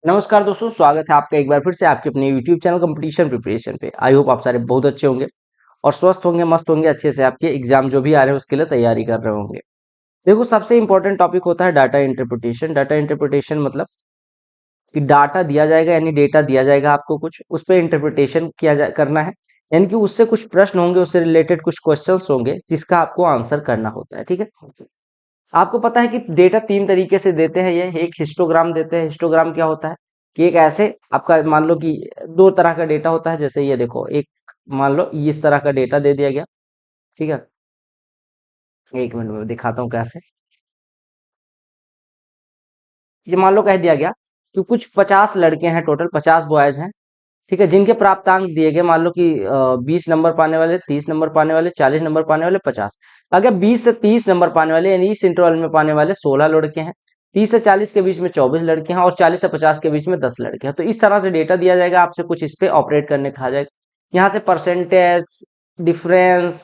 नमस्कार दोस्तों, स्वागत है आपका एक बार फिर से आपके अपने YouTube चैनल कंपटीशन प्रिपरेशन पे। आई होप आप सारे बहुत अच्छे होंगे और स्वस्थ होंगे, मस्त होंगे, अच्छे से आपके एग्जाम जो भी आ रहे हैं उसके लिए तैयारी कर रहे होंगे। देखो, सबसे इंपॉर्टेंट टॉपिक होता है डाटा इंटरप्रिटेशन। डाटा इंटरप्रिटेशन मतलब कि डाटा दिया जाएगा, यानी डेटा दिया जाएगा आपको कुछ, उस पर इंटरप्रिटेशन करना है। यानी कि उससे कुछ प्रश्न होंगे, उससे रिलेटेड कुछ क्वेश्चंस होंगे जिसका आपको आंसर करना होता है। ठीक है, आपको पता है कि डेटा तीन तरीके से देते हैं। ये एक हिस्टोग्राम देते हैं। हिस्टोग्राम क्या होता है कि एक ऐसे आपका मान लो कि दो तरह का डेटा होता है। जैसे ये देखो, एक मान लो इस तरह का डेटा दे दिया गया। ठीक है, एक मिनट में दिखाता हूँ कैसे। ये मान लो कह दिया गया कि कुछ 50 लड़के हैं, टोटल 50 बॉयज हैं। ठीक है, जिनके प्राप्तांक दिए गए मान लो कि 20 नंबर पाने वाले, 30 नंबर पाने वाले, 40 नंबर पाने वाले, 50। अगर 20 से 30 नंबर पाने वाले यानी इस इंटरवल में पाने वाले 16 लड़के हैं, 30 से 40 के बीच में 24 लड़के हैं और 40 से 50 के बीच में 10 लड़के हैं। तो इस तरह से डेटा दिया जाएगा, आपसे कुछ इस पे ऑपरेट करने कहा जाएगा। यहाँ से परसेंटेज, डिफरेंस,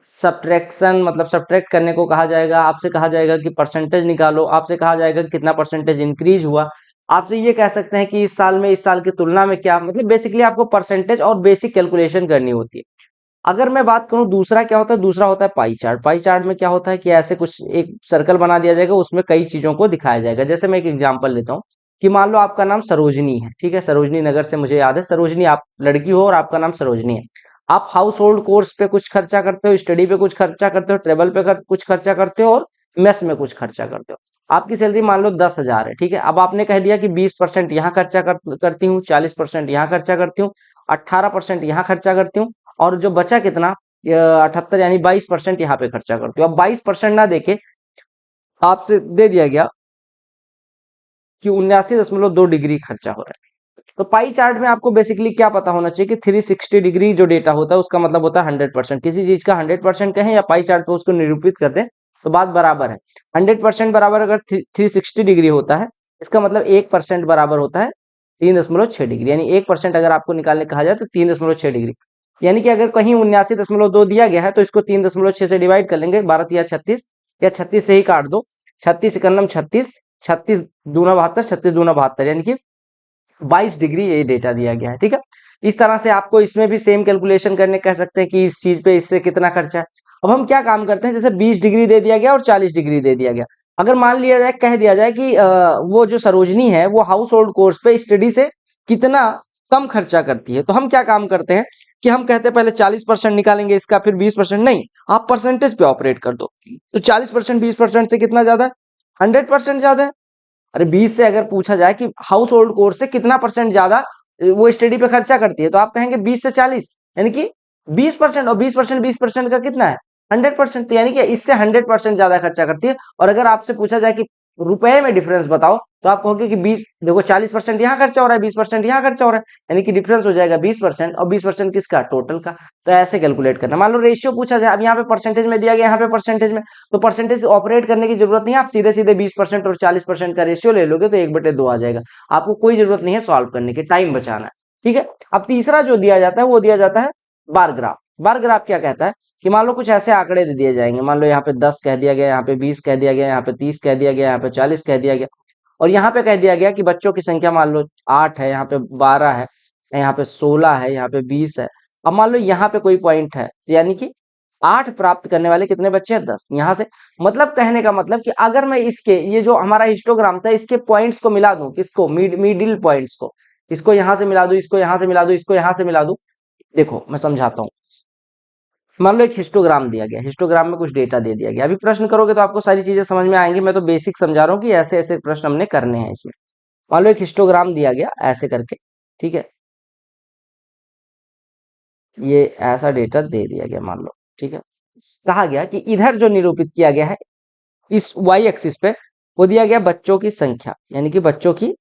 सब्ट्रैक्शन मतलब सब्ट्रैक्ट करने को कहा जाएगा। आपसे कहा जाएगा कि परसेंटेज निकालो, आपसे कहा जाएगा कि कितना परसेंटेज इंक्रीज हुआ। आपसे ये कह सकते हैं कि इस साल में इस साल की तुलना में क्या, मतलब बेसिकली आपको परसेंटेज और बेसिक कैलकुलेशन करनी होती है। अगर मैं बात करूं दूसरा क्या होता है, दूसरा होता है पाई चार्ट। पाई चार्ट में क्या होता है कि ऐसे कुछ एक सर्कल बना दिया जाएगा, उसमें कई चीजों को दिखाया जाएगा। जैसे मैं एक एग्जांपल लेता हूँ कि मान लो आपका नाम सरोजनी है। ठीक है, सरोजनी नगर से मुझे याद है। सरोजनी, आप लड़की हो और आपका नाम सरोजनी है। आप हाउस होल्ड कोर्स पे कुछ खर्चा करते हो, स्टडी पे कुछ खर्चा करते हो, ट्रेवल पे कुछ खर्चा करते हो और मेस में कुछ खर्चा करते हो। आपकी सैलरी मान लो 10,000 है। ठीक है, अब आपने कह दिया कि 20% यहाँ खर्चा करती हूँ, 40% यहाँ खर्चा करती हूँ, 18% यहाँ खर्चा करती हूँ और जो बचा कितना 78 यानी 22% यहाँ पे खर्चा करते हो। अब 22% ना देके आपसे दे दिया गया कि 79.2 डिग्री खर्चा हो रहा है। तो पाई चार्ट में आपको बेसिकली क्या पता होना चाहिए कि 360 डिग्री जो डेटा होता है उसका मतलब होता है 100%। किसी चीज का 100% कहें या पाई चार्ट पे उसको निरूपित कर दें तो बात बराबर है। 100% बराबर अगर 360 डिग्री होता है, इसका मतलब 1% बराबर होता है 3.6 डिग्री। यानी 1% अगर आपको निकालने कहा जाए तो 3.6 डिग्री। यानी कि अगर कहीं 79.2 दिया गया है तो इसको 3.6 से डिवाइड कर लेंगे, 12 या 36 या 36 से ही काट दो। 36 एकम 36, 36 दूना 72, 36 दूना 72 यानी कि 22 डिग्री ये डेटा दिया गया है। ठीक है, इस तरह से आपको इसमें भी सेम कैलकुलेशन करने कह सकते हैं कि इस चीज पे इससे कितना खर्चा है। अब हम क्या काम करते हैं, जैसे 20 डिग्री दे दिया गया और 40 डिग्री दे दिया गया। अगर मान लिया जाए, कह दिया जाए कि वो जो सरोजनी है वो हाउस होल्ड कोर्स पे स्टडी से कितना कम खर्चा करती है, तो हम क्या काम करते हैं कि हम कहते हैं पहले 40% निकालेंगे इसका, फिर 20%। नहीं, आप परसेंटेज पे ऑपरेट कर दो। तो 40% 20% से कितना ज्यादा है, 100% ज्यादा है। अरे 20 से अगर पूछा जाए कि हाउस होल्ड कोर्स से कितना परसेंट ज्यादा वो स्टडी पे खर्चा करती है, तो आप कहेंगे 20 से 40, यानी कि 20%। और 20% 20% का कितना है, 100%। तो यानी कि इससे 100% ज्यादा खर्चा करती है। और अगर आपसे पूछा जाए कि रुपए में डिफरेंस बताओ, तो आप कहोगे कि 20, देखो 40% यहाँ खर्चा हो रहा है, 20% यहाँ खर्चा हो रहा है, यानी कि डिफरेंस हो जाएगा 20%। और 20% किसका, टोटल का। तो ऐसे कैलकुलेट करना। मान लो रेशियो पूछा जाए, अब यहाँ पे परसेंटेज में दिया गया, यहाँ पे परसेंटेज में, तो परसेंटेज ऑपरेट करने की जरूरत नहीं है। आप सीधे सीधे 20% और 40% का रेशियो ले लोगे तो 1/2 आ जाएगा। आपको कोई जरूरत नहीं है सॉल्व करने की, टाइम बचाना है। ठीक है, अब तीसरा जो दिया जाता है वो दिया जाता है बार ग्राफ। बार ग्राफ क्या कहता है कि मान लो कुछ ऐसे आंकड़े दे दिए जाएंगे। मान लो यहाँ पे 10 कह दिया गया, यहाँ पे 20 कह दिया गया, यहाँ पे 30 कह दिया गया, यहाँ पे 40 कह दिया गया और यहाँ पे कह दिया गया कि बच्चों की संख्या मान लो 8 है, यहाँ पे 12 है, यहाँ पे 16 है, यहाँ पे 20 है। अब मान लो यहाँ पे कोई पॉइंट है, तो यानी कि 8 प्राप्त करने वाले कितने बच्चे हैं, 10। यहाँ से मतलब कहने का मतलब कि अगर मैं इसके ये जो हमारा हिस्टोग्राम था इसके पॉइंट्स को मिला दूं, किसको, मिडिल पॉइंट्स को, इसको यहाँ से मिला दूं, इसको यहाँ से मिला दूं, इसको यहाँ से मिला दूं। देखो मैं समझाता हूँ। मान लो एक हिस्टोग्राम दिया गया, हिस्टोग्राम में कुछ डेटा दे दिया गया। अभी प्रश्न करोगे तो आपको सारी चीजें समझ में आएंगी। मैं तो बेसिक समझा रहा हूँ कि ऐसे ऐसे प्रश्न हमने करने हैं इसमें। मान लो एक हिस्टोग्राम दिया गया ऐसे करके। ठीक है, ये ऐसा डेटा दे दिया गया मान लो। ठीक है, कहा गया कि इधर जो निरूपित किया गया है इस वाई एक्सिस पे, वो दिया गया बच्चों की संख्या, यानी कि बच्चों की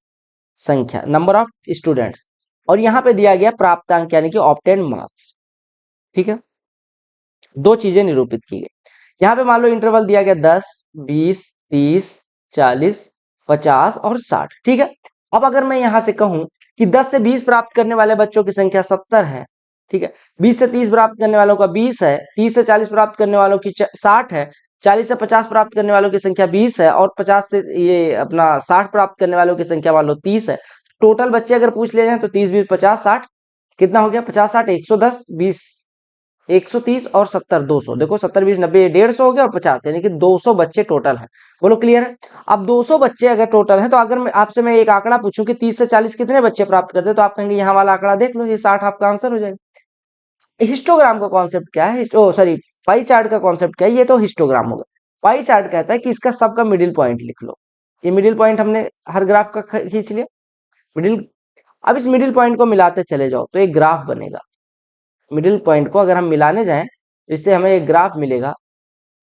संख्या, नंबर ऑफ स्टूडेंट्स। और यहाँ पे दिया गया प्राप्तांक यानी कि ऑब्टेन मार्क्स। ठीक है, दो चीजें निरूपित की गई। यहाँ पे मान लो इंटरवल दिया गया 10, 20, 30, 40, 50 और 60। ठीक है, अब अगर मैं यहाँ से कहूं कि 10 से 20 प्राप्त करने वाले बच्चों की संख्या 70 है। ठीक है, 20 से 30 प्राप्त करने वालों का 20 है, 30 से 40 प्राप्त करने वालों की 60 है, 40 से 50 प्राप्त करने वालों की संख्या 20 है और 50 से ये अपना 60 प्राप्त करने वालों की संख्या मान लो 30 है। टोटल बच्चे अगर पूछ ले जाए तो 30 20 50 60 कितना हो गया, 50 60 110 20 130 और 70 200। देखो 70 20 90 150 हो गया और 50 यानी कि 200 बच्चे टोटल है। बोलो क्लियर है। अब 200 बच्चे अगर टोटल है तो अगर मैं आपसे मैं एक आंकड़ा पूछूं कि 30 से 40 कितने बच्चे प्राप्त करते हैं, तो आप कहेंगे यहाँ वाला आंकड़ा देख लो, ये 60 आपका आंसर हो जाएगा। हिस्टोग्राम का कॉन्सेप्ट क्या है, सॉरी पाई चार्ट का कॉन्सेप्ट क्या है, ये तो हिस्टोग्राम होगा। पाई चार्ट कहता है कि इसका सबका मिडिल पॉइंट लिख लो। ये मिडिल पॉइंट हमने हर ग्राफ का खींच लिया मिडिल। अब इस मिडिल पॉइंट को मिलाते चले जाओ तो एक ग्राफ बनेगा। मिडिल पॉइंट को अगर हम मिलाने जाएं तो इससे हमें एक ग्राफ मिलेगा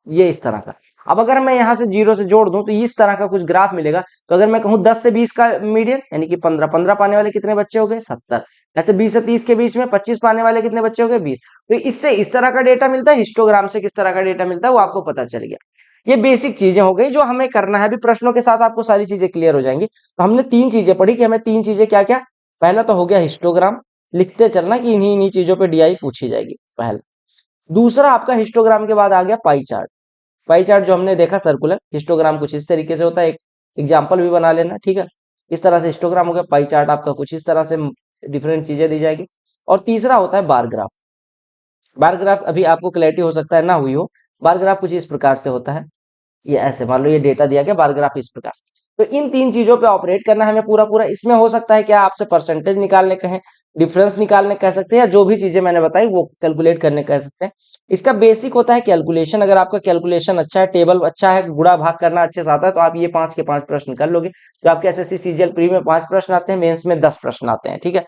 ये इस तरह का। अब अगर मैं यहाँ से 0 से जोड़ दूं तो इस तरह का कुछ ग्राफ मिलेगा। तो अगर मैं कहूँ 10 से 20 का मीडियन यानी कि 15 15 पाने वाले कितने बच्चे हो गए 70। ऐसे 20 से 30 के बीच में 25 पाने वाले कितने बच्चे हो गए 20। तो इससे इस तरह का डेटा मिलता है, हिस्टोग्राम से किस तरह का डेटा मिलता है वो आपको पता चल गया। ये बेसिक चीजें हो गई जो हमें करना है। अभी प्रश्नों के साथ आपको सारी चीजें क्लियर हो जाएंगी। तो हमने 3 चीजें पढ़ी कि हमें 3 चीजें क्या क्या। पहला तो हो गया हिस्टोग्राम, लिखते चलना कि इन्हीं इन्हीं चीजों पे डीआई पूछी जाएगी पहला। दूसरा आपका हिस्टोग्राम के बाद आ गया पाई चार्ट। पाई चार्ट जो हमने देखा सर्कुलर, हिस्टोग्राम कुछ इस तरीके से होता है। एक एग्जाम्पल भी बना लेना, ठीक है। इस तरह से हिस्टोग्राम हो गया। पाई चार्ट आपका कुछ इस तरह से डिफरेंट चीजें दी जाएगी। और तीसरा होता है बार ग्राफ। बार ग्राफ अभी आपको क्लैरिटी हो सकता है ना हुई हो। बार ग्राफ कुछ इस प्रकार से होता है, ये ऐसे मान लो ये डेटा दिया गया, बार ग्राफ इस प्रकार। तो इन 3 चीजों पे ऑपरेट करना है हमें पूरा पूरा। इसमें हो सकता है क्या आपसे परसेंटेज निकालने कहें, डिफरेंस निकालने कह सकते हैं, या जो भी चीजें मैंने बताई वो कैलकुलेट करने कह सकते हैं। इसका बेसिक होता है कैलकुलेशन। अगर आपका कैलकुलेशन अच्छा है, टेबल अच्छा है, गुणा भाग करना अच्छे से आता है, तो आप ये 5 के 5 प्रश्न कर लोगे। जो आपके एसएससी सीजीएल प्री में 5 प्रश्न आते हैं, मेंस में 10 प्रश्न आते हैं, ठीक है।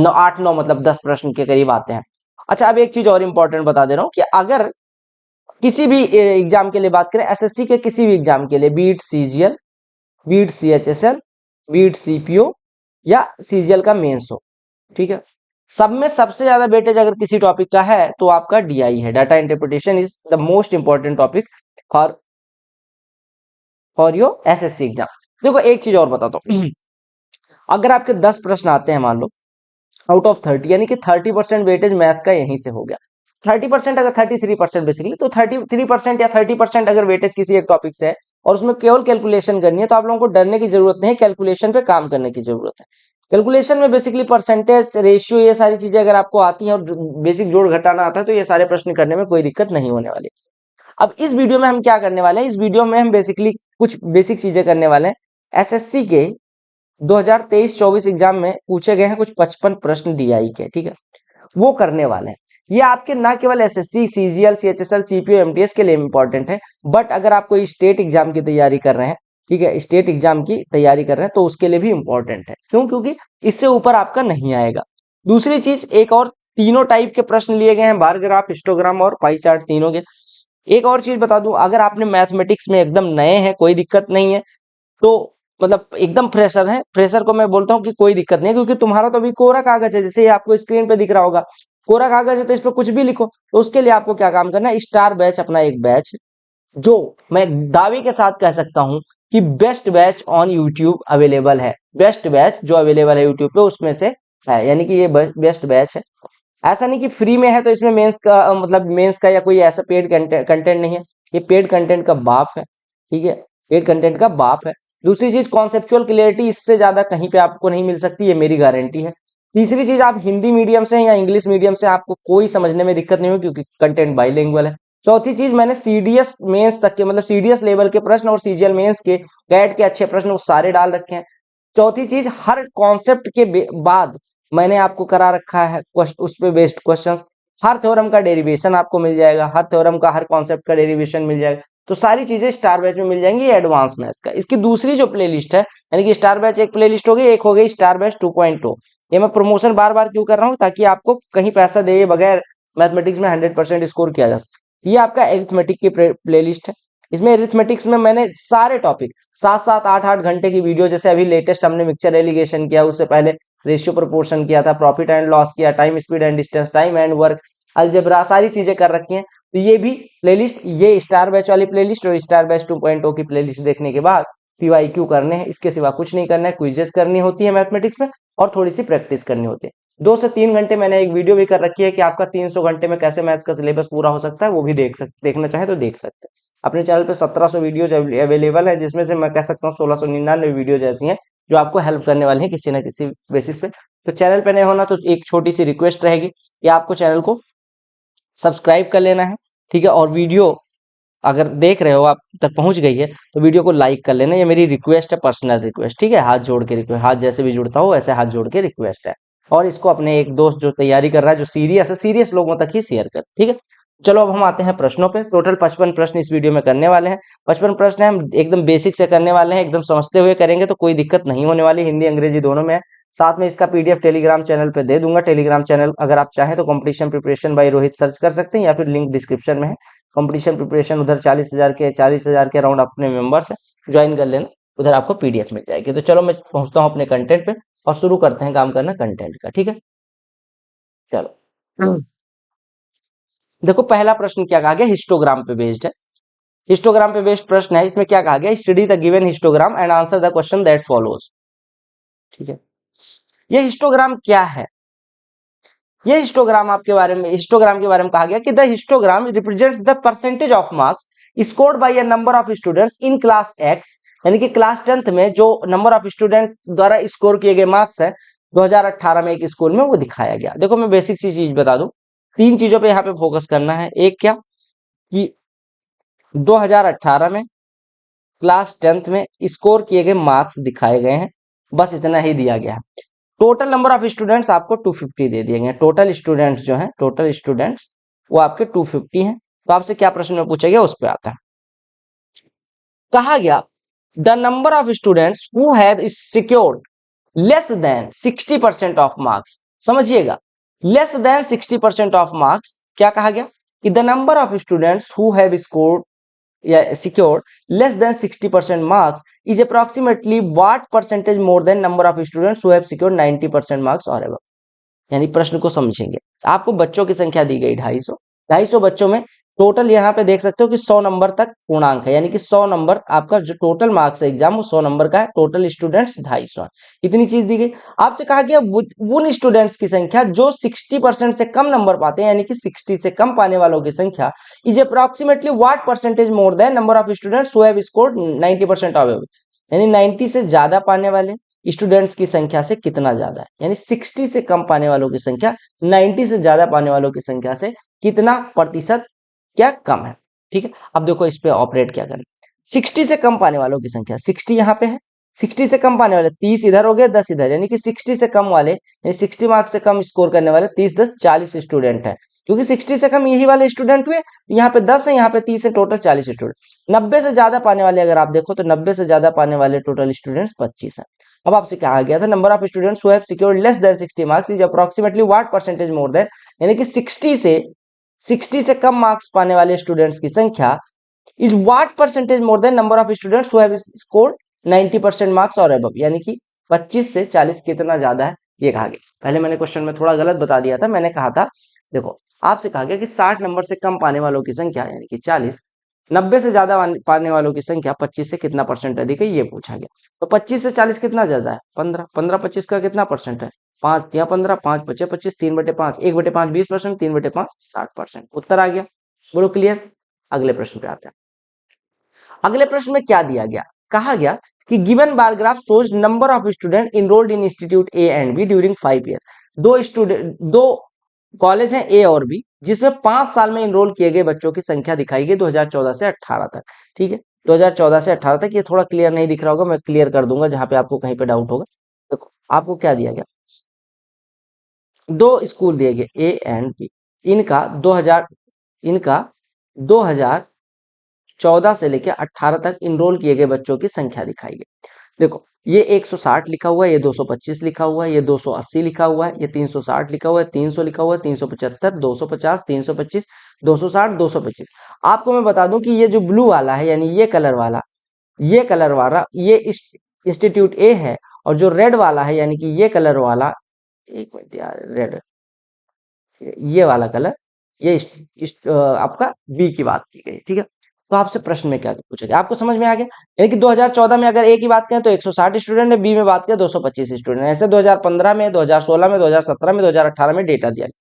8 9 मतलब 10 प्रश्न के करीब आते हैं। अच्छा अब एक चीज और इंपॉर्टेंट बता दे रहा हूँ कि अगर किसी भी एग्जाम के लिए बात करें, एसएससी के किसी भी एग्जाम के लिए, be it CGL, be it CHSL, be it CPO या सीजीएल का मेंस हो, ठीक है, सब में सबसे ज्यादा वेटेज अगर किसी टॉपिक का है तो आपका डीआई है। Data interpretation is the most important topic for your SSC exam. देखो एक चीज और बताता हूँ, अगर आपके 10 प्रश्न आते हैं मान लो आउट ऑफ 30, यानी कि 30% वेटेज मैथ का यहीं से हो गया। 30% अगर 33% बेसिकली, तो 33% या 30% अगर वेटेज किसी एक टॉपिक से है और उसमें केवल कैलकुलेशन करनी है, तो आप लोगों को डरने की जरूरत नहीं है, कैलकुलेशन पे काम करने की जरूरत है। कैलकुलेशन में बेसिकली परसेंटेज रेशियो ये सारी चीजें अगर आपको आती हैं और बेसिक जोड़ घटाना आता है तो ये सारे प्रश्न करने में कोई दिक्कत नहीं होने वाली। अब इस वीडियो में हम क्या करने वाले हैं, इस वीडियो में हम बेसिकली कुछ बेसिक चीजें करने वाले हैं। एसएससी के 2023-24 एग्जाम में पूछे गए हैं कुछ 55 प्रश्न डीआई के, ठीक है, वो करने वाले हैं। ये आपके ना केवल SSC CGL CHSL CPO MTS के लिए इंपॉर्टेंट है, बट अगर आप कोई स्टेट एग्जाम की तैयारी कर रहे हैं, ठीक है, स्टेट एग्जाम की तैयारी कर रहे हैं तो उसके लिए भी इंपॉर्टेंट है। क्यों? क्योंकि इससे ऊपर आपका नहीं आएगा। दूसरी चीज एक और, तीनों टाइप के प्रश्न लिए गए हैं, बार ग्राफ, हिस्टोग्राम और पाई चार्ट तीनों के। एक और चीज बता दूं, अगर आपने मैथमेटिक्स में एकदम नए हैं कोई दिक्कत नहीं है, तो मतलब एकदम फ्रेशर है, फ्रेशर को मैं बोलता हूँ कि कोई दिक्कत नहीं है, क्योंकि तुम्हारा तो अभी कोरा कागज है, जैसे ये आपको स्क्रीन पे दिख रहा होगा कोरा कागज है, तो इस पर कुछ भी लिखो। तो उसके लिए आपको क्या काम करना है, स्टार बैच अपना एक बैच, जो मैं दावे के साथ कह सकता हूं कि best batch on YouTube available है। बेस्ट बैच जो अवेलेबल है यूट्यूब पे उसमें से है, यानी कि ये बेस्ट बैच है। ऐसा नहीं कि फ्री में है तो इसमें मेंस का मतलब मेंस का या कोई ऐसा पेड कंटेंट नहीं है, ये पेड कंटेंट का बाप है, ठीक है, पेड कंटेंट का बाप है। दूसरी चीज कॉन्सेप्चुअल क्लियरिटी इससे ज्यादा कहीं पे आपको नहीं मिल सकती, ये मेरी गारंटी है। तीसरी चीज, आप हिंदी मीडियम से या इंग्लिश मीडियम से आपको कोई समझने में दिक्कत नहीं हो, क्योंकि कंटेंट बाइलिंगुअल है। चौथी चीज, मैंने सीडीएस मेंस तक के मतलब सीडीएस लेवल के प्रश्न और सीजीएल मेंस के कैट के अच्छे प्रश्न वो सारे डाल रखे हैं। चौथी चीज, हर कॉन्सेप्ट के बाद मैंने आपको करा रखा है उस पे बेस्ड क्वेश्चंस। हर थ्योरम का डेरिवेशन आपको मिल जाएगा, हर थ्योरम का हर कॉन्सेप्ट का डेरिवेशन मिल जाएगा। तो सारी चीजें स्टार बैच में मिल जाएंगी, ये एडवांस मैथ्स का। इसकी दूसरी जो प्लेलिस्ट है, यानी कि स्टार बैच एक प्लेलिस्ट होगी, एक हो गई स्टार बैच 2.0। ये मैं प्रमोशन बार बार क्यों कर रहा हूँ, ताकि आपको कहीं पैसा दे बगैर मैथमेटिक्स में 100% स्कोर किया जा सके। ये आपका एरिथमेटिक की प्लेलिस्ट है। इसमें एरिथमेटिक्स में मैंने सारे टॉपिक 7-7 8-8 घंटे की वीडियो, जैसे अभी लेटेस्ट हमने मिक्सचर एलिगेशन किया, उससे पहले रेशियो प्रोपोर्शन किया था, प्रॉफिट एंड लॉस किया, time speed and distance, time and work, algebra, सारी चीजें कर रखी हैं। तो ये भी प्लेलिस्ट, ये स्टार बैच वाली प्लेलिस्ट और स्टार बैच 2.0 की प्लेलिस्ट देखने के बाद पीवाईक्यू करने हैं, इसके सिवा कुछ नहीं करना है। क्विजेस करनी होती है मैथमेटिक्स में और थोड़ी सी प्रैक्टिस करनी होती है। 2 से 3 घंटे मैंने एक वीडियो भी कर रखी है कि आपका 300 घंटे में कैसे मैथ्स का सिलेबस पूरा हो सकता है, वो भी देखना चाहे तो देख सकते हैं। अपने चैनल पे 1700 वीडियोज अवेलेबल है, जिसमें से मैं कह सकता हूँ 1699 वीडियोज ऐसी हैं जो आपको हेल्प करने वाले हैं किसी ना किसी बेसिस पे। तो चैनल पे नए होना तो एक छोटी सी रिक्वेस्ट रहेगी कि आपको चैनल को सब्सक्राइब कर लेना है, ठीक है। और वीडियो अगर देख रहे हो आप तक पहुंच गई है तो वीडियो को लाइक कर लेना, ये मेरी रिक्वेस्ट है, पर्सनल रिक्वेस्ट, ठीक है। हाथ जोड़ के रिक्वेस्ट, हाथ जैसे भी जुड़ता हो ऐसे हाथ जोड़ के रिक्वेस्ट है। और इसको अपने एक दोस्त जो तैयारी कर रहा है, जो सीरियस है, सीरियस लोगों तक ही शेयर कर, ठीक है। चलो अब हम आते हैं प्रश्नों पे। टोटल 55 प्रश्न इस वीडियो में करने वाले हैं। 55 प्रश्न है, हम एकदम बेसिक से करने वाले हैं, एकदम समझते हुए करेंगे तो कोई दिक्कत नहीं होने वाली। हिंदी अंग्रेजी दोनों में है। साथ में इसका पीडीएफ टेलीग्राम चैनल पे दे दूंगा। टेलीग्राम चैनल अगर आप चाहें तो competition preparation bye Rohit search कर सकते हैं, या फिर लिंक डिस्क्रिप्शन में है। कंपटीशन प्रिपरेशन उधर 40,000 के अराउंड अपने मेंबर्स है, ज्वाइन कर लेना, उधर आपको पीडीएफ मिल जाएगी। तो चलो मैं पहुंचता हूं अपने कंटेंट पे और शुरू करते हैं काम करना कंटेंट का, ठीक है। चलो देखो पहला प्रश्न क्या कहा गया, हिस्टोग्राम पे बेस्ड है। हिस्टोग्राम पे बेस्ड प्रश्न है। इसमें क्या कहा गया, study the given histogram and answer the question that follows, ठीक है। ये हिस्टोग्राम क्या है, ये हिस्टोग्राम आपके बारे में, हिस्टोग्राम के बारे में कहा गया कि the histogram represents the percentage of marks scored by a number of students in class x, यानी कि क्लास 10th में जो नंबर ऑफ स्टूडेंट द्वारा स्कोर किए गए मार्क्स है 2018 में एक स्कूल में, वो दिखाया गया। देखो मैं बेसिक सी चीज बता दूं, तीन चीजों पे यहाँ पे फोकस करना है। एक क्या कि 2018 में क्लास 10th में स्कोर किए गए मार्क्स दिखाए गए हैं, बस इतना ही दिया गया है। टोटल नंबर ऑफ स्टूडेंट्स आपको 250 दे दिए गए। टोटल स्टूडेंट्स जो हैं, टोटल स्टूडेंट्स वो आपके 250 हैं। तो आपसे क्या प्रश्न में पूछा गया उस पर आता है। कहा गया the number of students who have secured less than 60% of marks, समझिएगा, लेस देन 60% ऑफ मार्क्स। क्या कहा गया कि the number of students who have scored या secured less than 60% marks is approximately what percentage more than number of students who have secured 90% marks or above। यानी प्रश्न को समझेंगे। आपको बच्चों की संख्या दी गई 250 बच्चों में टोटल यहाँ पे देख सकते हो कि 100 नंबर तक पूर्णांक है, यानी कि 100 नंबर आपका जो टोटल मार्क्स है एग्जाम वो 100 नंबर का है। टोटल स्टूडेंट्स 250 है, इतनी चीज दी गई। आपसे कहा गया उन स्टूडेंट्स की संख्या जो 60% से कम नंबर पाते हैं, यानी कि 60 से कम पाने वालों की संख्या is approximately what percentage more than number of students who have scored 90% of average, यानी 90 से ज्यादा पाने वाले स्टूडेंट्स की संख्या से कितना ज्यादा है, यानी 60 से कम पाने वालों की संख्या 90 से ज्यादा पाने वालों की संख्या से कितना प्रतिशत क्या कम है, ठीक है। अब देखो इस पे ऑपरेट क्या करना। 60 से कम पाने वालों की संख्या, 60 यहाँ पे है, 60 से कम पाने वाले 30 इधर हो गए 10 इधर, यानी कि 60 से कम वाले, यानी 60 मार्क्स से कम स्कोर करने वाले 30 10 40 स्टूडेंट है। क्योंकि 60 से कम यही वाले स्टूडेंट हुए, यहाँ पे 10 है, यहाँ पे 30 है, टोटल 40 स्टूडेंट। 90 से ज्यादा पाने वाले अगर आप देखो तो 90 से ज्यादा पाने वाले टोटल स्टूडेंट्स 25 है। अब आपसे कहा गया था number of students who have secured less than 60 marks is approximately what percentage more than, यानी कि 60 से कम मार्क्स पाने वाले स्टूडेंट्स की संख्या is what percentage more than number of students who have scored 90% marks और अबव, यानी कि 25 से 40 कितना ज्यादा है ये कहा गया। पहले मैंने क्वेश्चन में थोड़ा गलत बता दिया था, मैंने कहा था देखो आपसे कहा गया कि 60 नंबर से कम पाने वालों की संख्या यानी कि 40, 90 से ज्यादा पाने वालों की संख्या 25 से कितना परसेंट अधिक है ये पूछा गया। तो 25 से 40 कितना ज्यादा है, 15, 15 25 का कितना परसेंट है, 5 या 15, 5 5 25, 3/5, 1/5 20%, 3/5 60%। उत्तर आ गया, बोलो क्लियर। अगले प्रश्न पे आते हैं। अगले प्रश्न में क्या दिया गया, कहा गया कि given bar graph shows number of student enrolled in institute A and B during 5 years. दो कॉलेज हैं ए और बी, जिसमें 5 साल में इनरोल किए गए बच्चों की संख्या दिखाई गई 2014 से 18 तक, ठीक है। 2014 से 18 तक, ये थोड़ा क्लियर नहीं दिख रहा होगा, मैं क्लियर कर दूंगा जहां पे आपको कहीं पे डाउट होगा। देखो आपको क्या दिया गया, दो स्कूल दिए गए ए एंड बी, इनका 2014 से लेकर 18 तक इनरोल किए गए बच्चों की संख्या दिखाई गई। देखो ये 160 लिखा हुआ है, ये 225 लिखा हुआ है, ये 280 लिखा हुआ है, ये 360 लिखा हुआ है, 300 लिखा हुआ है, 375, 250, 325, 260, 225। आपको मैं बता दूं कि ये जो ब्लू वाला है यानी ये कलर वाला ये इंस्टीट्यूट ए है, और जो रेड वाला है यानी कि ये कलर वाला, एक मिनट यार, रेड, ये वाला कलर ये आपका बी की बात की गई, ठीक है। तो आपसे प्रश्न में क्या पूछा गया, आपको समझ में आ गया। यानी कि 2014 में अगर ए की बात करें तो 160 स्टूडेंट है, बी में बात करें 225 स्टूडेंट है। ऐसे 2015 में, 2016 में, 2017 में, 2018 में डेटा दिया गया।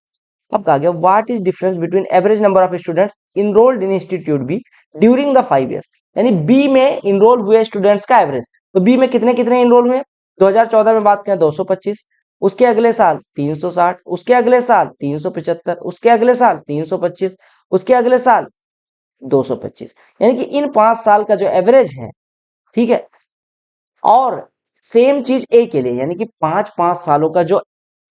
अब कहा गया what is difference between average number of students enrolled in institute B during the 5 years, यानी बी में इनरोल हुए स्टूडेंट्स का एवरेज। तो बी में कितने कितने इनरोल हुए, 2014 में बात करें 225, उसके अगले साल 360, उसके अगले साल 375, उसके अगले साल 325, उसके अगले साल 225। यानी कि इन 5 साल का जो एवरेज है, ठीक है, और सेम चीज ए के लिए, यानी कि 5-5 सालों का जो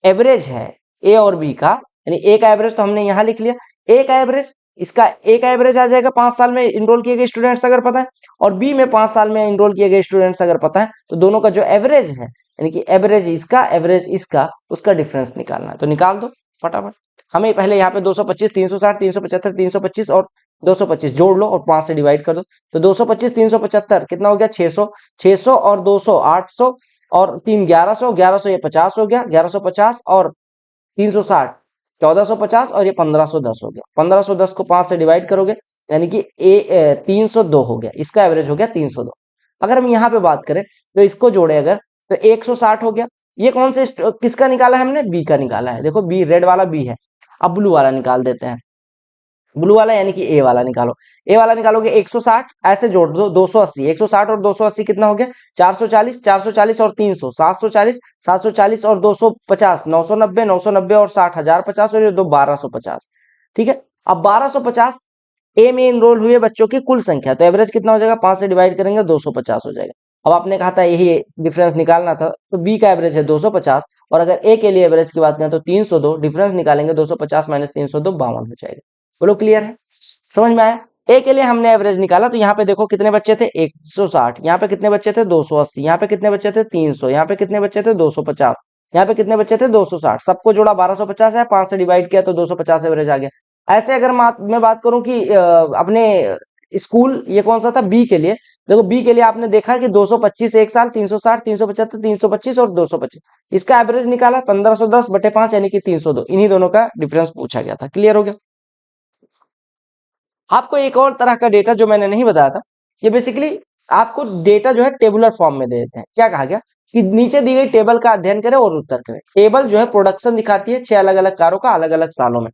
एवरेज है ए और बी का, यानी ए का एवरेज तो हमने यहां लिख लिया, ए का एवरेज, इसका ए का एवरेज आ जाएगा 5 साल में इनरोल किए गए स्टूडेंट्स अगर पता है, और बी में 5 साल में इनरोल किए गए स्टूडेंट्स अगर पता है, तो दोनों का जो एवरेज है, यानी कि एवरेज इसका एवरेज इसका, उसका डिफरेंस निकालना है। तो निकाल दो फटाफट। हमें पहले यहाँ पे 225, 360, 375, 325 और 225 जोड़ लो और 5 से डिवाइड कर दो। तो 225, 375 कितना हो गया? 600, 600 और 200 800 और 3 1100, 1100 ये 50 हो गया, 1150 और 360 1450 और ये 1510 हो गया। 1510 को 5 से डिवाइड करोगे, यानी कि 302 हो गया, इसका एवरेज हो गया 302। अगर हम यहाँ पे बात करें तो इसको जोड़े अगर, तो 160 हो गया। ये कौन से किसका निकाला है हमने? बी का निकाला है। देखो बी, रेड वाला बी है। अब ब्लू वाला निकाल देते हैं। ब्लू वाला यानी कि ए वाला निकालो। ए वाला निकालोगे 160, ऐसे जोड़ दो 280, 160 और 280 कितना हो गया? 440, 440 और 300 740, 740 और 250 990, 990 और 60 1050 और ये दो 1250। ठीक है, अब 1250 ए में इनरोल हुए बच्चों की कुल संख्या, तो एवरेज कितना हो जाएगा? 5 से डिवाइड करेंगे 250 हो जाएगा। अब आपने कहा था यही डिफरेंस निकालना था, तो बी का एवरेज है 250 और अगर ए के लिए एवरेज की बात करें तो 302, डिफरेंस निकालेंगे 250 माइनस 302 52 हो जाएगा। बोलो क्लियर है? समझ में आया? ए के लिए हमने एवरेज निकाला, तो यहाँ पे देखो कितने बच्चे थे? 160, यहाँ पे कितने बच्चे थे? 280, यहाँ पे कितने बच्चे थे? 300, यहाँ पे कितने बच्चे थे? 250, यहाँ पे कितने बच्चे थे? 260। सबको जोड़ा 1250 है, 5 से डिवाइड किया तो 250 एवरेज आ गया। ऐसे अगर मैं बात करूं कि अपने स्कूल, ये कौन सा था? बी के लिए। देखो बी के लिए आपने देखा कि 225 एक साल, 360, 375, 325 और 225, इसका एवरेज निकाला 1510/5 यानी कि 302। इन्हीं दोनों का डिफरेंस पूछा गया था। क्लियर हो गया? आपको एक और तरह का डेटा जो मैंने नहीं बताया था, ये बेसिकली आपको डेटा जो है टेबुलर फॉर्म में दे देते हैं। क्या कहा गया कि नीचे दी गई टेबल का अध्ययन करें और उत्तर करें। टेबल जो है प्रोडक्शन दिखाती है 6 अलग अलग कारों का अलग अलग सालों में।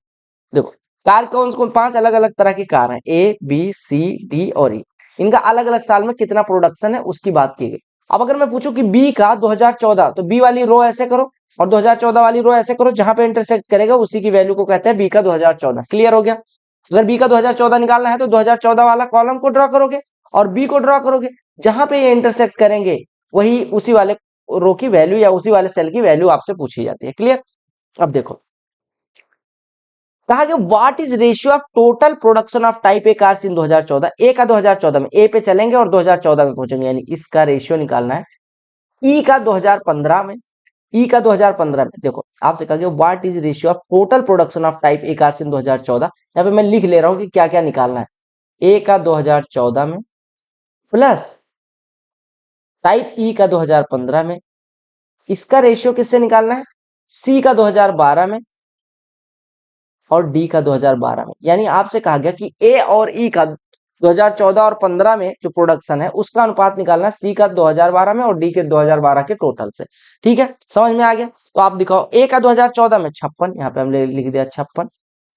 देखो कार कौन कौन 5 अलग अलग तरह की कार है, ए बी सी डी और ई। इनका अलग अलग साल में कितना प्रोडक्शन है उसकी बात की गई। अब अगर मैं पूछूं कि बी का 2014, तो बी वाली रो ऐसे करो और 2014 वाली रो ऐसे करो, जहां पे इंटरसेक्ट करेगा उसी की वैल्यू को कहते हैं बी का 2014। क्लियर हो गया? अगर बी का 2014 निकालना है तो 2014 वाला कॉलम को ड्रॉ करोगे और बी को ड्रॉ करोगे, जहां पे ये इंटरसेक्ट करेंगे वही उसी वाले रो की वैल्यू या उसी वाले सेल की वैल्यू आपसे पूछी जाती है। क्लियर? अब देखो कहा गया what is ratio of total production of type A cars in 2014। A का 2014 में, ए पे चलेंगे और 2014 में पहुंचेंगे, यानी इसका रेशियो निकालना है। ई का 2015 में, ई का 2015 में देखो आपसे कहा गया what is ratio of total production of type A cars in 2014। यहाँ पे मैं लिख ले रहा हूँ कि क्या क्या निकालना है। ए का 2014 में प्लस टाइप ई का 2015 में, इसका रेशियो किससे निकालना है? सी का 2012 में और डी का 2012 में। यानी आपसे कहा गया कि ए और ई का 2014 और 15 में जो प्रोडक्शन है उसका अनुपात निकालना है सी का 2012 में और डी के 2012 के टोटल से। ठीक है, समझ में आ गया? तो आप दिखाओ ए का 2014 में 56, यहाँ पे हमने लिख दिया 56,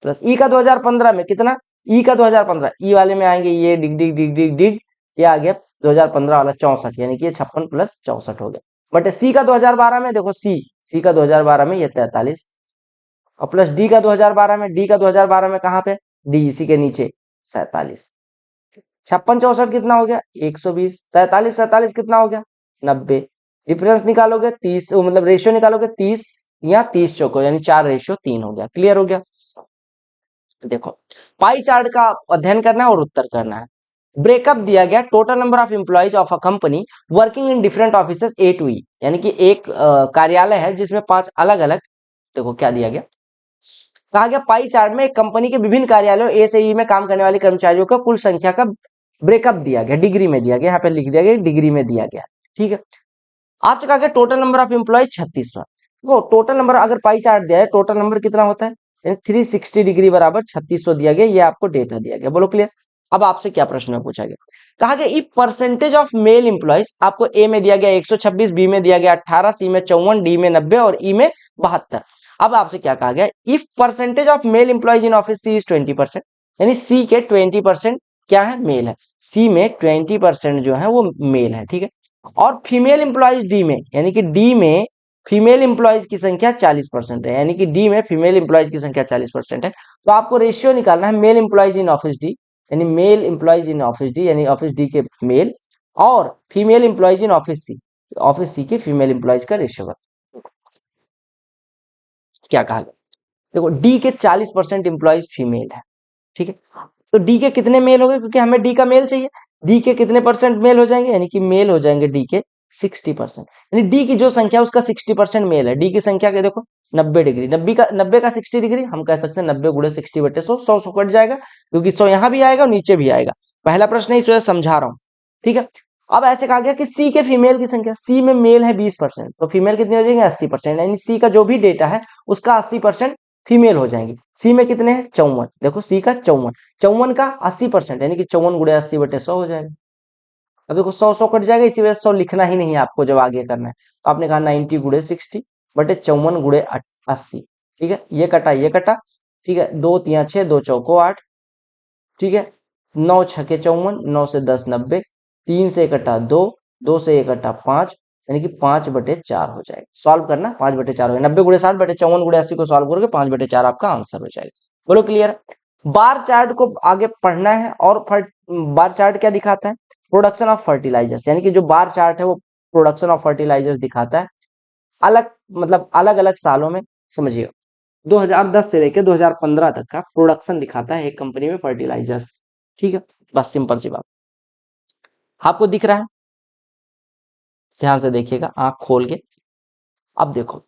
प्लस ई का 2015 में कितना? ई का 2015, ई वाले में आएंगे ये डिग डिग डिग डिग डिग, ये आ गया 2015 वाला 64, यानी कि ये 56 प्लस 64 हो गया। बट सी का 2012 में देखो, सी का 2012 में ये 43 और प्लस डी का 2012 में, डी का 2012 में कहाँ पे? डी इसी के नीचे 47। 56 64 कितना हो गया? 120। 43 47 कितना हो गया? 90। डिफरेंस निकालोगे 30, मतलब रेशियो निकालोगे 30 या 30 चौको, यानी 4:3 हो गया। क्लियर हो गया? देखो पाई चार्ट का अध्ययन करना है और उत्तर करना है। ब्रेकअप दिया गया total number of employees of a company working in different offices A to E, यानी कि एक कार्यालय है जिसमें 5 अलग अलग, देखो क्या दिया गया, कहा गया पाई चार्ट में एक कंपनी के विभिन्न कार्यालयों ए से ई में काम करने वाले कर्मचारियों का कुल संख्या का ब्रेकअप दिया गया, डिग्री में दिया गया, यहाँ पे लिख दिया गया डिग्री में दिया गया। ठीक है, आपसे कहा गया टोटल नंबर ऑफ एम्प्लॉइज 3600। वो टोटल नंबर अगर पाई चार्ट दिया है, टोटल नंबर कितना होता है? 360 डिग्री बराबर 3600 दिया गया, ये आपको डेटा दिया गया। बोलो क्लियर? अब आपसे क्या प्रश्न में पूछा गया, कहा गया if percentage of male employees, आपको ए में दिया गया 126, बी में दिया गया 18, सी में 54, डी में 90 और ई में 72। अब आपसे क्या कहा गया, if percentage of male employees in office C is 20%, यानी सी के 20% क्या है? मेल है। सी में 20% जो है वो मेल है। ठीक है, और फीमेल इंप्लॉइज डी में, यानी कि डी में फीमेल इंप्लॉइज की संख्या 40% है, यानी कि डी में फीमेल इंप्लॉइज की संख्या 40% है। तो आपको रेशियो निकालना है male employees in office D, यानी male employees in office D, यानी ऑफिस डी के मेल, और female employees in office C के फीमेल इंप्लॉइज का रेशियो बता। क्या कहा गया, देखो डी के 40% इंप्लॉइज फीमेल है, ठीक है। तो डी के कितने मेल हो गए, क्योंकि हमें डी का मेल चाहिए, डी के कितने परसेंट मेल हो जाएंगे, यानी कि मेल हो जाएंगे डी के 60%, यानी डी की जो संख्या उसका 60% मेल है। डी की संख्या के देखो 90 डिग्री, 90 का 60 डिग्री, हम कह सकते हैं 90 × 60/100, 100 कट जाएगा, क्योंकि 100 यहाँ भी आएगा और नीचे भी आएगा। पहला प्रश्न है, इस वजह से समझा रहा हूँ, ठीक है। अब ऐसे कहा गया कि सी के फीमेल की संख्या, सी में मेल है 20%, तो फीमेल कितनी हो जाएंगे 80%, यानी सी का जो भी डेटा है उसका 80% फीमेल हो जाएंगी। सी में कितने हैं 54, देखो सी का 54, 54 का 80%, यानी कि 54 × 80/100 हो जाएगा। अब देखो 100 कट जाएगा, इसी वजह से 100 लिखना ही नहीं है आपको जब आगे करना है। तो आपने कहा 90 × 60/54 × 80, ठीक है। ये कटा, ठीक है, 2 3 6, 2 चौको 8, ठीक है, 9 छके 54, 9 से 10 90, 3 से कटा 2, 2 से कटा 5, यानी कि 5/4 हो जाएगा। सॉल्व करना, 5/4 हो गया, 90 × 60/54 × 80 को सॉल्व करोगे 5/4 आपका आंसर हो जाएगा। बोलो क्लियर। बार चार्ट को आगे पढ़ना है, और बार चार्ट क्या दिखाता है, प्रोडक्शन ऑफ फर्टिलाइजर्स, यानी कि जो बार चार्ट है वो प्रोडक्शन ऑफ फर्टिलाइजर्स दिखाता है, अलग मतलब अलग अलग सालों में, समझिएगा 2010 से लेकर 2015 तक का प्रोडक्शन दिखाता है एक कंपनी में फर्टिलाइजर्स, ठीक है। बस सिंपल सी बात, आपको दिख रहा है, ध्यान से देखिएगा आंख खोल के। अब देखो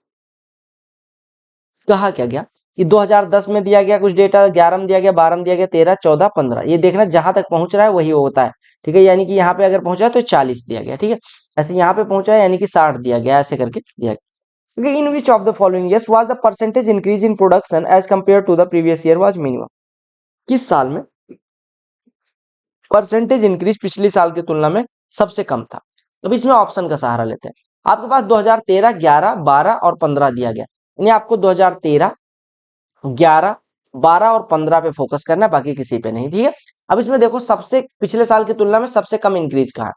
कहा क्या गया कि 2010 में दिया गया कुछ डेटा, 11 में दिया गया, 12 में दिया गया, 13 14 15, ये देखना जहां तक पहुंच रहा है वही होता है, ठीक है। यानी कि यहाँ पे अगर पहुंचा है तो 40 दिया गया, ठीक है। ऐसे यहाँ पे पहुंचा है यानी कि 60 दिया गया, ऐसे करके दिया गया। In which of the following years was the percentage increase in production as compare to the previous year was minimum, किस साल में परसेंटेज इंक्रीज पिछले साल की तुलना में सबसे कम था। अब इसमें ऑप्शन का सहारा लेते हैं। आपके पास 2013, 11, 12 और 15 दिया गया, यानी आपको 2013, 11, 12 और 15 पे फोकस करना है, बाकी किसी पे नहीं, ठीक है। अब इसमें देखो सबसे पिछले साल की तुलना में सबसे कम इंक्रीज कहाँ है।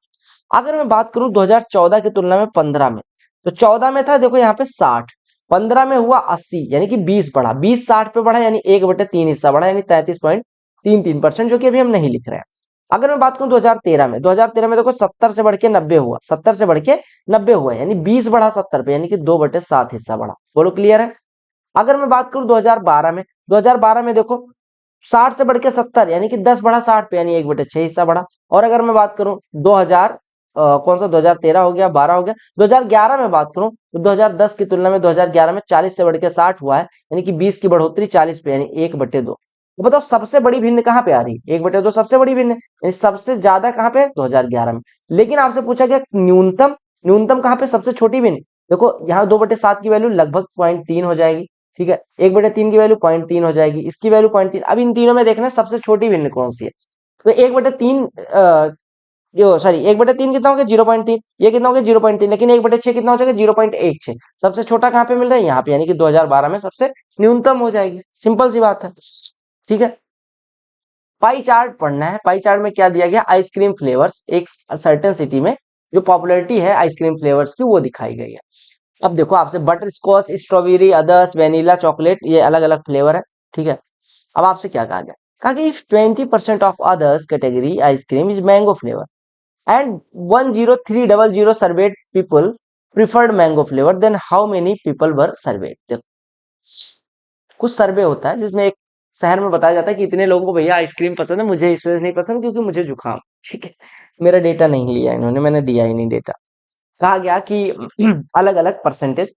अगर मैं बात करूं 2014 की तुलना में 15 में, तो 14 में था देखो यहाँ पे 60, 15 में हुआ 80, यानी कि 20 बढ़ा, 20 60 पे बढ़ा, यानी 1/3 हिस्सा बढ़ा, यानी 33.33%, जो कि अभी हम नहीं लिख रहे हैं। अगर मैं बात करूं 2013 में, 2013 में देखो 70 से बढ़ के 90 हुआ, 70 से बढ़ के 90 हुआ, यानी 20 बढ़ा 70 पे, यानी कि 2/7 हिस्सा बढ़ा। बोलो क्लियर है। अगर मैं बात करूं 2012 में, 2012 में देखो 60 से बढ़ के 70, यानी कि 10 बढ़ा 60 पे, यानी 1/6 हिस्सा बढ़ा। और अगर मैं बात करूं 2000 कौन सा 2013 हो गया, 12 हो गया, 2011 में बात करूं तो 2010 की तुलना में 2011 में 40 से बढ़ के 60 हुआ है, यानी कि 20 की बढ़ोतरी 40 पे, यानी 1/2। तो बताओ सबसे बड़ी भिन्न कहां पे आ रही है, 1/2 सबसे बड़ी भिन्न है, यानी सबसे ज्यादा कहां पे 2011 में। लेकिन आपसे पूछा गया न्यूनतम, न्यूनतम कहां पे सबसे छोटी भिन्न, देखो यहाँ 2/7 की वैल्यू लगभग 0.3 हो जाएगी, ठीक है। 1/3 की वैल्यू 0.3 हो जाएगी, इसकी वैल्यू 0.3। अब इन तीनों में देखना सबसे छोटी भिन्न कौन सी है, तो 1/3 जो सॉरी 1/3 कितना हो गया 0.3, ये कितना हो गया 0.3, लेकिन 1/6 कितना हो जाएगा 0.16। सबसे छोटा कहाँ पे मिल रहा है यहाँ पे, यानी कि 2012 में सबसे न्यूनतम हो जाएगी, सिंपल सी बात है, ठीक है। पाई चार्ट पढ़ना है, पाई चार्ट में क्या दिया गया, आइसक्रीम फ्लेवर्स, एक सर्टेन सिटी में जो पॉपुलैरिटी है आइसक्रीम फ्लेवर्स की वो दिखाई गई है। अब देखो आपसे butterscotch, strawberry, others, vanilla, chocolate, ये अलग अलग फ्लेवर है, ठीक है। अब आपसे क्या कहा गया, कहा कि if 20% of others category ice cream is mango flavour and 10300 served people preferred mango flavour, then how many people were served. देखो कुछ सर्वे होता है जिसमें एक शहर में बताया जाता है कि इतने लोगों को भैया आइसक्रीम पसंद है, मुझे इस वजह से नहीं पसंद क्योंकि मुझे जुकाम, ठीक है। मेरा डेटा नहीं लिया इन्होंने, मैंने दिया ही नहीं डेटा। कहा गया कि अलग अलग परसेंटेज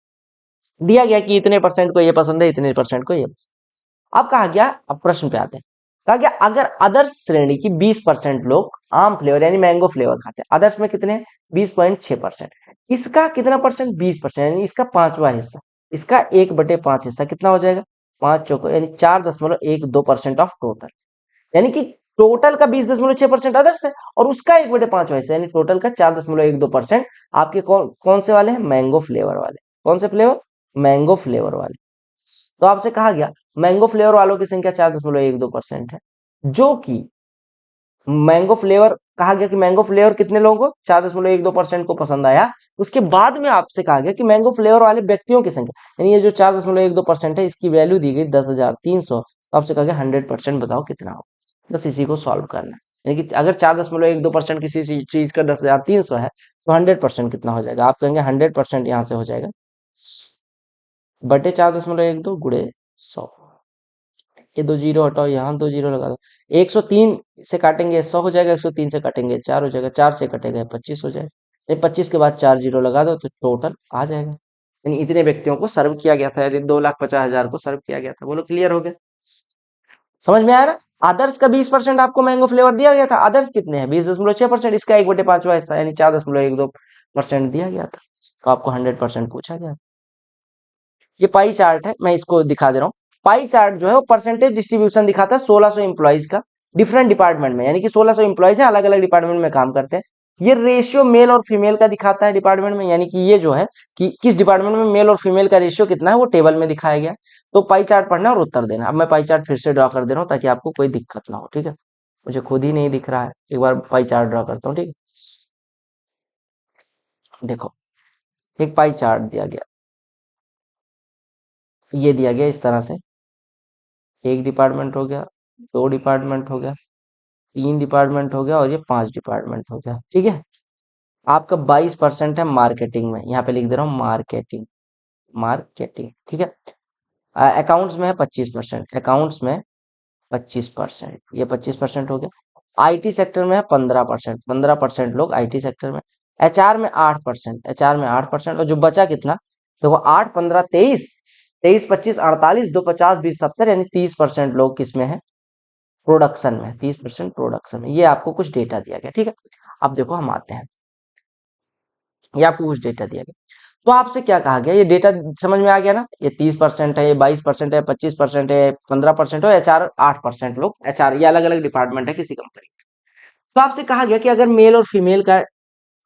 दिया गया कि इतने परसेंट को ये पसंद है, इतने परसेंट को ये पसंद। अब कहा गया, अब प्रश्न पे आते हैं, कहा गया अगर अदर्स श्रेणी की 20% लोग आम फ्लेवर यानी मैंगो फ्लेवर खाते हैं, अदर्स में कितने 20.6%, इसका कितना परसेंट 20%, यानी इसका 5वां हिस्सा, इसका 1/5 हिस्सा कितना हो जाएगा 5 चौको, यानी 4.12% ऑफ टोटल, यानी कि टोटल का 20.6% अदर्स है और उसका 1/5वां हिस्सा, यानी टोटल का 4.12% आपके कौन कौन से वाले हैं, मैंगो फ्लेवर वाले। कौन से फ्लेवर, मैंगो फ्लेवर वाले। तो आपसे कहा गया मैंगो फ्लेवर वालों की संख्या 4.12% है, जो कि मैंगो फ्लेवर कहा गया कि मैंगो फ्लेवर कितने लोगों को 4.12% को पसंद आया। उसके बाद में आपसे कहा गया कि मैंगो फ्लेवर वाले व्यक्तियों की संख्या, यानी ये जो 4.12% है इसकी वैल्यू दी गई 10,300, तो आपसे कहा गया 100% बताओ कितना हो। बस इसी को सॉल्व करना है, यानी कि अगर 4.12% किसी चीज का 10,300 है तो 100% कितना हो जाएगा। आप कहेंगे 100% यहाँ से हो जाएगा बटे 4.12 गुड़े 100। ये दो जीरो हटाओ, यहाँ दो जीरो लगा दो। 103 से काटेंगे 100 हो जाएगा, 103 से काटेंगे 4 हो जाएगा, 4 से कटेगा 25 हो जाएगा। ये 25 के बाद 4 जीरो लगा दो तो टोटल आ जाएगा। यानी इतने व्यक्तियों को सर्व किया गया था, यानी 2,50,000 को सर्व किया गया था। बोलो क्लियर हो गया, समझ में आ रहा। अदर्स का 20% आपको मैंगो फ्लेवर दिया गया था। अदर्स कितने हैं 20.6%, इसका 1/5वां हिस्सा यानी 4.12% दिया गया था, तो आपको 100% पूछा गया। ये पाई चार्ट है, मैं इसको दिखा दे रहा हूँ। पाई चार्ट जो है वो परसेंटेज डिस्ट्रीब्यूशन दिखाता है 1600 इंप्लॉइज का डिफरेंट डिपार्टमेंट में, यानी कि 1600 इंप्लॉइज है अलग अलग डिपार्टमेंट में काम करते हैं। ये रेशियो मेल और फीमेल का दिखाता है डिपार्टमेंट में, यानी कि ये जो है कि किस डिपार्टमेंट में मेल और फीमेल का रेशियो कितना है वो टेबल में दिखाया गया है। तो पाई चार्ट पढ़ना और उत्तर देना। अब मैं पाई चार्ट फिर से ड्रॉ कर दे रहा हूँ ताकि आपको कोई दिक्कत ना हो, ठीक है। मुझे खुद ही नहीं दिख रहा है, एक बार पाई चार्ट ड्रॉ करता हूँ, ठीक है। देखो, एक पाई चार्ट दिया गया, ये दिया गया इस तरह से। एक डिपार्टमेंट हो गया, दो डिपार्टमेंट हो गया, तीन डिपार्टमेंट हो गया और ये 5 डिपार्टमेंट हो गया, ठीक है। आपका 22% है मार्केटिंग में, यहाँ पे लिख दे रहा हूँ मार्केटिंग, मार्केटिंग, ठीक है। अकाउंट्स में है 25%, अकाउंट्स में 25%, ये 25% हो गया। आईटी सेक्टर में है 15%, 15% लोग आईटी सेक्टर में। एचआर में 8%, एचआर में 8%, और जो बचा कितना देखो, 8 15 23, 23 25 48, 2 50 20 70, यानी 30% लोग किसमें है, प्रोडक्शन में। 30% प्रोडक्शन में। ये आपको कुछ डेटा दिया गया, ठीक है। अब देखो हम आते हैं, ये आपको कुछ डेटा दिया गया, तो आपसे क्या कहा गया, ये डेटा समझ में आ गया ना। ये 30% है, ये 22% है, 25% है, 15% है, एचआर 8% लोग, एचआर ये अलग अलग डिपार्टमेंट है किसी कंपनी। तो आपसे कहा गया कि अगर मेल और फीमेल का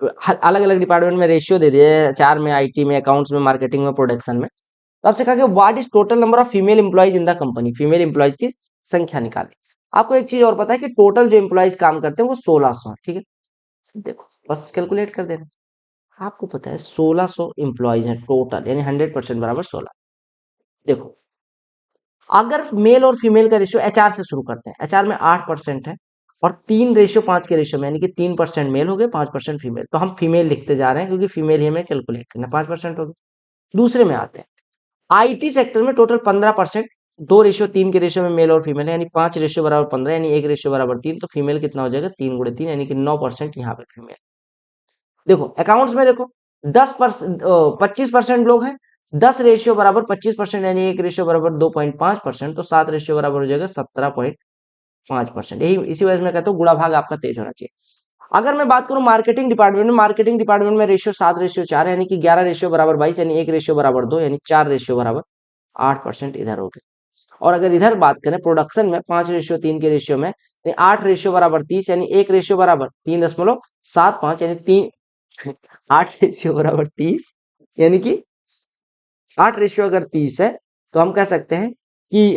अलग अलग डिपार्टमेंट में रेशियो दे दिए, एचआर में, आईटी में, अकाउंट्स में, मार्केटिंग में, प्रोडक्शन में, तो आपसे कहा गया what is total number of female employees in the company, female employees की संख्या निकालें। आपको एक चीज और पता है कि टोटल जो एम्प्लॉइज काम करते हैं वो 1600 है, ठीक है। देखो बस कैलकुलेट कर देना। आपको पता है 1600 इंप्लॉइज हैं टोटल, यानी 100% बराबर 16। देखो, अगर मेल और फीमेल का रेशियो एचआर से शुरू करते हैं, एचआर में 8% है और 3:5 के रेशियो में, यानी कि 3% मेल हो गए, 5% फीमेल, तो हम फीमेल लिखते जा रहे हैं क्योंकि फीमेल ही हमें कैलकुलेट करना, 5% हो गए। दूसरे में आते हैं, आईटी सेक्टर में टोटल 15%, 2:3 के रेशियो में मेल और फीमेल है, यानी 5:15, यानी 1:3, तो फीमेल कितना हो जाएगा 3 × 3, यानी कि 9% यहाँ पे फीमेल। देखो अकाउंट्स में देखो 25% लोग हैं, 10:25, यानी 1:2.5%, तो 7 बराबर हो जाएगा 17.5%। यही इसी वजह से मैं कहता हूँ गुणा भाग आपका तेज होना चाहिए। अगर मैं बात करूं मार्केटिंग डिपार्टमेंट में, मार्केटिंग डिपार्टमेंट में रेशियो 7:4 है, यानी कि 11:22, यानी 1:2, यानी 4:8% इधर हो गए। और अगर इधर बात करें प्रोडक्शन में 5:3 के रेशियो में, 8:30, यानी 1:3.5, यानी 8:30, यानी कि 8 रेशियो अगर 30 है तो हम कह सकते हैं कि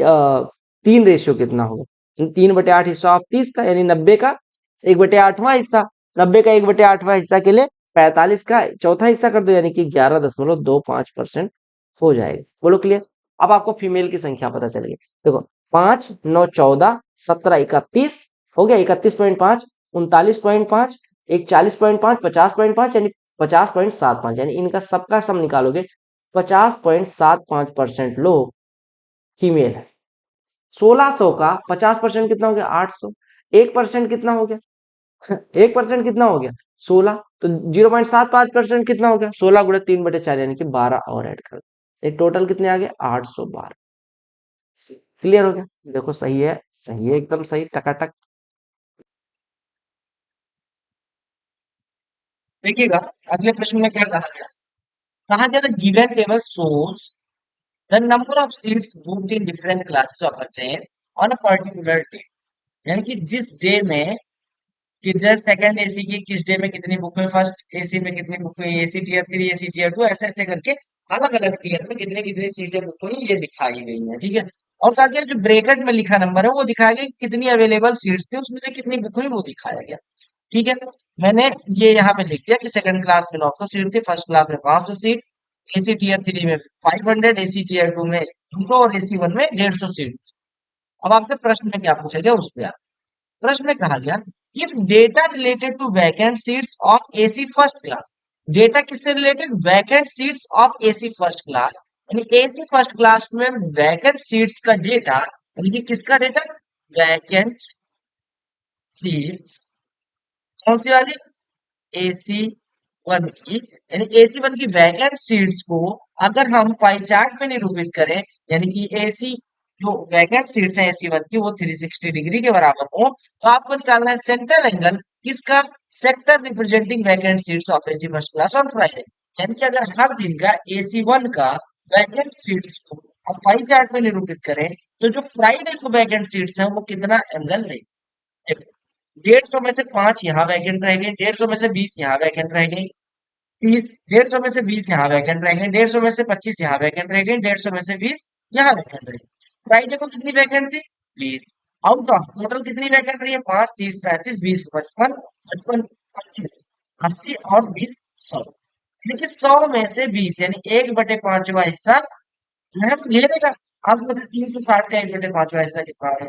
3 रेशियो कितना होगा, 3/8 हिस्सा ऑफ 30 का, यानी 90 का 1/8वां हिस्सा, 90 का 1/8वां हिस्सा के लिए 45 का चौथा हिस्सा कर दो, यानी कि 11.25% हो जाएगा। बोलो क्लियर। अब आपको फीमेल की संख्या पता चल गई। देखो 5 9 14 17 31 हो गया, 31.5, 39.5, एक 40.5, 50.5, यानी 50.75, यानी इनका सबका सम निकालोगे 50.75% लोग फीमेल है। 1600 का 50% कितना हो गया 800, 1% कितना हो गया 1% कितना हो गया 16, तो 0.75% कितना हो गया 16 × 3/4, यानी कि 12 और ऐड कर दो, टोटल कितने आ गए 812। क्लियर हो गया। देखो सही है, सही है, एकदम सही, टकाटक। देखिएगा अगले प्रश्न में क्या कहा गया, कहा गया the given table shows the number of seats booked in different classes of a train on a particular day, यानी कि जिस डे में कि जैसे सेकंड एसी की किस डे में कितनी बुक हुई, फर्स्ट एसी में कितनी बुक हुई, एसी टीयर 3, एसी टीयर 2, ऐसे ऐसे करके अलग अलग टीयर में कितनी कितनी सीटें बुक हुई ये दिखाई गई है, ठीक है। और कहा गया जो ब्रैकेट में लिखा नंबर है वो दिखाया गया कि कितनी अवेलेबल सीट्स थी, उसमें से कितनी बुक हुई वो दिखाया गया। ठीक है, मैंने ये यहाँ पे लिख दिया कि सेकंड क्लास में 900 सीट थी, फर्स्ट क्लास में 500 सीट, एसी टीयर 3 में 500, एसी टीयर 2 में 200 और एसी 1 में 150 सीट। अब आपसे प्रश्न में क्या पूछा गया उस पे यार। प्रश्न में कहा गया if data related to vacant seats of AC first class, data किससे related, vacant seats of AC first class, यानी एसी फर्स्ट क्लास में वैकेंट सीट्स का डेटा, यानी कि किसका डेटा, वैकेंट सीट्स, कौन सी वाली, एसी वन की, यानी एसी वन की वैकेंट सीट्स को अगर हम पाई चार्ट में निरूपित करें, यानी कि एसी जो वैकेंट सीट्स हैं एसी वन की वो 360 डिग्री के बराबर हो, तो आपको निकालना है सेंट्रल एंगल किसका, sector representing vacant seats of AC first class on Friday. यानी कि अगर हर दिन का एसी वन का वैकेंट सीट्स को हम पाई चार्ट में निरूपित करें, तो जो फ्राइडे को वैकेंट सीट्स हैं वो कितना एंगल लेंगे। 150 में से 5 यहाँ वैकेंट रह गए, 150 में से 20 यहाँ वैकेंट रह गई, 30, 150 में से 20 यहाँ वैकेंट रह गए, 150 में से 25 यहाँ वैकेंट रह गई, 150 में से 20 यहाँ वैकेंट रह गई। फ्राइडे को कितनी वैकेंट थी, 20। आउट ऑफ टोटल कितनी वैकेंट रही है, 5, 30, 35, 20, 55, 55, 25, 80 और 20, 100। देखिए 100 में से 20 यानी 1/5वां हिस्सा जो है वो घेरेगा। अब मतलब 360 का 1/5वां हिस्सा कितना है,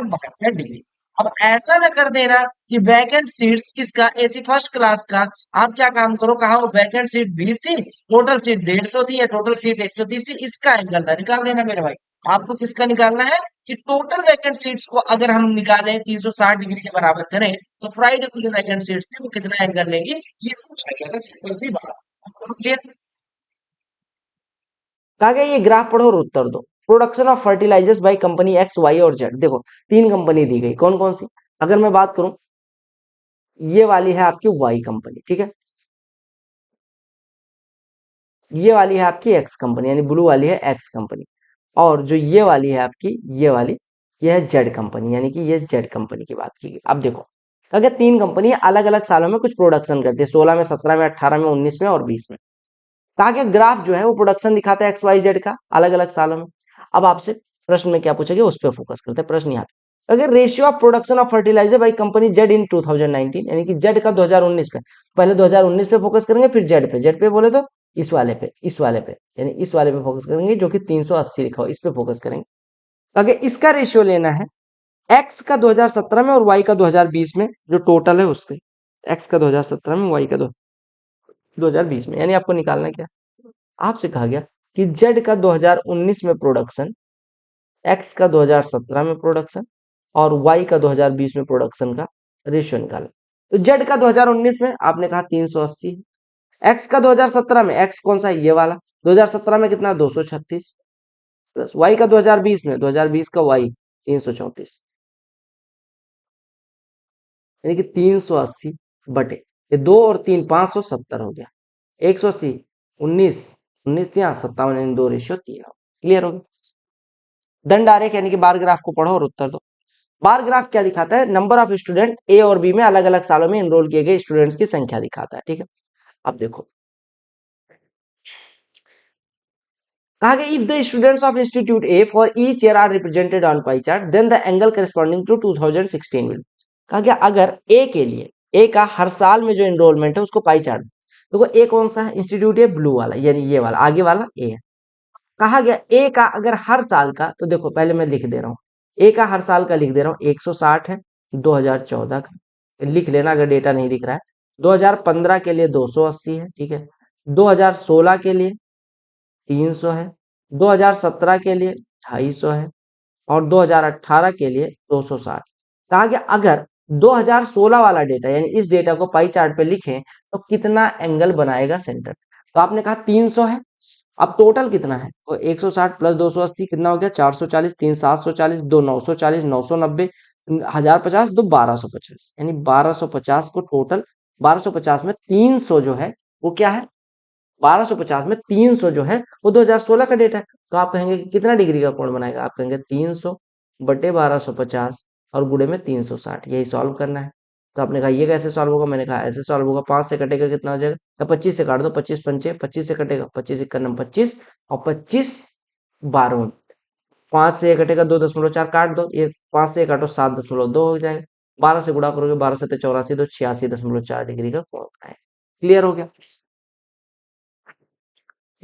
72 डिग्री। अब ऐसा ना कर देना कि वैकेंट सीट्स किसका, एसी फर्स्ट क्लास का। आप क्या काम करो, कहा वो वैकेंट सीट 20 थी, टोटल सीट 150 थी या टोटल सीट 130 थी, इसका एंगल ना निकाल देना मेरे भाई। आपको किसका निकालना है कि टोटल वैकेंट सीट्स को अगर हम निकालें 360 डिग्री के बराबर करें, तो फ्राइडे को जो वैकेंट सीट्स थी वो कितना एंगल लेंगी, ये पूछा गया था, सिंपल सी बात। क्लियर। कहा गया ये ग्राफ पढ़ो और उत्तर दो। Production of fertilisers by company X Y और जेड। देखो तीन कंपनी दी गई, कौन कौन सी। अगर मैं बात करूं, ये वाली है आपकी वाई कंपनी, ठीक है, ये वाली है आपकी एक्स कंपनी, यानी ब्लू वाली है एक्स कंपनी, और जो ये वाली है आपकी, ये वाली, ये है जेड कंपनी, यानी कि ये जेड कंपनी की बात की गई। अब देखो अगर तीन कंपनी अलग अलग सालों में कुछ प्रोडक्शन करती है, 16 में, 17 में, 18 में, 19 में और 20 में। कहा गया ग्राफ जो है वो प्रोडक्शन दिखाता है एक्स वाई जेड का अलग अलग सालों में। अब आपसे प्रश्न में क्या पूछा गया उस पर फोकस करते हैं। प्रश्न यहाँ पे, अगर ratio of production of fertilizer by company Z in 2019, यानी कि जेड का 2019 पे, पहले 2019 पे फोकस करेंगे फिर जेड पे, जेड पे बोले तो इस वाले पे, इस वाले पे, यानी इस वाले पे फोकस करेंगे जो कि 380 लिखा हो, इस पे फोकस करेंगे। अगर इसका रेशियो लेना है एक्स का 2017 में और वाई का 2020 में, जो टोटल है उसके, एक्स का 2017 में, वाई का 2020 में, यानी आपको निकालना क्या, आपसे कहा गया कि जेड का 2019 में प्रोडक्शन, एक्स का 2017 में प्रोडक्शन और वाई का 2020 में प्रोडक्शन का रेशियो निकाला। तो जेड का 2019 में आपने कहा 380, एक्स का 2017 में, एक्स कौन सा है, ये वाला, 2017 में कितना, 236, प्लस वाई का 2020 में, 2020 का वाई 334, यानी कि 380 बटे ये 2 और 3, 570 हो गया, 180, 19, 19 यहाँ 57, यानी 2:3। क्लियर हो गया। दंड आरेख यानी कि बार ग्राफ को पढ़ो और उत्तर दो। बार ग्राफ क्या दिखाता है, नंबर ऑफ स्टूडेंट ए और बी में अलग अलग सालों में एनरोल किए गए स्टूडेंट्स की संख्या दिखाता है, ठीक है। अब देखो कहा गया if the students of institute A for each year are represented on pie chart then the angle corresponding to 2016 will. कहा गया अगर ए के लिए, ए का हर साल में जो एनरोलमेंट है उसको पाई चार्ट, देखो ए कौन सा है, इंस्टीट्यूट ए ब्लू वाला, यानी ये वाला आगे वाला ए है। कहा गया ए का अगर हर साल का, तो देखो पहले मैं लिख दे रहा हूँ, ए का हर साल का लिख दे रहा हूँ, 160 है 2014 का, लिख लेना अगर डेटा नहीं दिख रहा है। 2015 के लिए 280 है, ठीक है। 2016 के लिए 300 है, 2017 के लिए 250 है और 2018 के लिए 260। कहा गया अगर 2016 वाला डेटा, यानी इस डेटा को पाई चार्ट पे लिखें तो कितना एंगल बनाएगा सेंटर, तो आपने कहा 300 है। अब टोटल कितना है, तो 160 प्लस 280 कितना हो गया, 440, 3 740, 2 940, 990, 1050, 2 1250, यानी 1250 को टोटल, 1250 में 300 जो है वो क्या है, 1250 में 300 जो है वो 2016 का डेटा है। तो आप कहेंगे कि कितना डिग्री का कोण बनाएगा, आप कहेंगे 300 बटे 1250 और गुणे में 360, यही सॉल्व करना है। तो आपने कहा ये कैसे सॉल्व होगा, मैंने कहा ऐसे सॉल्व होगा, 5 से कटेगा कितना हो जाएगा, तो 25 से काट दो, 25 पंचे 25 से कटेगा, 25 इक्का 25 और 25 12, 5 से 1 कटेगा 2.4 काट दो, ये 5 से 1 काटो 7.2 हो जाएगा। 12 से गुणा करोगे 12 से 84 तो 86.4 डिग्री का कोण है। क्लियर हो गया।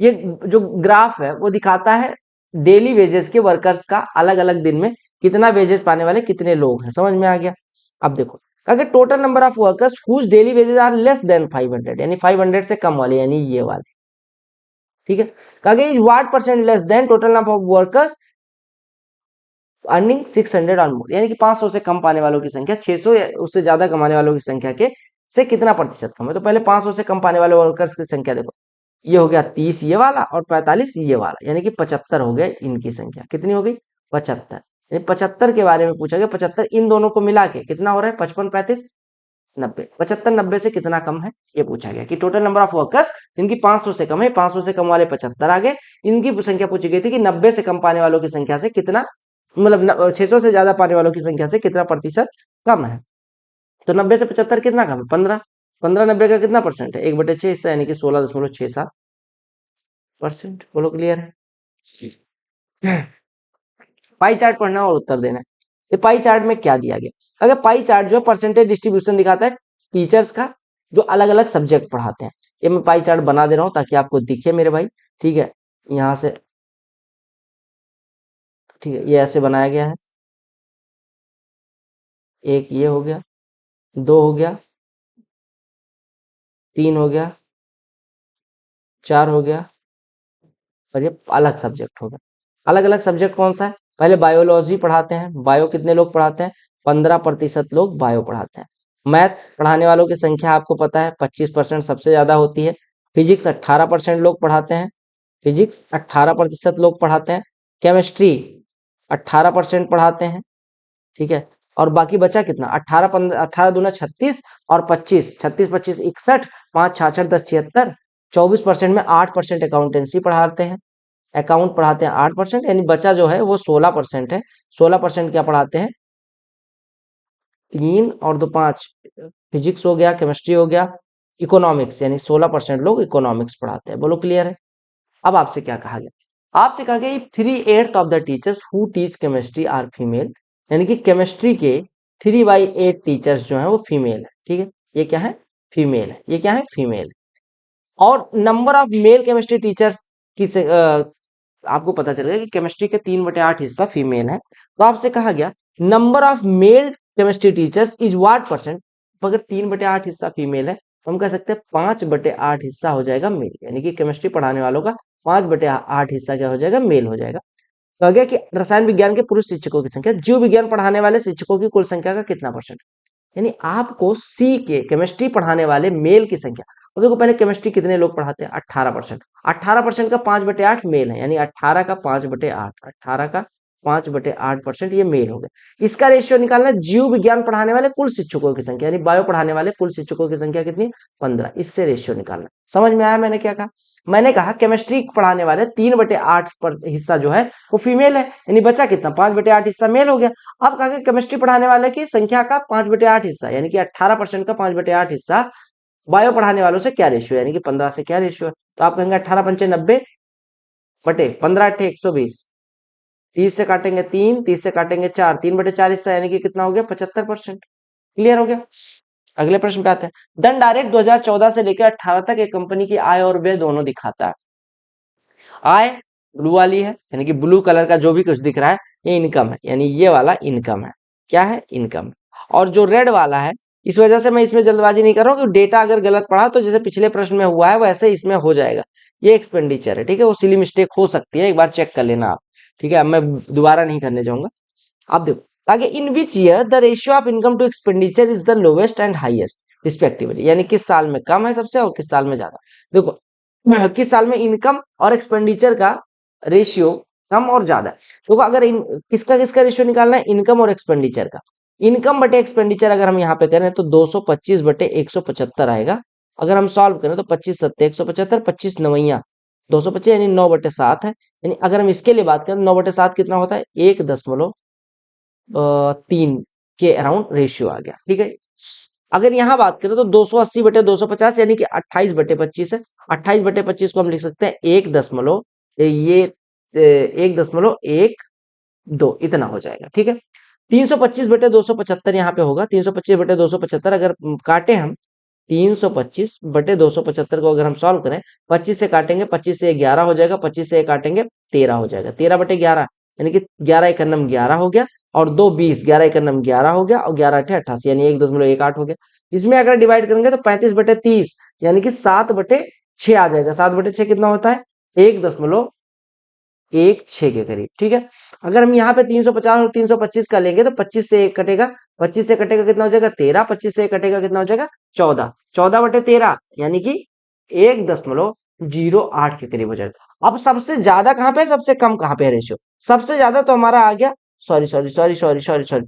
ये जो ग्राफ है वो दिखाता है डेली वेजेस के वर्कर्स का अलग अलग दिन में कितना वेजेस पाने वाले कितने लोग हैं। समझ में आ गया। अब देखो अगर total number of workers whose daily wages are less than 500 यानी 500 से कम वाले यानी ये वाले, ठीक है। कहा is what percent less then total number of workers earning 600 और मोर, यानी कि 500 से कम पाने वालों की संख्या 600 या उससे ज्यादा कमाने वालों की संख्या के से कितना प्रतिशत कम है। तो पहले 500 से कम पाने वाले वर्कर्स की संख्या देखो, ये हो गया 30 ये वाला और 45 ये वाला, यानी कि 75 हो गया इनकी संख्या। कितनी हो गई 75, यानी 75 के बारे में पूछा गया। 75 इन दोनों को मिला के कितना हो रहा है 55 35 90, 75 90 से कितना कम है ये पूछा गया कि टोटल नंबर ऑफ वर्कर्स जिनकी 500 से कम है, 500 से कम वाले 75 आ गए। इनकी संख्या पूछी गई थी कि 90 से कम पाने वालों की संख्या से कितना, मतलब 600 से ज्यादा पाने वालों की संख्या से कितना प्रतिशत कम है। तो 90 से 75 कितना कम है 15, 15 90 का कितना परसेंट है 1/6 हिस्सा यानी कि 16.67%। बोलो क्लियर है। पाई चार्ट पढ़ना और उत्तर देना है। ये पाई चार्ट में क्या दिया गया, अगर पाई चार्ट जो है परसेंटेज डिस्ट्रीब्यूशन दिखाता है टीचर्स का जो अलग अलग सब्जेक्ट पढ़ाते हैं। ये मैं पाई चार्ट बना दे रहा हूँ ताकि आपको दिखे मेरे भाई, ठीक है। यहाँ से ठीक है, ये ऐसे बनाया गया है। एक ये हो गया, 2 हो गया, 3 हो गया, 4 हो गया और ये अलग सब्जेक्ट हो गया। अलग अलग सब्जेक्ट कौन सा है, पहले बायोलॉजी पढ़ाते हैं। बायो कितने लोग पढ़ाते हैं 15% लोग बायो पढ़ाते हैं। मैथ पढ़ाने वालों की संख्या आपको पता है 25% सबसे ज्यादा होती है। फिजिक्स 18% लोग पढ़ाते हैं, फिजिक्स 18% लोग पढ़ाते हैं। केमिस्ट्री 18% पढ़ाते हैं, ठीक है। और बाकी बचा कितना 18 15 18 दूना 36 और 25 36 25 61 5 66 10 76, 24% में 8% अकाउंटेंसी पढ़ाते हैं, अकाउंट पढ़ाते हैं 8%, यानी बचा जो है वो 16% है। 16% क्या पढ़ाते हैं 3 और 2 5 फिजिक्स हो गया, केमिस्ट्री हो गया, इकोनॉमिक्स यानी 16% लोग इकोनॉमिक्स पढ़ाते हैं। बोलो क्लियर है। अब आपसे क्या कहा गया, आपसे कहा गया 3/8 of the teachers who teach chemistry are female, यानी कि केमिस्ट्री के 3/8 टीचर्स जो है वो फीमेल है, ठीक है। ये क्या है फीमेल है, ये क्या है फीमेल। और number of male chemistry teachers की आपको पता चलेगा कि केमिस्ट्री के 3/8 हिस्सा फीमेल है। तो आपसे कहा गया number of male chemistry teachers is what percent, अगर 3/8 हिस्सा फीमेल है तो हम कह सकते हैं 5/8 हिस्सा हो जाएगा मेल, यानी कि केमिस्ट्री पढ़ाने वालों का 5/8 हिस्सा क्या हो जाएगा मेल हो जाएगा। कहा गया कि रसायन विज्ञान के पुरुष शिक्षकों की संख्या जीव विज्ञान पढ़ाने वाले शिक्षकों की कुल संख्या का कितना परसेंट, यानी आपको सी के केमिस्ट्री पढ़ाने वाले मेल की संख्या। और देखो पहले केमिस्ट्री कितने लोग पढ़ाते हैं 18%, 18% का 5/8 मेल है, यानी 18 का 5/8, 18 का 5/8% ये मेल हो गया। इसका रेशियो निकालना है जीव विज्ञान पढ़ाने वाले कुल शिक्षकों की संख्या, यानी बायो पढ़ाने वाले कुल शिक्षकों की संख्या कितनी 15, इससे रेशियो निकालना। समझ में आया मैंने क्या कहा, मैंने कहा केमिस्ट्री पढ़ाने वाले 3/8 पर हिस्सा जो है वो फीमेल है, यानी बचा कितना 5/8 हिस्सा मेल हो गया। अब कहा केमिस्ट्री पढ़ाने वाले की संख्या का 5/8 हिस्सा, यानी कि 18% का 5/8 हिस्सा बायो पढ़ाने वालों से क्या रेशियो, यानी कि 15 से क्या रेशियो है। तो आप कहेंगे 18 पंचे 90 बटे 15 अट्ठे 120, 30 से काटेंगे 3, 30 से काटेंगे 4, 3/4 हिस्सा यानी कि कितना हो गया 75%। क्लियर हो गया। अगले प्रश्न पे आते हैं। धन डायरेक्ट 2014 से लेकर 18 तक एक कंपनी की आय और व्यय दोनों दिखाता है। आय ब्लू वाली है, यानी कि ब्लू कलर का जो भी कुछ दिख रहा है ये इनकम है, यानी ये वाला इनकम है। क्या है इनकम। और जो रेड वाला है, इस वजह से मैं इसमें जल्दबाजी नहीं कर रहा हूँ कि डेटा अगर गलत पढ़ा तो जैसे पिछले प्रश्न में हुआ है वैसे इसमें हो जाएगा। ये एक्सपेंडिचर है, ठीक है, वो सिली मिस्टेक हो सकती है, एक बार चेक कर लेना आप, ठीक है। अब मैं दोबारा नहीं करने जाऊंगा। अब देखो आगे, in which year the ratio of income to expenditure is the lowest and highest respectively, यानी किस साल में कम है सबसे और किस साल में ज्यादा। देखो किस साल में इनकम और एक्सपेंडिचर का रेशियो कम और ज्यादा है। देखो अगर किसका किसका रेशियो निकालना है इनकम और एक्सपेंडिचर का, इनकम बटे एक्सपेंडिचर अगर हम यहाँ पे करें तो 225/175 आएगा। अगर हम सॉल्व करें तो 25 सत्ते 175, 25 नवैया 225 यानी 9/7 है। यानी अगर हम इसके लिए बात करें 9/7 कितना होता है 1.3 के अराउंड रेशियो आ गया, ठीक है। अगर यहाँ बात करें तो 280/250 यानी कि 28/25 है। 28/25 को हम लिख सकते हैं 1 दशमलव ये 1.1 2 इतना हो जाएगा। ठीक है, 325 बटे 275 यहाँ पे होगा। 325 बटे 275 अगर काटे हम 325 बटे 275 को अगर हम सॉल्व करें, 25 से काटेंगे, 25 से 11 हो जाएगा, 25 से काटेंगे 13 हो जाएगा। 13 बटे 11 यानी कि 11 एक नम 11 हो गया, और 2 20, 11 एक नम 11 हो गया, और 11 अठे 88 यानी 1.18 हो गया। इसमें अगर डिवाइड करेंगे तो 35 बटे 30 यानी कि 7 बटे 6 आ जाएगा। 7 बटे 6 कितना होता है? 1.16 के करीब। ठीक है, अगर हम यहाँ पे 350 और 325 का लेंगे तो 25 से 1 कटेगा, 25 से कटेगा कितना हो जाएगा? 13, 25 से 1 कटेगा कितना हो जाएगा? 14, 14 बटे 13 यानी कि 1.08 के करीब हो जाएगा। अब सबसे ज्यादा कहाँ पे है, सबसे कम कहाँ पे है रेशियो? सबसे ज्यादा तो हमारा आ गया, sorry sorry sorry sorry sorry sorry,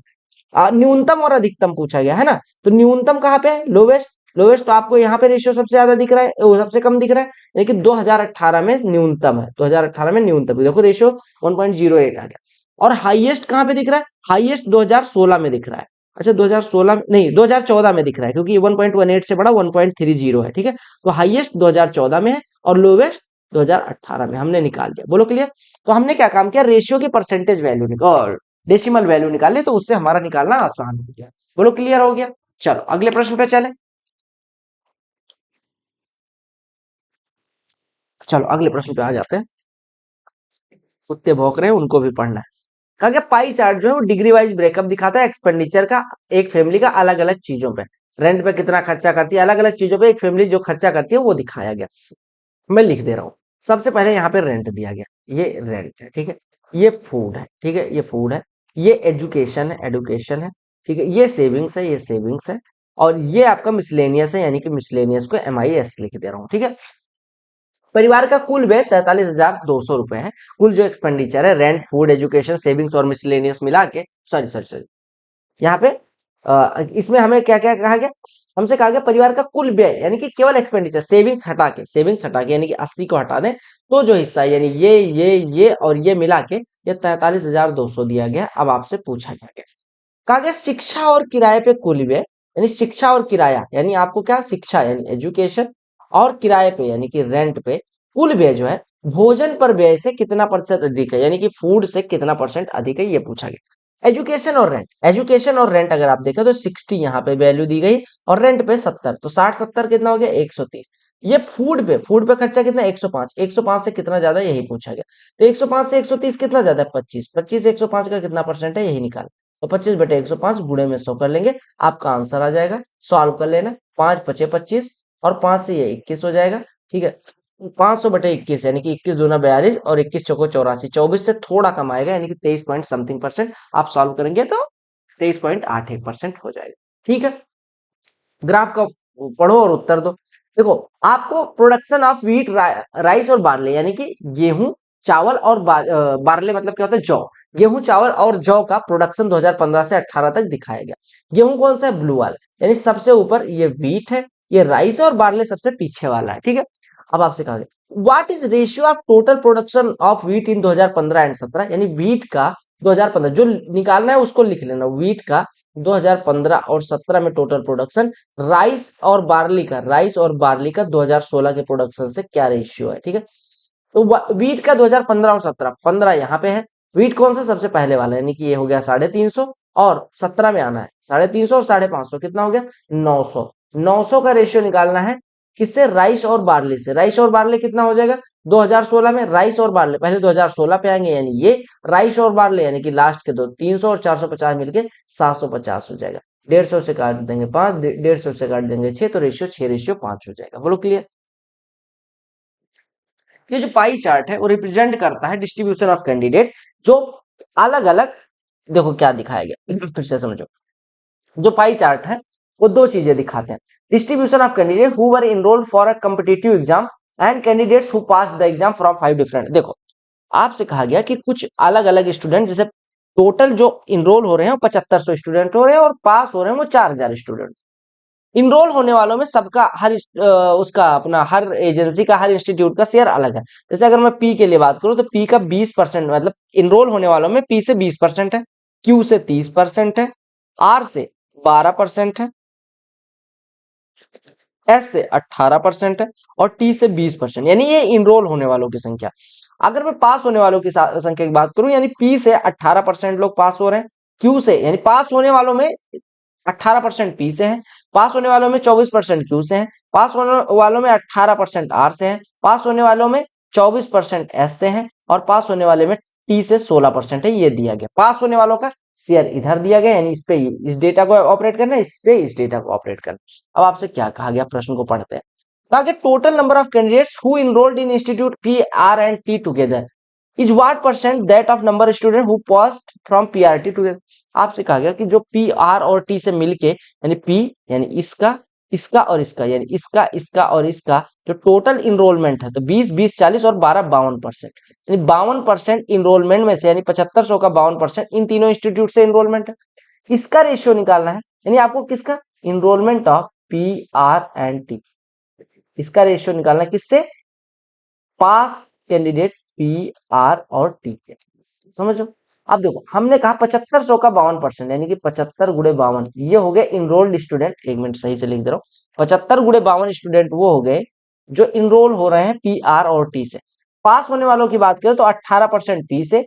न्यूनतम और अधिकतम पूछा गया है ना। तो न्यूनतम कहाँ पे है? लोवेस्ट। लोवेस्ट तो आपको यहाँ पे रेशियो सबसे ज्यादा दिख रहा है, सबसे कम दिख रहा है, लेकिन 2018 में न्यूनतम है। 2018 में न्यूनतम देखो, रेशियो 1.08 आ गया। और हाईएस्ट कहाँ पे दिख रहा है? हाईएस्ट 2016 में दिख रहा है। अच्छा, 2016 नहीं, 2014 में दिख रहा है, क्योंकि 1.18 से बड़ा 1.30 है। ठीक है, तो हाईएस्ट 2014 में है और लोवेस्ट 2018 में हमने निकाल दिया। बोलो क्लियर? तो हमने क्या काम किया? रेशियो की परसेंटेज वैल्यू निकाल, डेसिमल वैल्यू निकाले, तो उससे हमारा निकालना आसान हो गया। बोलो क्लियर हो गया? चलो अगले प्रश्न पे चले। चलो अगले प्रश्न पे आ जाते हैं। कुत्ते भौंक रहे हैं, उनको भी पढ़ना है। कहा गया पाई चार्ट जो है वो डिग्री वाइज ब्रेकअप दिखाता है एक्सपेंडिचर का, एक फैमिली का अलग अलग चीजों पे। रेंट पे कितना खर्चा करती है, अलग अलग चीजों पे एक फैमिली जो खर्चा करती है वो दिखाया गया। मैं लिख दे रहा हूँ। सबसे पहले यहाँ पे रेंट दिया गया, ये रेंट है। ठीक है, ये फूड है। ठीक है, ये फूड है। ये एजुकेशन है, एडुकेशन है। ठीक है, ये सेविंग्स है, ये सेविंग्स है। और ये आपका मिसलेनियस है, यानी कि मिसलेनियस को MIS लिख दे रहा हूँ। ठीक है, परिवार का कुल व्यय 43,200 रुपए है। कुल जो एक्सपेंडिचर है, रेंट, फूड, एजुकेशन, सेविंग्स और मिसलेनियस मिला के, सॉरी सॉरी सॉरी, यहाँ पे इसमें हमें क्या क्या कहा गया? हमसे कहा गया परिवार का कुल व्यय, यानी कि केवल एक्सपेंडिचर, सेविंग्स हटा के यानी कि 80 को हटा दें तो जो हिस्सा यानी ये और ये मिला के ये 43,200 दिया गया। अब आपसे पूछा क्या गया? कहा गया शिक्षा और किराए पे कुल व्यय, यानी शिक्षा और किराया, यानी आपको क्या, शिक्षा यानी एजुकेशन, और किराए पे यानी कि रेंट पे कुल व्यय जो है भोजन पर व्यय से कितना प्रतिशत अधिक है, यानी कि फूड से कितना परसेंट अधिक है, ये पूछा गया। एजुकेशन और रेंट, एजुकेशन और रेंट अगर आप देखें तो 60 यहाँ पे वैल्यू दी गई, और रेंट पे 70, तो 60 70 कितना हो गया? 130। ये फूड पे खर्चा कितना? 105। 105 से कितना ज्यादा, यही पूछा गया। तो 105 से 130 कितना ज्यादा है? 25। 25 105 का कितना परसेंट है, यही निकाल। तो 25 बटे 105 गुणे में 100 कर लेंगे, आपका आंसर आ जाएगा। सॉल्व कर लेना, 5 पचे 25 और 5 से ये 21 हो जाएगा। ठीक है, 500 बटे 21 यानी कि 21 दूना 42 और 21 चौको 84, 24 से थोड़ा कम आएगा, यानी कि 23 पॉइंट समथिंग परसेंट। आप सॉल्व करेंगे तो 23.81% हो जाएगा। ठीक है, ग्राफ का पढ़ो और उत्तर दो। देखो, आपको प्रोडक्शन ऑफ व्हीट, राइस और बार्ले, यानी कि गेहूं, चावल और बार्ले मतलब क्या होता है? जौ। गेहूं, चावल और जौ का प्रोडक्शन 2015 से 18 तक दिखाया गया। गेहूं कौन सा है? ब्लू वाला, यानी सबसे ऊपर ये व्हीट है, ये राइस और बार्ले सबसे पीछे वाला है। ठीक है, अब आपसे कहा गया what is ratio of total production of wheat in 2015 and 17, यानी व्हीट का 2015 जो निकालना है उसको लिख लेना, व्हीट का 2015 और 17 में टोटल प्रोडक्शन, राइस और बार्ली का 2016 के प्रोडक्शन से क्या रेशियो है। ठीक है, तो वीट का 2015 और 17, 15 यहाँ पे है। वीट कौन सा? सबसे पहले वाला, यानी कि ये हो गया 350, और 17 में आना है 350 और 550, कितना हो गया? 900। 900 का रेशियो निकालना है किससे? राइस और बार्ली से। राइस और बार्ली कितना हो जाएगा 2016 में? राइस और बार्ली पहले 2016 पे आएंगे, यानी ये राइस और बार्ली यानी कि लास्ट के दो, 300 और 450 मिलके 750 हो जाएगा। 150 से काट देंगे 5, 150 से काट देंगे 6, तो रेशियो 6:5 हो जाएगा। बोलो क्लियर? ये जो पाई चार्ट है वो रिप्रेजेंट करता है डिस्ट्रीब्यूशन ऑफ कैंडिडेट, जो अलग अलग, देखो क्या दिखाया गया फिर से समझो। जो पाई चार्ट है वो दो चीजें दिखाते हैं, distribution of candidate who were enrolled for a competitive exam and candidates who passed the exam from 5 different. देखो, आपसे कहा गया कि कुछ अलग अलग स्टूडेंट, जैसे टोटल जो इनरोल हो रहे हैं 7500 स्टूडेंट हो रहे हैं, और पास हो रहे हैं वो 4000 स्टूडेंट। इनरोल होने वालों में सबका उसका अपना हर एजेंसी का, हर इंस्टीट्यूट का शेयर अलग है। जैसे अगर मैं पी के लिए बात करूं तो पी का 20%, मतलब इनरोल होने वालों में पी से 20% है, क्यू से 30% है, आर से 12% है, एस से 18% है और टी से 20%, यानी ये इनरोल होने वालों की संख्या। अगर मैं पास होने वालों की संख्या की बात करूं, यानी पी से 18% लोग पास हो रहे हैं, क्यू से, यानी पास होने वालों में 18% पी से है, पास होने वालों में 24% क्यू से है, पास होने वालों में 18% आर से है, पास होने वालों में 24% एस से है, और पास होने वाले में टी से 16% है। ये दिया गया पास होने वालों का शेयर इधर दिया गया, यानी इस पे इस डेटा को ऑपरेट करना है, इस पे इस डेटा को ऑपरेट करना है। अब आपसे क्या कहा गया, प्रश्न को पढ़ते हैं। कहा कि total number of candidates who enrolled in institute P R and T together is what percent that of number student who passed from PRT together. आपसे कहा गया कि जो पी आर और टी से मिलके, यानी पी यानी इसका, इसका और इसका, यानी इसका, इसका और इसका जो टोटल इनरोलमेंट है, तो 20, 20, 40 और 12, 52%, यानी 52% इनरोलमेंट में से, यानी 7500 का 52% इन तीनों इंस्टीट्यूट से इनरोलमेंट है। इसका रेशियो निकालना है, यानी आपको किसका, enrolment of P R and T, इसका रेशियो निकालना है किससे, पास कैंडिडेट पी आर और टी के। समझो, अब देखो हमने कहा 7500 का 52%, यानी कि 75 गुणे 52, ये हो गए इनरोल्ड स्टूडेंट। एक मिनट सही से लिख दे रहा हूँ, 75 गुणे 52 स्टूडेंट वो हो गए जो इनरोल हो रहे हैं पी आर और टी से। पास होने वालों की बात करें तो 18% पी से,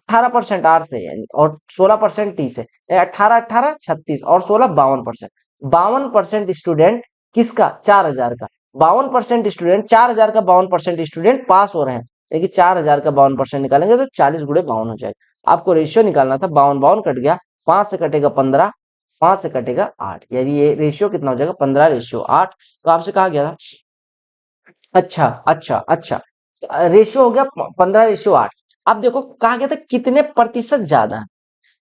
18% आर से, यानी और 16% टी से, 18, 18, 36 और 16, 52%। 52% स्टूडेंट किसका, 4000 का, 52% स्टूडेंट, 4000 का 52% स्टूडेंट पास हो रहे हैं, लेकिन 4000 का 52% निकालेंगे तो 40 गुणे 52 हो जाएगा। आपको रेशियो निकालना था, 52 52 कट गया, 5 से कटेगा 15, 5 से कटेगा 8, यानी ये रेशियो कितना हो जाएगा, 15:8। तो आपसे कहा गया था, अच्छा अच्छा अच्छा, रेशियो हो गया 15:8। अब देखो कहा गया था कितने प्रतिशत ज्यादा है,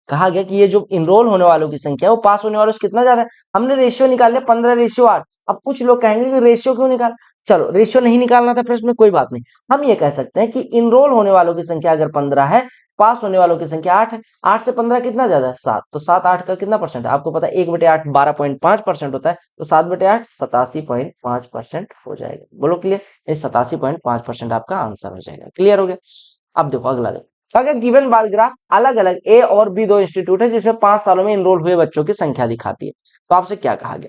कहा गया कि ये जो इनरोल होने वालों की संख्या है वो पास होने वालों से कितना ज्यादा है। हमने रेशियो निकाल लिया 15:8। अब कुछ लोग कहेंगे कि रेशियो क्यों निकाल, चलो रेशियो नहीं निकालना था प्रश्न में, कोई बात नहीं। हम ये कह सकते हैं कि इनरोल होने वालों की संख्या अगर 15 है, पास होने वालों की संख्या 8 है, 8 से 15 कितना ज्यादा है, 7, तो 7 8 का कितना परसेंट है, आपको पता है 1/8 12.5% होता है, तो 7/8 87.5% हो जाएगा। बोलो क्लियर, ये 87.5% आपका आंसर हो जाएगा। क्लियर हो गया। अब देखो अगला देखो, अगर गिवन बार ग्राफ अलग अलग ए और बी दो इंस्टीट्यूट है जिसमें 5 सालों में इनरोल हुए बच्चों की संख्या दिखाती है, तो आपसे क्या कहा गया,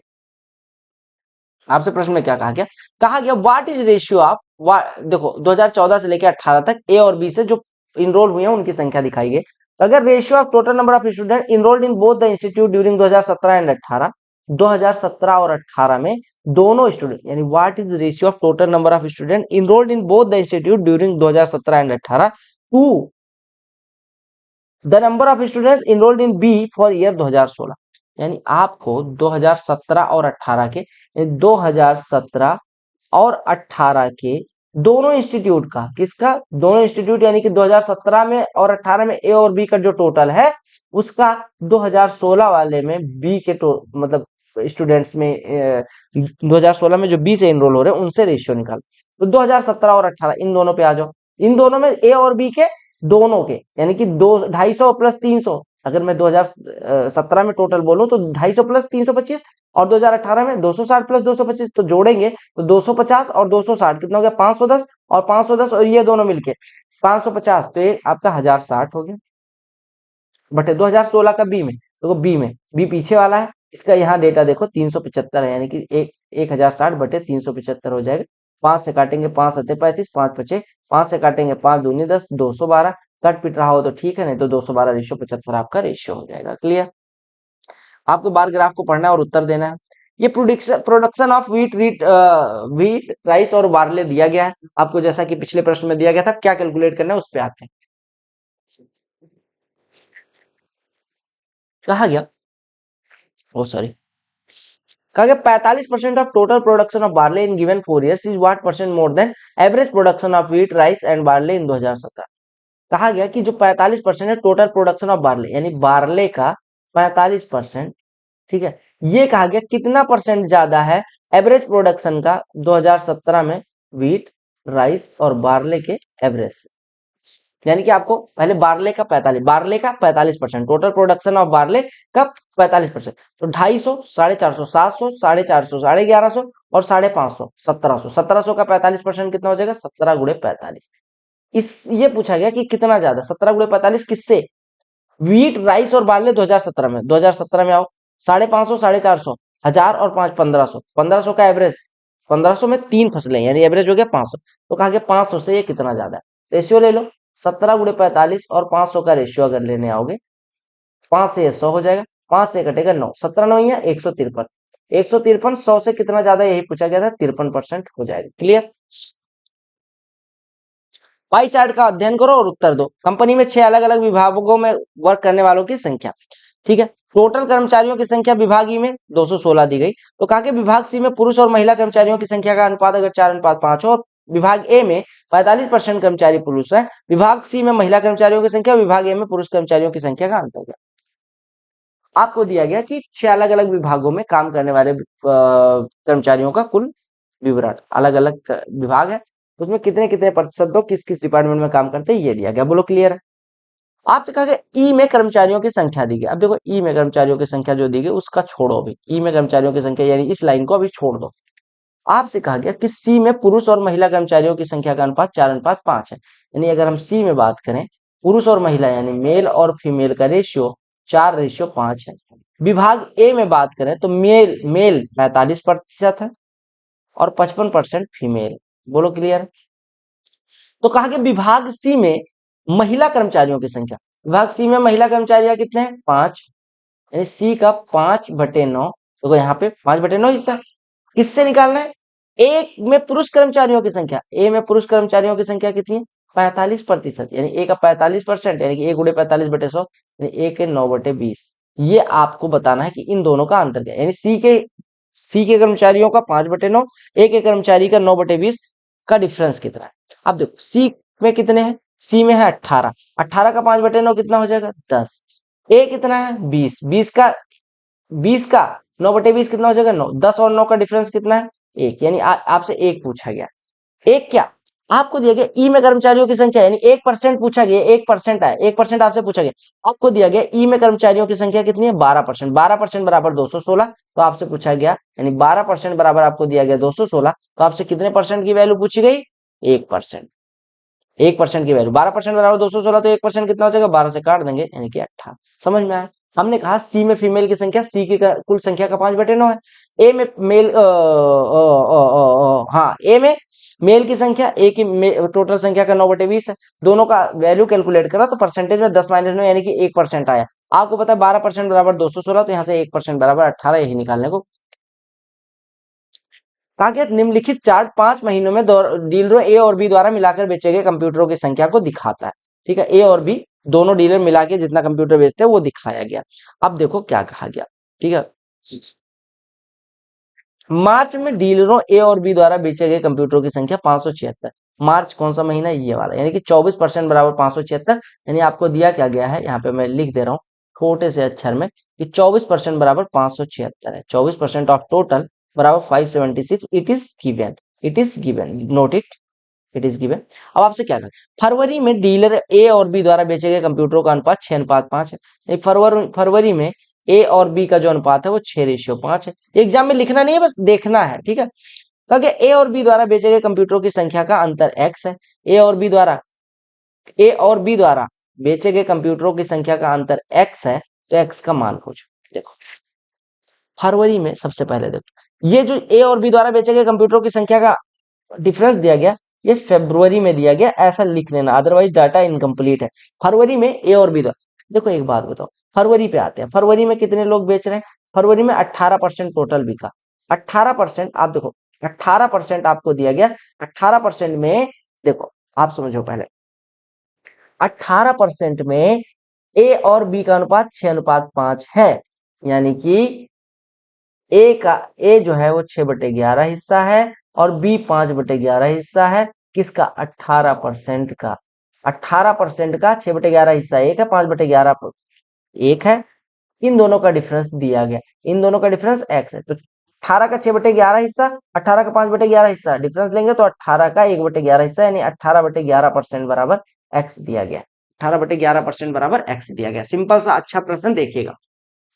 आपसे प्रश्न में क्या कहा गया व्हाट इज रेशियो ऑफ, देखो 2014 से लेकर 18 तक ए और बी से जो इनरोल हुए हैं उनकी संख्या दिखाई गई। तो अगर ratio of total number of student enrolled in both the institute during 2017 and 18, 2017 और 18 में दोनों स्टूडेंट, यानी what is ratio of total number of student enrolled in both the institute during 2017 and 18 to the number of students enrolled in B for year 2016, यानी आपको 2017 और 18 के, 2017 और 18 के दोनों इंस्टीट्यूट का, किसका, दोनों इंस्टीट्यूट, यानी कि 2017 में और 18 में ए और बी का जो टोटल है उसका 2016 वाले में बी के मतलब स्टूडेंट्स में 2016 में जो बी से इनरोल हो रहे हैं उनसे रेशियो निकाल। तो 2017 और 18 इन दोनों पे आ जाओ, इन दोनों में ए और बी के दोनों के, यानी कि 250 प्लस 300, अगर मैं 2017 में टोटल बोलूं तो 250 प्लस 325, और 2018 में 260 प्लस 225, तो जोड़ेंगे तो 250 और 260 कितना हो गया, 510, और 510 और ये दोनों मिलके 550, तो ये आपका 1060 हो गया बटे 2016 का बी में। तो बी पीछे वाला है, इसका यहाँ डेटा देखो 375 है, यानी कि 1060 बटे 375 हो जाएगा। 5 से काटेंगे 5 सत्ते 35, 5 बचे, 5 से काटेंगे 5 दूनी 10, 212, कट पिट रहा हो तो ठीक है, नहीं तो 212:75 आपका रेशियो हो जाएगा। क्लियर, आपको बार ग्राफ को पढ़ना है और उत्तर देना है। ये प्रोडक्शन ऑफ वीट राइस और बार्ले दिया गया है आपको, जैसा कि पिछले प्रश्न में दिया गया था। क्या कैलकुलेट करना है उस पर आते हैं। कहा गया, ओ सॉरी, कहा गया 45% of total production of barley in given 4 years is what percent more than average production of wheat rice and barley in 2017। कहा गया कि जो 45% है टोटल प्रोडक्शन ऑफ बार्ले, यानी बार्ले का 45%, ठीक है, ये कहा गया कितना परसेंट ज्यादा है एवरेज प्रोडक्शन का 2017 में व्हीट राइस और बार्ले के एवरेज से। यानी कि आपको पहले बार्ले का 45% टोटल प्रोडक्शन ऑफ बार्ले का 45%, तो 250, 450, 700, 450, 1150 और 550, 1700, 1700 का 45% कितना हो जाएगा, 17 गुणे 45। इस ये पूछा गया कि कितना ज्यादा, 17 गुणे 45 किससे, व्हीट राइस और बार्ले 2017 में, 2017 में आओ 550, 450, 1000 और 5 1500, 1500 का एवरेज 1500 में 3 फसलें यानी एवरेज हो गया 500। तो कहा गया 500 से ये कितना ज्यादा है, रेशियो ले लो 17 गुणे 45 और 500 का रेशियो अगर लेने आओगे 5 से ये 100 हो जाएगा, 5 से कटेगा 9, 17 9 या 153, 153 100 से कितना ज्यादा यही पूछा गया था, 53% हो जाएगा। क्लियर। पाई चार्ट का अध्ययन करो और उत्तर दो। कंपनी में 6 अलग अलग विभागों में वर्क करने वालों की संख्या, ठीक है। टोटल कर्मचारियों की संख्या विभाग ई में 216 दी गई। तो कहा कि विभाग सी में पुरुष और महिला कर्मचारियों की संख्या का अनुपात अगर 4:5 हो और विभाग ए में 45% कर्मचारी पुरुष है, विभाग सी में महिला कर्मचारियों की संख्या, विभाग ए में पुरुष कर्मचारियों की संख्या का अंतर है। आपको दिया गया कि 6 अलग अलग विभागों में काम करने वाले कर्मचारियों का कुल विवरण, अलग अलग विभाग है, उसमें कितने कितने प्रतिशत लोग किस किस डिपार्टमेंट में काम करते हैं ये दिया गया। बोलो क्लियर है। आपसे कहा गया ई में कर्मचारियों की संख्या दी गई। अब देखो ई में कर्मचारियों की संख्या जो दी गई उसका छोड़ो, अभी ई में कर्मचारियों की संख्या यानी इस लाइन को अभी छोड़ दो। आपसे कहा गया कि सी में पुरुष और महिला कर्मचारियों की संख्या का अनुपात 4:5 है। यानी अगर हम सी में बात करें, पुरुष और महिला यानी मेल और फीमेल का रेशियो 4:5 है। विभाग ए में बात करें तो मेल मेल 45% है और 55% फीमेल। बोलो क्लियर। तो कहा कि विभाग सी में महिला कर्मचारियों की संख्या, विभाग सी में महिला कर्मचारियां कितने हैं, 5, यानी सी का 5/9। तो यहाँ पे 5/9 हिस्सा किससे निकालना है, एक में पुरुष कर्मचारियों की संख्या, ए में पुरुष कर्मचारियों की संख्या कितनी है, 45%, यानी ए का 45%, यानी कि 1/45/100, यानी ए के 9/20। ये आपको बताना है कि इन दोनों का अंतर क्या है, यानी सी के कर्मचारियों का 5/9, ए के कर्मचारी का 9/20 का डिफरेंस कितना है। अब देखो सी में कितने हैं, सी में है 18, 18 का 5/9 कितना हो जाएगा, 10। ए कितना है, 20, 20 का 9/20 कितना हो जाएगा, 9, 10 और 9 का डिफरेंस कितना है, 1, यानी आपसे 1 पूछा गया। एक क्या आपको दिया गया, ई में कर्मचारियों की संख्या यानी 1% पूछा गया, 1% है, 1% आपसे पूछा गया। आपको दिया गया ई में कर्मचारियों की संख्या कितनी है, 12%, 12% बराबर 216। तो आपसे पूछा गया यानी 12% बराबर आपको दिया गया 216, तो आपसे कितने परसेंट की वैल्यू पूछी गई, 1%। 1% की वैल्यू 12% बराबर 216, तो 1% कितना हो जाएगा, 12 से काट देंगे यानी कि 18। समझ में आया। हमने कहा सी में फीमेल की संख्या सी की कुल संख्या का 5/9 है। ए में मेल हाँ ए में मेल की संख्या ए की टोटल संख्या का 9/20 है। दोनों का वैल्यू कैलकुलेट करा तो परसेंटेज में 10 - 9 यानी कि 1% आया। आपको पता है 12% बराबर 216, तो यहाँ से 1% बराबर 18 यही निकालने को कहा गया। निम्नलिखित चार्ट 5 महीनों में डीलरों ए और बी द्वारा मिलाकर बेचे गए कंप्यूटरों की संख्या को दिखाता है। ठीक है, ए और बी दोनों डीलर मिला के जितना कंप्यूटर बेचते हैं वो दिखाया गया। अब देखो क्या कहा गया, ठीक है। मार्च में डीलरों ए और बी द्वारा बेचे गए कंप्यूटरों की संख्या 576। मार्च कौन सा महीना, ये वाला, यानी कि 24% बराबर 576। यानी आपको दिया क्या गया है, यहाँ पे मैं लिख दे रहा हूँ छोटे से अक्षर में कि 24% बराबर 576 है। 24% ऑफ टोटल बराबर 576। It is given, it is given, note it, it is given. अब आपसे क्या कहा, फरवरी में डीलर ए और बी द्वारा बेचे गए कंप्यूटरों का अनुपात 6:5 है। फरवरी में ए और बी का जो अनुपात है वो 6:5 है। एग्जाम में लिखना नहीं है, बस देखना है, ठीक है। क्योंकि ए और बी द्वारा बेचे गए कंप्यूटरों की संख्या का अंतर x है। ए और बी द्वारा बेचे गए कंप्यूटरों की संख्या का अंतर x है, तो x का मान पूछो। देखो फरवरी में सबसे पहले देखो ये जो ए और बी द्वारा बेचे गए कंप्यूटरों की संख्या का डिफरेंस दिया गया, ये फरवरी में दिया गया, ऐसा लिख लेना, अदरवाइज डाटा इनकम्प्लीट है। फरवरी में ए और बी द्वारा, देखो एक बात बताओ, फरवरी पे आते हैं, फरवरी में कितने लोग बेच रहे हैं, फरवरी में 18% टोटल बिका। 18% आप देखो, 18% आपको दिया गया, 18% में देखो आप समझो पहले, 18% में ए और बी का अनुपात 6:5 है, यानी कि ए जो है वो 6/11 हिस्सा है और बी 5/11 हिस्सा है। किसका, 18% का, 18% का 6/11 हिस्सा एक है, 5/11 एक है। इन दोनों का डिफरेंस दिया गया, इन दोनों का डिफरेंस x है। तो 18 का 6/11 हिस्सा, 18 का 5/11 हिस्सा, डिफरेंस लेंगे तो 18 का 1/11 हिस्सा, यानी 18/11% बराबर x दिया गया। 18/11% बराबर x दिया गया। सिंपल सा अच्छा प्रश्न देखिएगा।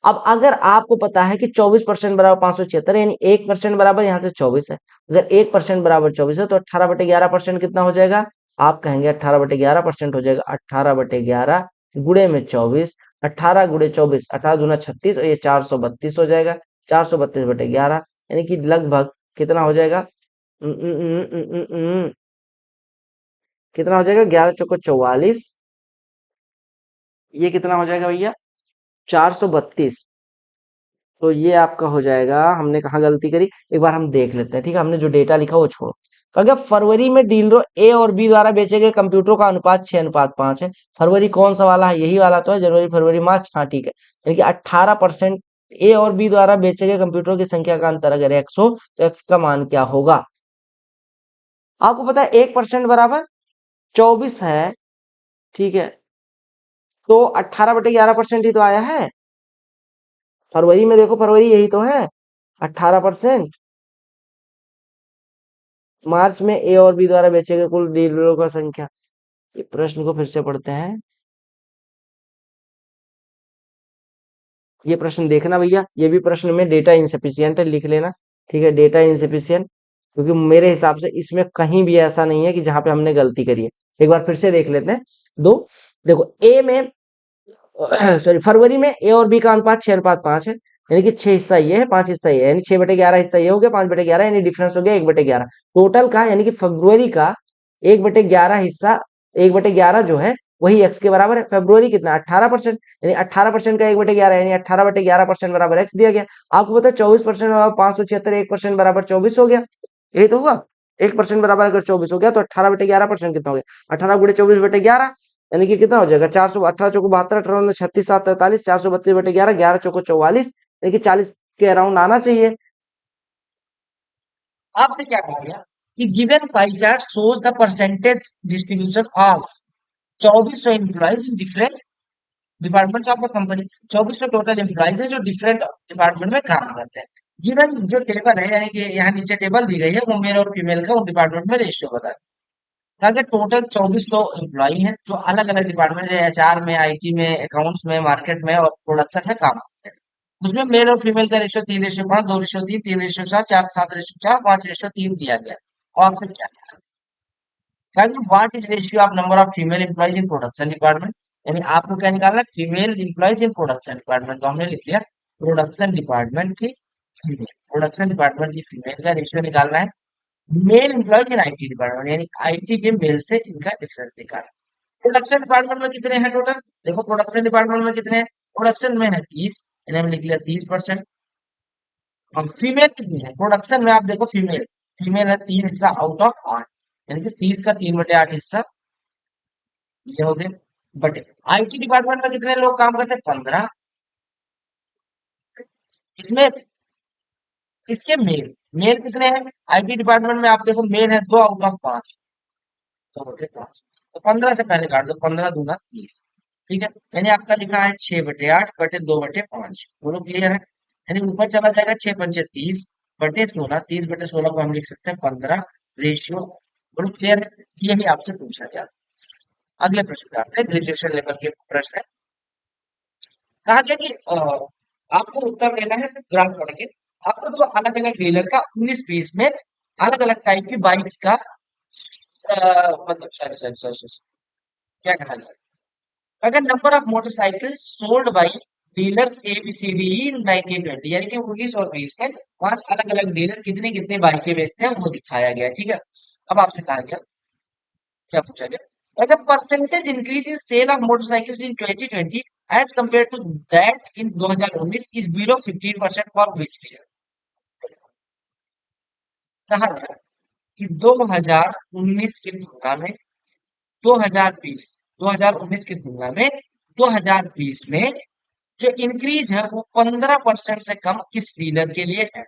अब अगर आपको पता है कि 24% बराबर 576, यानी 1% बराबर यहाँ से 24 है। अगर 1% बराबर 24 है तो 18/11% कितना हो जाएगा, आप कहेंगे 18/11% हो जाएगा 18/11 गुणे में 24, 18 गुणे 24, 18 दूना 36 और ये 432 हो जाएगा। 432/11 यानी कि लगभग कितना हो जाएगा, कितना हो जाएगा? 11 चौको 44। ये कितना हो जाएगा भैया? 432। तो ये आपका हो जाएगा। हमने कहाँ गलती करी, एक बार हम देख लेते हैं। ठीक है, हमने जो डेटा लिखा वो छोड़ो। तो अगर फरवरी में डीलरों ए और बी द्वारा बेचे गए कंप्यूटरों का अनुपात 6:5 है। फरवरी कौन सा वाला है? यही वाला तो है, जनवरी फरवरी मार्च। हाँ ठीक है, यानी कि 18% ए और बी द्वारा बेचे गए कंप्यूटरों की संख्या का अंतर अगर एक्स हो तो एक्स का मान क्या होगा? आपको पता है 1% बराबर 24 है। ठीक है, तो 18/11% ही तो आया है। फरवरी में देखो, फरवरी यही तो है 18%। मार्च में ए और बी द्वारा बेचे गए कुल डीलरों का संख्या। ये प्रश्न को फिर से पढ़ते हैं। ये प्रश्न देखना भैया, ये भी प्रश्न में डेटा इनसफिशियंट है, लिख लेना। ठीक है, डेटा इनसफिशियंट, क्योंकि मेरे हिसाब से इसमें कहीं भी ऐसा नहीं है कि जहां पे हमने गलती करी है। एक बार फिर से देख लेते हैं। दो, देखो ए में सॉरी, फरवरी में ए और बी का अनुपात 6:5 है। यानी कि 6 हिस्सा ये है, 5 हिस्सा ये है, यानी 6/11 हिस्सा ये हो गया, 5/11, यानी डिफरेंस हो गया 1/11। टोटल का यानी कि फरवरी का 1/11 हिस्सा, 1/11 जो है वही एक्स के बराबर है। फरवरी कितना? 18%, यानी 18% का 1/11 यानी 18/11% बराबर एक्स दिया गया। आपको पता है 24% बराबर 576, 1% बराबर 24 हो गया। यही तो हुआ। 1% बराबर अगर 24 हो गया तो 18/11% कितना हो गया? 18 × 24/11, यानी कि कितना हो जाएगा? 418 चौको 72, 18 36 7 43, 432/11, 11 चौको 44, यानी कि 40 के अराउंड आना चाहिए। आपसे क्या कहा गया कि given pie chart shows the percentage distribution of 2400 employees in different departments of a company. 2400 total employees है जो डिफरेंट डिपार्टमेंट में काम करते हैं। गिवन जो टेबल है, यानी कि यहाँ नीचे टेबल दी गई है, वो मेल और फीमेल का उन डिपार्टमेंट में रेशियो बता है। अगर टोटल 2400 एम्प्लॉई हैं जो अलग अलग डिपार्टमेंट है, एचआर में, आईटी में, अकाउंट्स में, मार्केट में और प्रोडक्शन में काम करते हैं, उसमें मेल और फीमेल का रेशियो 3:5, 2:3, 3:4, 7:4, 5:3 दिया गया है। और आपसे क्या what is ratio of number of female employees in production department? यानी आपको क्या निकालना है? Female employees in production department, तो हमने लिख लिया प्रोडक्शन डिपार्टमेंट की फीमेल, प्रोडक्शन डिपार्टमेंट की फीमेल का रेशियो निकालना है। Male employees in IT department, यानी आईटी के मेल से इनका डिफरेंस निकालना। प्रोडक्शन डिपार्टमेंट में कितने हैं टोटल? देखो प्रोडक्शन डिपार्टमेंट में कितने हैं? प्रोडक्शन में है 30, यानी हमने लिख लिया 30%। और फीमेल कितनी है प्रोडक्शन में? आप देखो फीमेल, फीमेल है 3 हिस्सा आउट ऑफ 8, यानी कि 30 का 3/8 हिस्सा ये हो गए बटे। आईटी डिपार्टमेंट में कितने लोग काम करते हैं? 15। इसमें इसके मेल, मेल कितने हैं आईटी डिपार्टमेंट में? आप देखो मेल है 2 आउट ऑफ 5, तो बटे 5, तो 15 से पहले काट दो, 15 दूना 30। ठीक है, यानी आपका लिखा है 6/8 बटे 2/5। बोलो क्लियर है? यानी ऊपर चला जाएगा 6×5 30 बटे 16, 30/16 को हम लिख सकते हैं 15 रेशियो। बोलो क्लियर है? यही आपसे पूछा गया। अगले प्रश्न पे आते हैं, ग्रेजुएशन लेवल के प्रश्न है। कहा गया कि आपको उत्तर देना है ग्राफ पढ़ के। आपको तो अलग अलग डीलर का 19-20 में अलग अलग टाइप की बाइक्स का मतलब सॉरी सॉरी सॉरी सॉरी, क्या कहा गया? अगर number of motorcycle sold by dealers A B C D in 1920, यानी कि 1920 में पांच अलग अलग डीलर कितने कितने बाइकें बेचते हैं वो दिखाया गया। ठीक है, अब आपसे कहा गया, क्या पूछा गया? अगर percentage increase in sale of motorcycles in 2020 as compare to that in 2019 is below 15% for which year? कहा गया कि 2019 की तुलना में 2020, 2019 की तुलना में 2020 में जो इंक्रीज है वो 15% से कम किस डीलर के लिए है?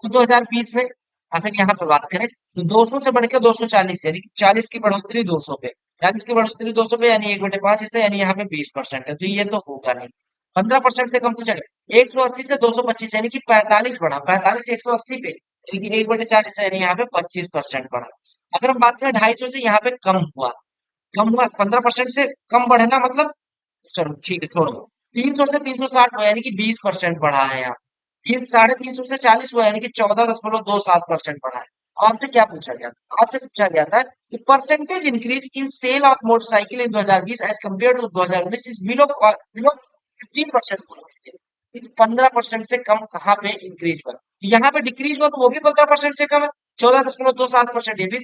तो 2020 में अगर यहाँ पे बात करें तो 200 से बढ़ के 240, यानी कि 40 की बढ़ोतरी 200 पे, 40 की बढ़ोतरी 200 पे, यानी 1/5 हिस्सा, यानी यहाँ पे 20% है, तो ये तो होगा नहीं। 15% से कम तो चले, 180 से 225, यानी कि 45 बढ़ा, 45 180 पे, यानी कि 1/40 है, यानी यहाँ पे 25% बढ़ा। अगर हम बात करें 250 से, यहाँ पे कम हुआ 15% से कम बढ़ना मतलब, चलो ठीक है छोड़ो। 300 से 360 हुआ, यानी कि 20% बढ़ा है यहाँ। 350 से 40 हुआ, यानी कि 14.27% बढ़ा है। अब आपसे क्या पूछा गया? आपसे पूछा गया था कि percentage increase in sale of motorcycle in 2020 as compare to 2019 is below below 15%। 15% से कम कहाँ पे इंक्रीज हुआ? यहाँ पे डिक्रीज हुआ तो वो भी 15% से कम है, 14.27% ये भी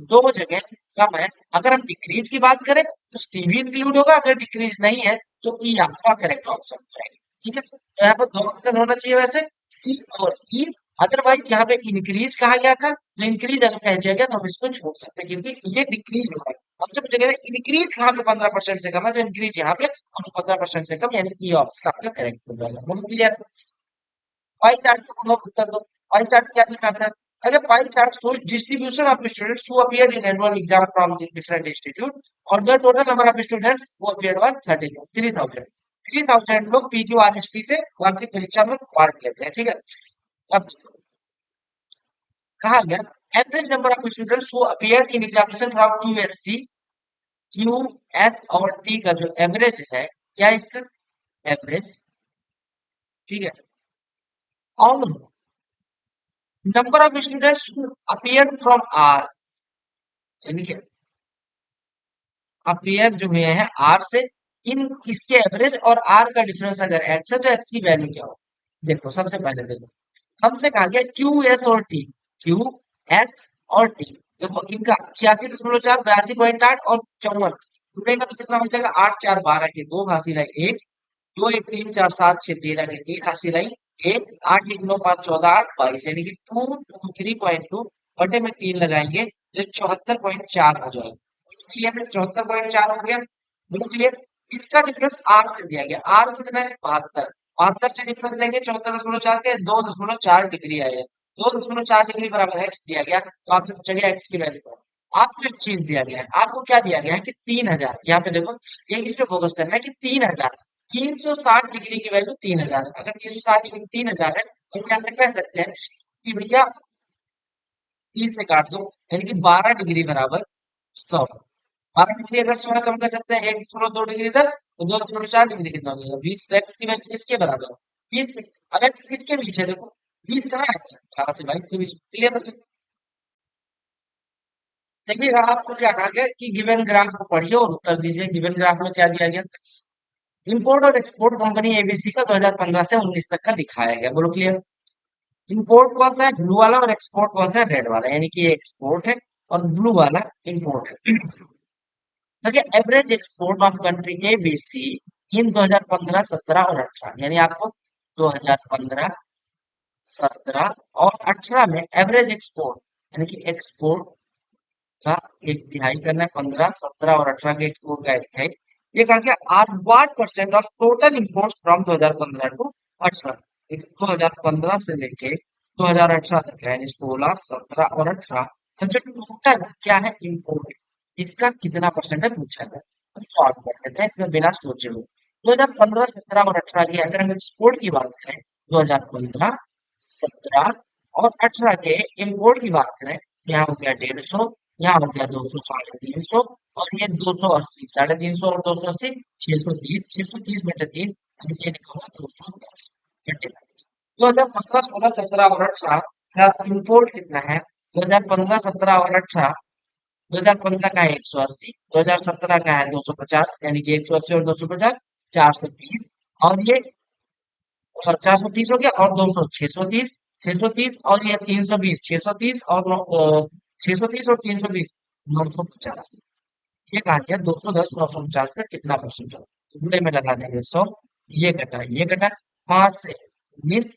दो जगह कम है। अगर हम डिक्रीज की बात करें तो सी भी इंक्लूड होगा, अगर डिक्रीज नहीं है तो ई आपका करेक्ट ऑप्शन है। ठीक है, तो यहाँ पर दो ऑप्शन होना चाहिए वैसे, सी और ई। अदरवाइज यहाँ पे इंक्रीज कहा गया था, तो इंक्रीज अगर कह दिया गया तो हम इसको छोड़ सकते हैं क्योंकि ये डिक्रीज हो रहा है। हमसे पूछा गया इंक्रीज कहाँ पे 15% से कम है, तो इंक्रीज यहाँ पे और 15% से कम, यानी ई ऑप्शन आपका करेक्ट हो जाएगा। बोलो क्लियर? पाई चार्ट को हम उत्तर दो। पाई चार्ट क्या दिखाता है? अगर pie chart shows distribution of students who appeared in annual exam from the different institute और the total number of students who appeared was 3000। 3000 लोग PQRST से वार्षिक परीक्षा में पार्ट लेते हैं। ठीक है, अब कहा गया average number of students who appeared in examination from QST, QS और T का जो एवरेज है, क्या है इसका एवरेज? ठीक है, और number of students who appeared from R, यानी कि अपीयर जो हुए हैं आर से, इन इसके एवरेज और आर का डिफरेंस अगर एक्स है तो एक्स की वैल्यू क्या हो? देखो सबसे पहले देखो, हमसे कहा गया क्यू एस और टी, क्यू एस और टी, देखो इनका 86.4, 82.8 और 54 जुड़ेगा तो कितना हो जाएगा? 8 4 12 के दो हासिल है एक, 2 1 3 4 7 6 13 के तीन हासिल आई एक, 8 1 9 5 14 8 22, यानी कि 223.2 बटे में 3 लगाएंगे तो 74.4 हो जाएगा। क्लियर है? 74.4 हो गया, बिल्कुल क्लियर। इसका डिफरेंस आर से दिया गया, आर कितना है? 72, 72 से डिफरेंस लेंगे 74.4 के 2.4 डिग्री आएगा, 2.4 डिग्री बराबर एक्स दिया गया, तो आपसे पूछा गया एक्स की वैल्यू करो। आपको एक चीज दिया गया है, आपको क्या दिया गया है कि 3000, यहाँ पे देखो ये इस पे फोकस करना है कि 3000, 360 डिग्री की वैल्यू 3000 है। अगर 360 डिग्री 3000 है तो हम कैसे कह सकते हैं कि भैया 30 से काट दो, यानी कि 12 डिग्री बराबर 100। 12 डिग्री अगर 100 है तो हम कह सकते हैं 1.2 डिग्री 10, तो 2.4 डिग्री कितना हो जाएगा? 20। तो एक्स की वैल्यू किसके बराबर है? 20 में। अब एक्स किसके बीच है? देखो 20 कहाँ है? 18 से 22 के बीच। क्लियर हो गया? देखिएगा आपको क्या कहा गया कि गिवन ग्राफ को पढ़िए और उत्तर दीजिए। गिवन ग्राफ में क्या दिया गया? इंपोर्ट और एक्सपोर्ट कंपनी एबीसी का 2015 से 19 तक का दिखाया गया। बोलो क्लियर? इंपोर्ट कौन सा है? ब्लू वाला, और एक्सपोर्ट कौन सा है? रेड वाला, यानी कि ये एक्सपोर्ट है और ब्लू वाला इंपोर्ट है। देखिए average export of country ABC इन 2015, 17 और 18, यानी आपको 2015, 17 और 18 में एवरेज एक्सपोर्ट यानी कि एक्सपोर्ट का एक तिहाई करना है, 15, 17 और 18 के एक्सपोर्ट का एक तिहाई। ये कहा गया are what percent of total imports from 2015 to 18, 2015 से लेके 2018 तक है, यानी 16, 17 और 18 का जो टोटल क्या है इंपोर्ट, इसका कितना परसेंट है पूछा गया। तो सॉल्व कर लेते हैं इसमें बिना सोचे हुए। 2015, 17 और 18 की अगर हम एक्सपोर्ट की बात करें, 2015, 17 और 18 के इंपोर्ट की बात करें, यहाँ हो गया 150, यहाँ हो गया 200, 350 और ये 280, 350 और 280, 630, 630 बटे 3, ये निकला 210 बटे 2015, 16, 17 और 18 का इंपोर्ट कितना है? 2015, 17 और 18, 2015 का है 180, 2017 का है 250, यानी कि 180 और 250 430, और ये 430 हो गया और 200 630, 630 और ये 320, 630 और 630 और 320 950। ये कहा गया 210 950 का कितना परसेंट है? तो बुरे में लगा देंगे 100, ये कटा 5 से 19,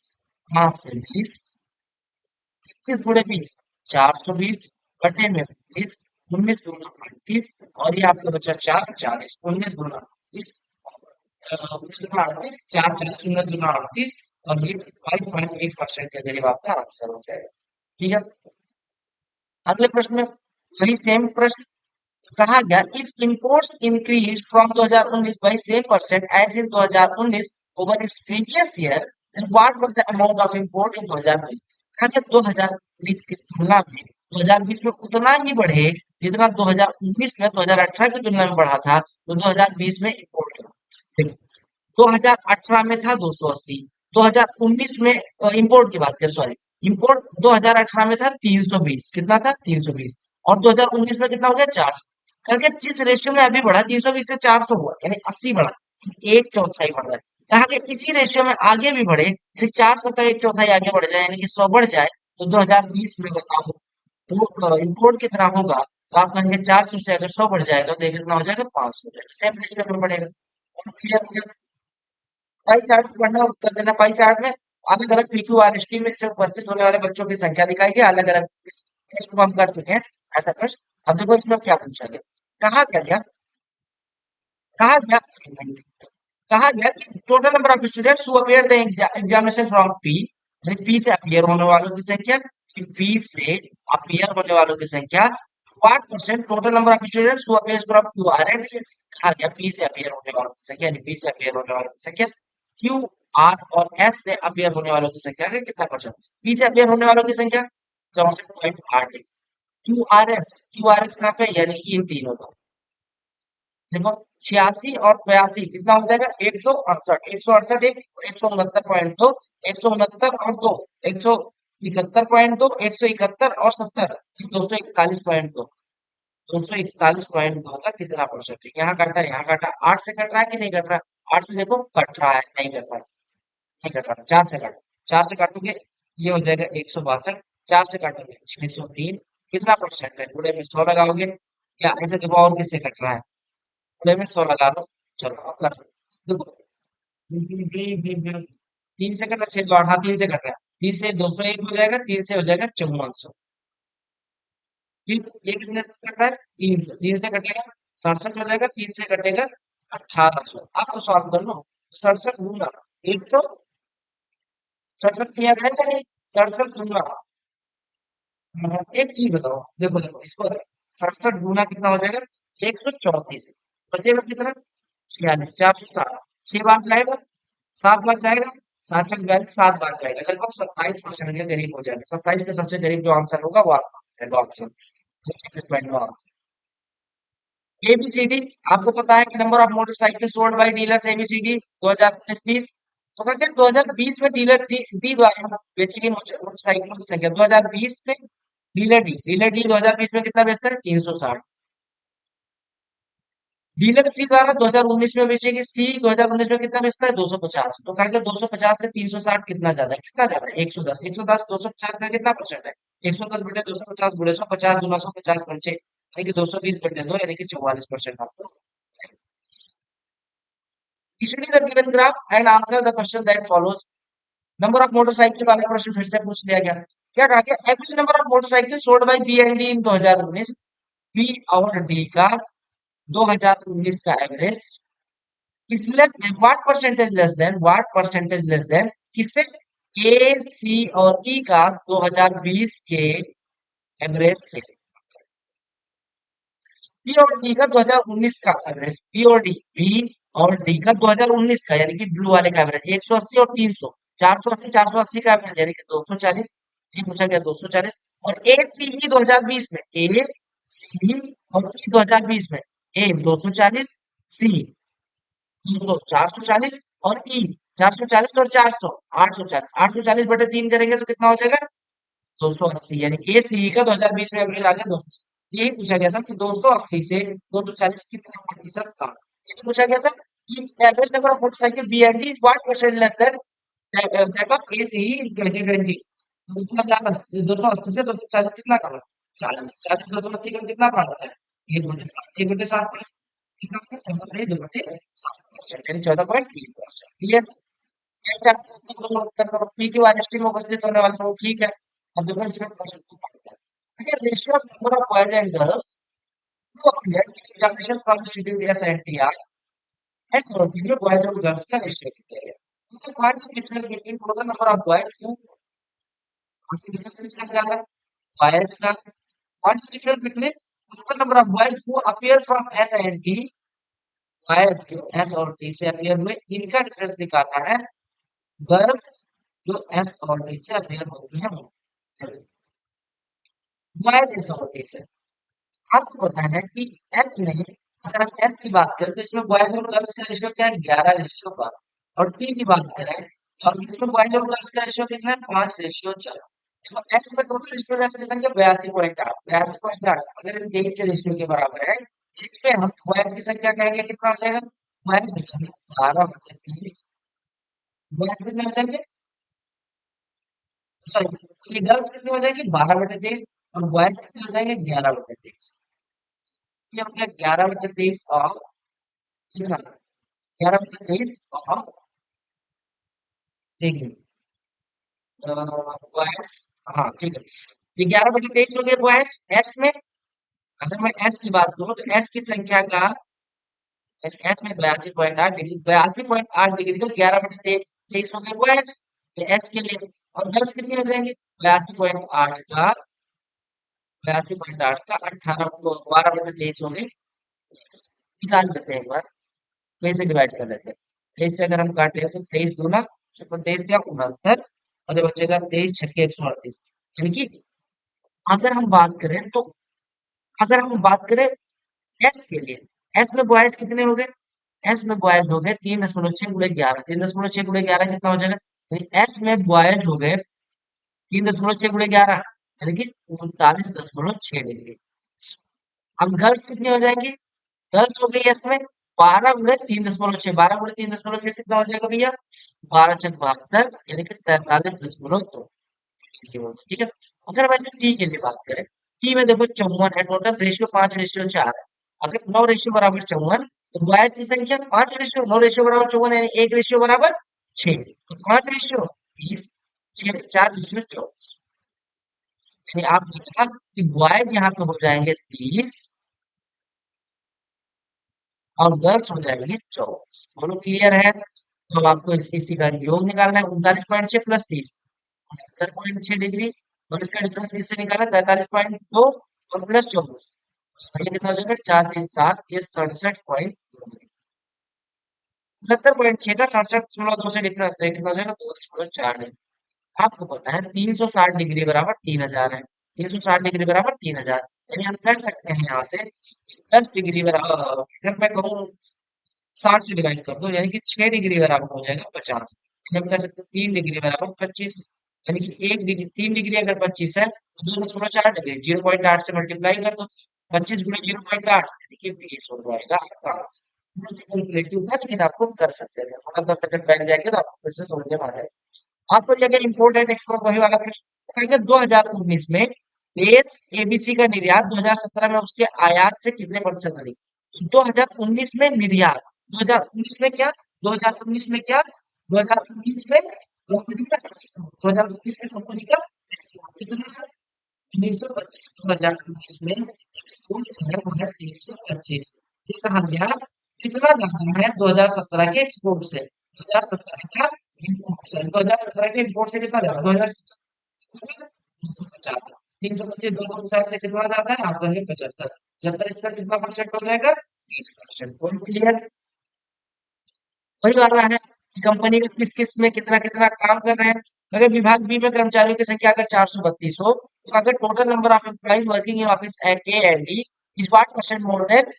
5 से 20, 25 गुणे 20, 420 बटे में 20, 19 गुना 38 और ये आपका बचा 4 40, 19 गुना 38, 19 गुना 38, 4 40, 19 गुना 38 और ये 22.1% के करीब आपका आंसर हो जाएगा। ठीक है, अगले प्रश्न में वही सेम प्रश्न कहा गया if imports increase from 2019 by same percent as in 2019 over its previous year, then what was the amount of import in 2020? कहा गया 2020 की तुलना में 2020 में उतना ही बढ़े जितना 2019 में 2018 की तुलना में बढ़ा था, तो 2020 में इंपोर्ट देखो 2018 में था 280, 2019 में इंपोर्ट की बात करें, सॉरी इंपोर्ट 2018 में था 320, कितना था 320, और 2019 में कितना हो गया 400, करके जिस रेशियो में अभी बढ़ा 320 से 400 हुआ, यानी 80 बढ़ा, एक चौथाई बढ़ रहा है। कहा कि इसी रेशियो में आगे भी बढ़े, यानी 400 का एक चौथाई आगे बढ़ जाए, यानी कि 100 बढ़ जाए, तो 2020 में बताओ तो इम्पोर्ट कितना होगा, तो आप कहेंगे 400 से अगर 100 बढ़ जाएगा तो ये कितना हो जाएगा, 500 हो जाएगा, सेम रेशियो में बढ़ेगा। और क्लियर हो गया। पाई चार्ट को पढ़ना और उत्तर देना। पाई चार्ट में अलग अलग पीक्यू आर एस टी में से उपस्थित होने वाले बच्चों की संख्या दिखाई गई, अलग अलग। इस प्रश्न को हम कर चुके हैं, ऐसा प्रश्न। अब देखो इसमें क्या पूछा गया, कहा क्या गया, कहा गया कहा गया total number of students who appear the examination from P, यानी पी से अपीयर होने वालों की संख्या, पी से अपीयर होने वालों की संख्या, what percent total number of students who appear from Q R and S. कहा गया पी से अपीयर होने वालों की संख्या, यानी पी से अपीयर होने वालों की संख्या, क्यू आर और एस से अपीयर होने वालों की संख्या का कितना परसेंट। पी से अपीयर होने वालों की संख्या 64.8। क्यू आर एस कहाँ पे, यानी इन तीनों का। देखो 86 और 82 कितना हो जाएगा, 168, 168 169.2, 169 और 2, 171.2, 171 और 70, 241.2, 241.2 का कितना परसेंट है। यहाँ काटा, यहाँ काटा, 8 से कट रहा है कि नहीं कट रहा है, 8 से देखो कट रहा है, नहीं कट रहा है, नहीं कट रहा है, 4 से काटो, 4 से काटोगे ये हो जाएगा 162, 4 से काटोगे 603, कितना परसेंट है, पूरे में 100 लगाओगे, या ऐसे देखो और किससे कट रहा है, पूरे में 100 लगा लो। चलो अब कर लो। देखो 3 से कट रहा है, 6 हाँ 3 से कट रहा है, 3 से 201 हो जाएगा, 3 से हो जाएगा 5400। फिर ये कितने से कट रहा है, 3 से, 3 से कटेगा 67 हो जाएगा, 3 से कटेगा 1800। आपको सॉल्व कर लो, 67 दूंगा 100, 67 किया जाएगा नहीं, 67 दूंगा। एक चीज बताओ, देखो देखो इसको, 67 गुना कितना हो जाएगा, 134, बचेगा कितना, 46, 460, 6 बार जाएगा, 7 बार जाएगा, 7 6 42, 7 बार जाएगा, लगभग 27% के करीब हो जाएगा। 27 के सबसे करीब जो आंसर होगा वो आपका ऑप्शन एबीसीडी। आपको पता है कि number of motorcycle sold by dealers A B C D 2019-20, तो कहते हैं 2020 में डीलर डी डी द्वारा बेची गई मोटरसाइकिलों की संख्या, 2020 में डीलर डी 2020 में कितना बेचता है, 360। डीलर सी द्वारा 2019 में बेचेगी, सी 2019 में कितना बेचता है, 250। तो कहेंगे 250 से 360 कितना ज्यादा है, कितना ज्यादा है, 110, 110 250 का कितना परसेंट है, 110 बटे 250 गुणे 100, 50 गुना 100, 50 पंचे, यानी कि 220 बटे 2, यानी कि 44% आपको। Study the given graph and answer the question that follows. Number of motorcycle वाला प्रश्न फिर से पूछ लिया गया। क्या कहा गया, average number of motorcycle sold by B and D in 2019, B और डी का 2019 का average is less than what percentage less than, what percentage less than किससे, ए सी और ई का 2020 के एवरेज से। बी और डी का 2019 का एवरेज, बी और डी, बी और डी का 2019 का, यानी कि ब्लू वाले का एवरेज 180 और 300, 480, 480 का एवरेज यानी कि 240, ये पूछा गया 240। और ए सी ई 2020 में, ए सी और ई 2020 में, ए 240, सी 300, 440 और ई 440 और 400, 840, 840 बटे 3 करेंगे तो कितना हो जाएगा, 280, यानी ए सी का 2020 में एवरेज आ गया 280। यही पूछा गया था कि 280 से 240 कितना प्रतिशत कम। ये पूछा गया था कि average number of motorcycle B and D is what percent less than that of A C in 2020। 280 से 240 कितना कम है, 40, 40 280 का कितना कम है, 1/7, 1/7 कितना होता है, 14 से 2/7%, यानी 14.3%। क्लियर। अच्छा, उत्तर करो, P Q R S T में उपस्थित होने वाले लोग, ठीक है। अब देखो इसमें क्वेश्चन को पढ़ते हैं। ठीक है, ratio of number of boys and girls to appear in examination from the schedule S and T S और टी में बॉयज और गर्ल्स का रेशियो किया गया। तो what is difference between total number of boys to, difference किसका निकाला, बॉयज का। What is difference between total number of boys who appear from S and T, boys जो एस और टी से अपीयर हुए इनका डिफरेंस निकालना है, गर्ल्स जो एस और टी से अपीयर होती है बॉयज एस और टी से। आपको पता है कि एस में, अगर हम एस की बात करें तो इसमें बॉयज और गर्ल्स का रेशियो क्या है, 11:5, और टी की बात करें और इसमें बॉयज और गर्ल्स का रेशियो कितना है, 5:4। तो एस में टोटल स्टूडेंट्स की संख्या 82.8, 82.8 अगर इन 23 रेशियो के बराबर है, इस पे हम बॉयज की संख्या कहेंगे कितना हो जाएगा, बॉयज हो जाएंगे 12/30, बॉयज कितने हो जाएंगे, सॉरी ये गर्ल्स कितनी हो जाएगी, 12/23, और बॉयज कितने हो जाएंगे 11/23। ये हो गया 11/23 और कितना 11/23 और देखिए बॉयज, हाँ ठीक है, ये 11/23 हो गया बॉयज। एस में अगर मैं एस की बात करूँ तो एस की संख्या का एस में 82.8 डिग्री, 82.8 डिग्री का 11/23 हो गया बॉयज, ये एस के लिए। और गर्ल्स कितनी हो जाएंगे 82.8 का 12/23 हो गई। निकाल लेते हैं एक बार, 23 से डिवाइड कर लेते हैं। 23 से अगर हम काटे तो 23 दूना 23 क्या 69, और ये बचेगा 23 छक्के 138। यानी कि अगर हम बात करें तो अगर हम बात करें एस के लिए, एस में बॉयज कितने हो गए, एस में बॉयज हो गए 3.6 × 11, 3.6 × 11 कितना हो जाएगा, एस में बॉयज हो गए 3.6 × 11, यानी कि 39.6 डिग्री। अब गर्ल्स कितनी हो जाएंगी, गर्ल्स हो गई एस में 12 × 3.6, 12 × 3.6 कितना हो जाएगा भैया 12×6 = 72, यानी कि 43.2। ठीक है। अगर वैसे टी के लिए बात करें, टी में देखो 54 है, टोटल रेशियो 5:4 है। अगर 9 रेशियो = 54, तो बॉयज की संख्या 5 रेशियो 9 रेशियो = 54, यानी 1 रेशियो = 6, तो 5 रेशियो 20, 4 रेशियो 24, यानी आप देखा कि बॉयज यहाँ पे हो जाएंगे 30 और गर्ल्स हो जाएंगे 24। दोनों क्लियर है, तो अब आपको इसी का योग निकालना है। 39.6 प्लस 30 69.6 डिग्री, और इसका डिफरेंस किससे निकाला 43.2 और प्लस 24, ये कितना हो जाएगा 4 3 7, ये 67.2। 69.6 का 67.2 से डिफरेंस है, कितना हो जाएगा 2.4। आपको पता है 360 डिग्री बराबर 3000 है, 360 डिग्री बराबर 3000, यानी हम कह सकते हैं यहाँ से 10 डिग्री बराबर, अगर मैं कहूँ 60 से डिवाइड कर दो, यानी कि 6 डिग्री बराबर हो जाएगा 50। यानी हम कह सकते हैं 3 डिग्री बराबर 25, यानी कि 1 डिग्री 3 डिग्री अगर 25 है तो 2.4 डिग्री 0.8 से मल्टीप्लाई कर दो, 25 × 0.8 यानी कि 20 हो जाएगा आपका आंसर। थोड़ा सा कैलकुलेटिव था, लेकिन आपको कर सकते हैं, थोड़ा 10 सेकंड बैठ जाएंगे तो आपको फिर से समझ में आ जाएगा। आपको अगर इम्पोर्टेंट एक्सप्लोर वही वाला प्रश्न, अगर 2019 में देश एबीसी का निर्यात 2017 में उसके आयात से कितने प्रतिशत अधिक, 2019 में निर्यात, 2019 में क्या 2019 में क्या 2019 में कंपनी का एक्सपोर्ट, 2019 में कंपनी का एक्सपोर्ट कितना है 325, 2019 में एक्सपोर्ट जो है वो है 325। ये कहा गया कितना ज्यादा है 2017 के एक्सपोर्ट से, 2017 का इम्पोर्ट से, 2017 के इम्पोर्ट से कितना ज्यादा 2017 350, 325 250 से कितना ज्यादा है, आप कहेंगे 75, 75 इसका कितना परसेंट हो जाएगा 30%। पॉइंट क्लियर, वही वाला है कि कंपनी में किस किस में कितना कितना काम कर रहे हैं। अगर विभाग बी में कर्मचारियों की संख्या अगर 432 हो, तो अगर total number of employees working in office at A and D is what percent more than,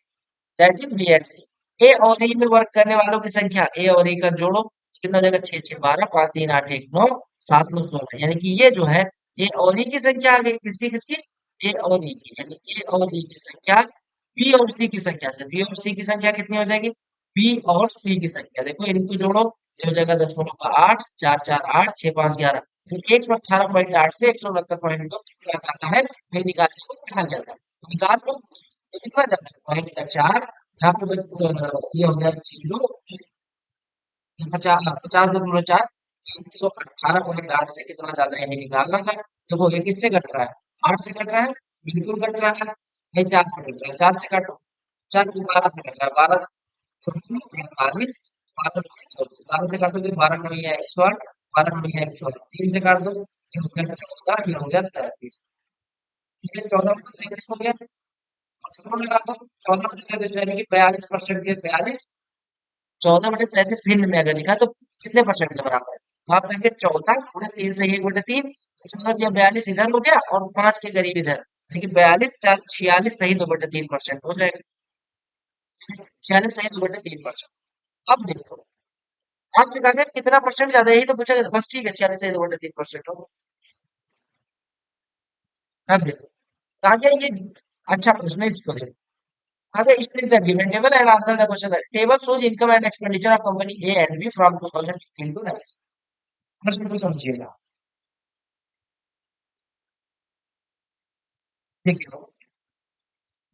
that is B and C. A और ई में वर्क करने वालों की संख्या ए और ई का जोड़ो कितना हो जाएगा 6 6 12 5 3 8 1 9 7 9 16, यानी कि ये जो है ए और ई की संख्या आ गई, किसकी किसकी ए और ई की, यानी ए और ई की संख्या बी और सी की संख्या से, बी और सी की संख्या कितनी हो जाएगी बी और सी की संख्या, देखो इनको जोड़ो, ये हो जाएगा 10 8 4 4 8 6 5 11, 118.8 से 169.2 कितना जाता है वही निकालने को कहा जाता है, निकाल लो। तो कितना जाता है पॉइंट का 4, यहाँ पे ये हो गया 0, 50.4 118.8 से कितना ज्यादा है ये निकालना था। देखो ये किससे कट रहा है 8 से कट रहा है, बिल्कुल कट रहा है, ये 4 से कट रहा है, 4 से काटो, 4 12 से कट रहा है, 12 45, 12 12 से काटो तो 12 में है 108, 12 में है 108, 3 से काट दो ये हो गया 14, ये हो गया 33। ठीक है 14/33 हो गया, और सौ लगा दो 14/33 यानी कि 42% के 42, 14/33 भिन्न में अगर लिखा तो कितने परसेंट के बराबर है, तो आप कहेंगे 14 × 3 से 1/3, 14 या 42 इधर हो गया और 5 के करीब इधर, लेकिन 42 4 46 सही 2/3% हो जाएगा, 46 सही 2/3%। अब देखो आपसे कहा गया कितना परसेंट ज्यादा, यही तो पूछा गया, बस ठीक है 46 सही 2/3% हो। अब देखो कहा गया ये अच्छा प्रश्न है, इसको देखो आगे state the given table and answer the question, table shows income and expenditure of company A and B from 2015 to 9। प्रश्न को समझिएगा। देखिए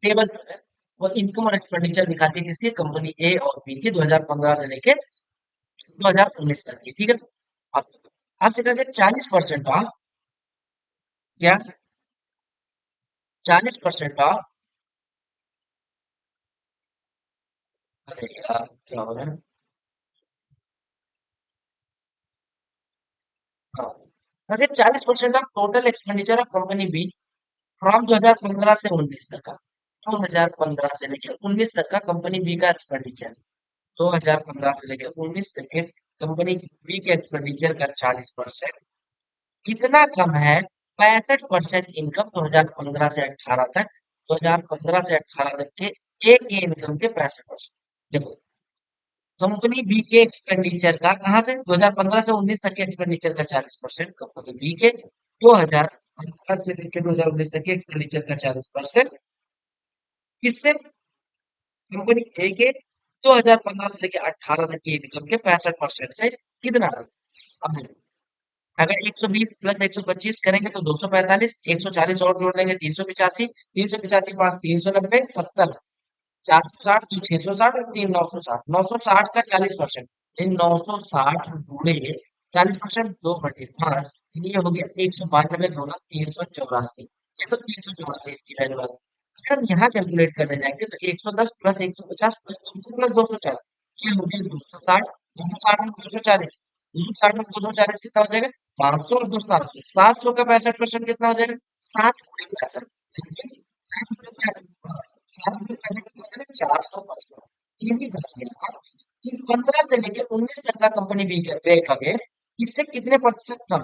टेबल जो है वो इनकम और एक्सपेंडिचर दिखाती है किसकी, कंपनी ए और बी की 2015 से लेके 2019 तक की, ठीक है। अब आपसे कहते हैं 40% ऑफ, क्या 40% ऑफ, अरे यार क्या हो रहा है, हाँ, कहते 40% of total expenditure of company B from 2015 से 19 तक का, 2015 से लेकर 19 तक का कंपनी बी का एक्सपेंडिचर, 2015 से लेकर 19 तक के कंपनी बी के एक्सपेंडिचर का 40% कितना कम है, 65% इनकम 2015 से 18 तक, 2015 से 18 तक के एक के इनकम के 65%। देखो कंपनी बी के एक्सपेंडिचर का कहाँ से 2015 से 19 तक के एक्सपेंडिचर का 40%, कंपनी बी के 2015 से लेकर 2019 तक के एक्सपेंडिचर का 40%, किससे, कंपनी ए के 2015 से लेकर 18 तक की इनकम के 65% से कितना, अब अगर 120 प्लस 125 करेंगे तो 245, 140 और जोड़ लेंगे 385, 385 पांच 390, 70, 460, 660 और 960, 960 का 40%, इन 960 गुणे 40%, 2/5, ये हो गया 192 गुना 384, ये तो 384 इसकी वैल्यू आ गई। अगर हम यहाँ कैलकुलेट करने जाएंगे तो 110 प्लस 150 प्लस 200 प्लस 240, ये हो गया 260, 260 में 240, 260 में 240 कितना हो जाएगा, 500 और 200, 700 का 65% कितना हो जाएगा, 7 65, 455, यही कहा कि 15 से लेकर 19 तक का कंपनी बी का व्यय का व्यय इससे कितने प्रतिशत कम,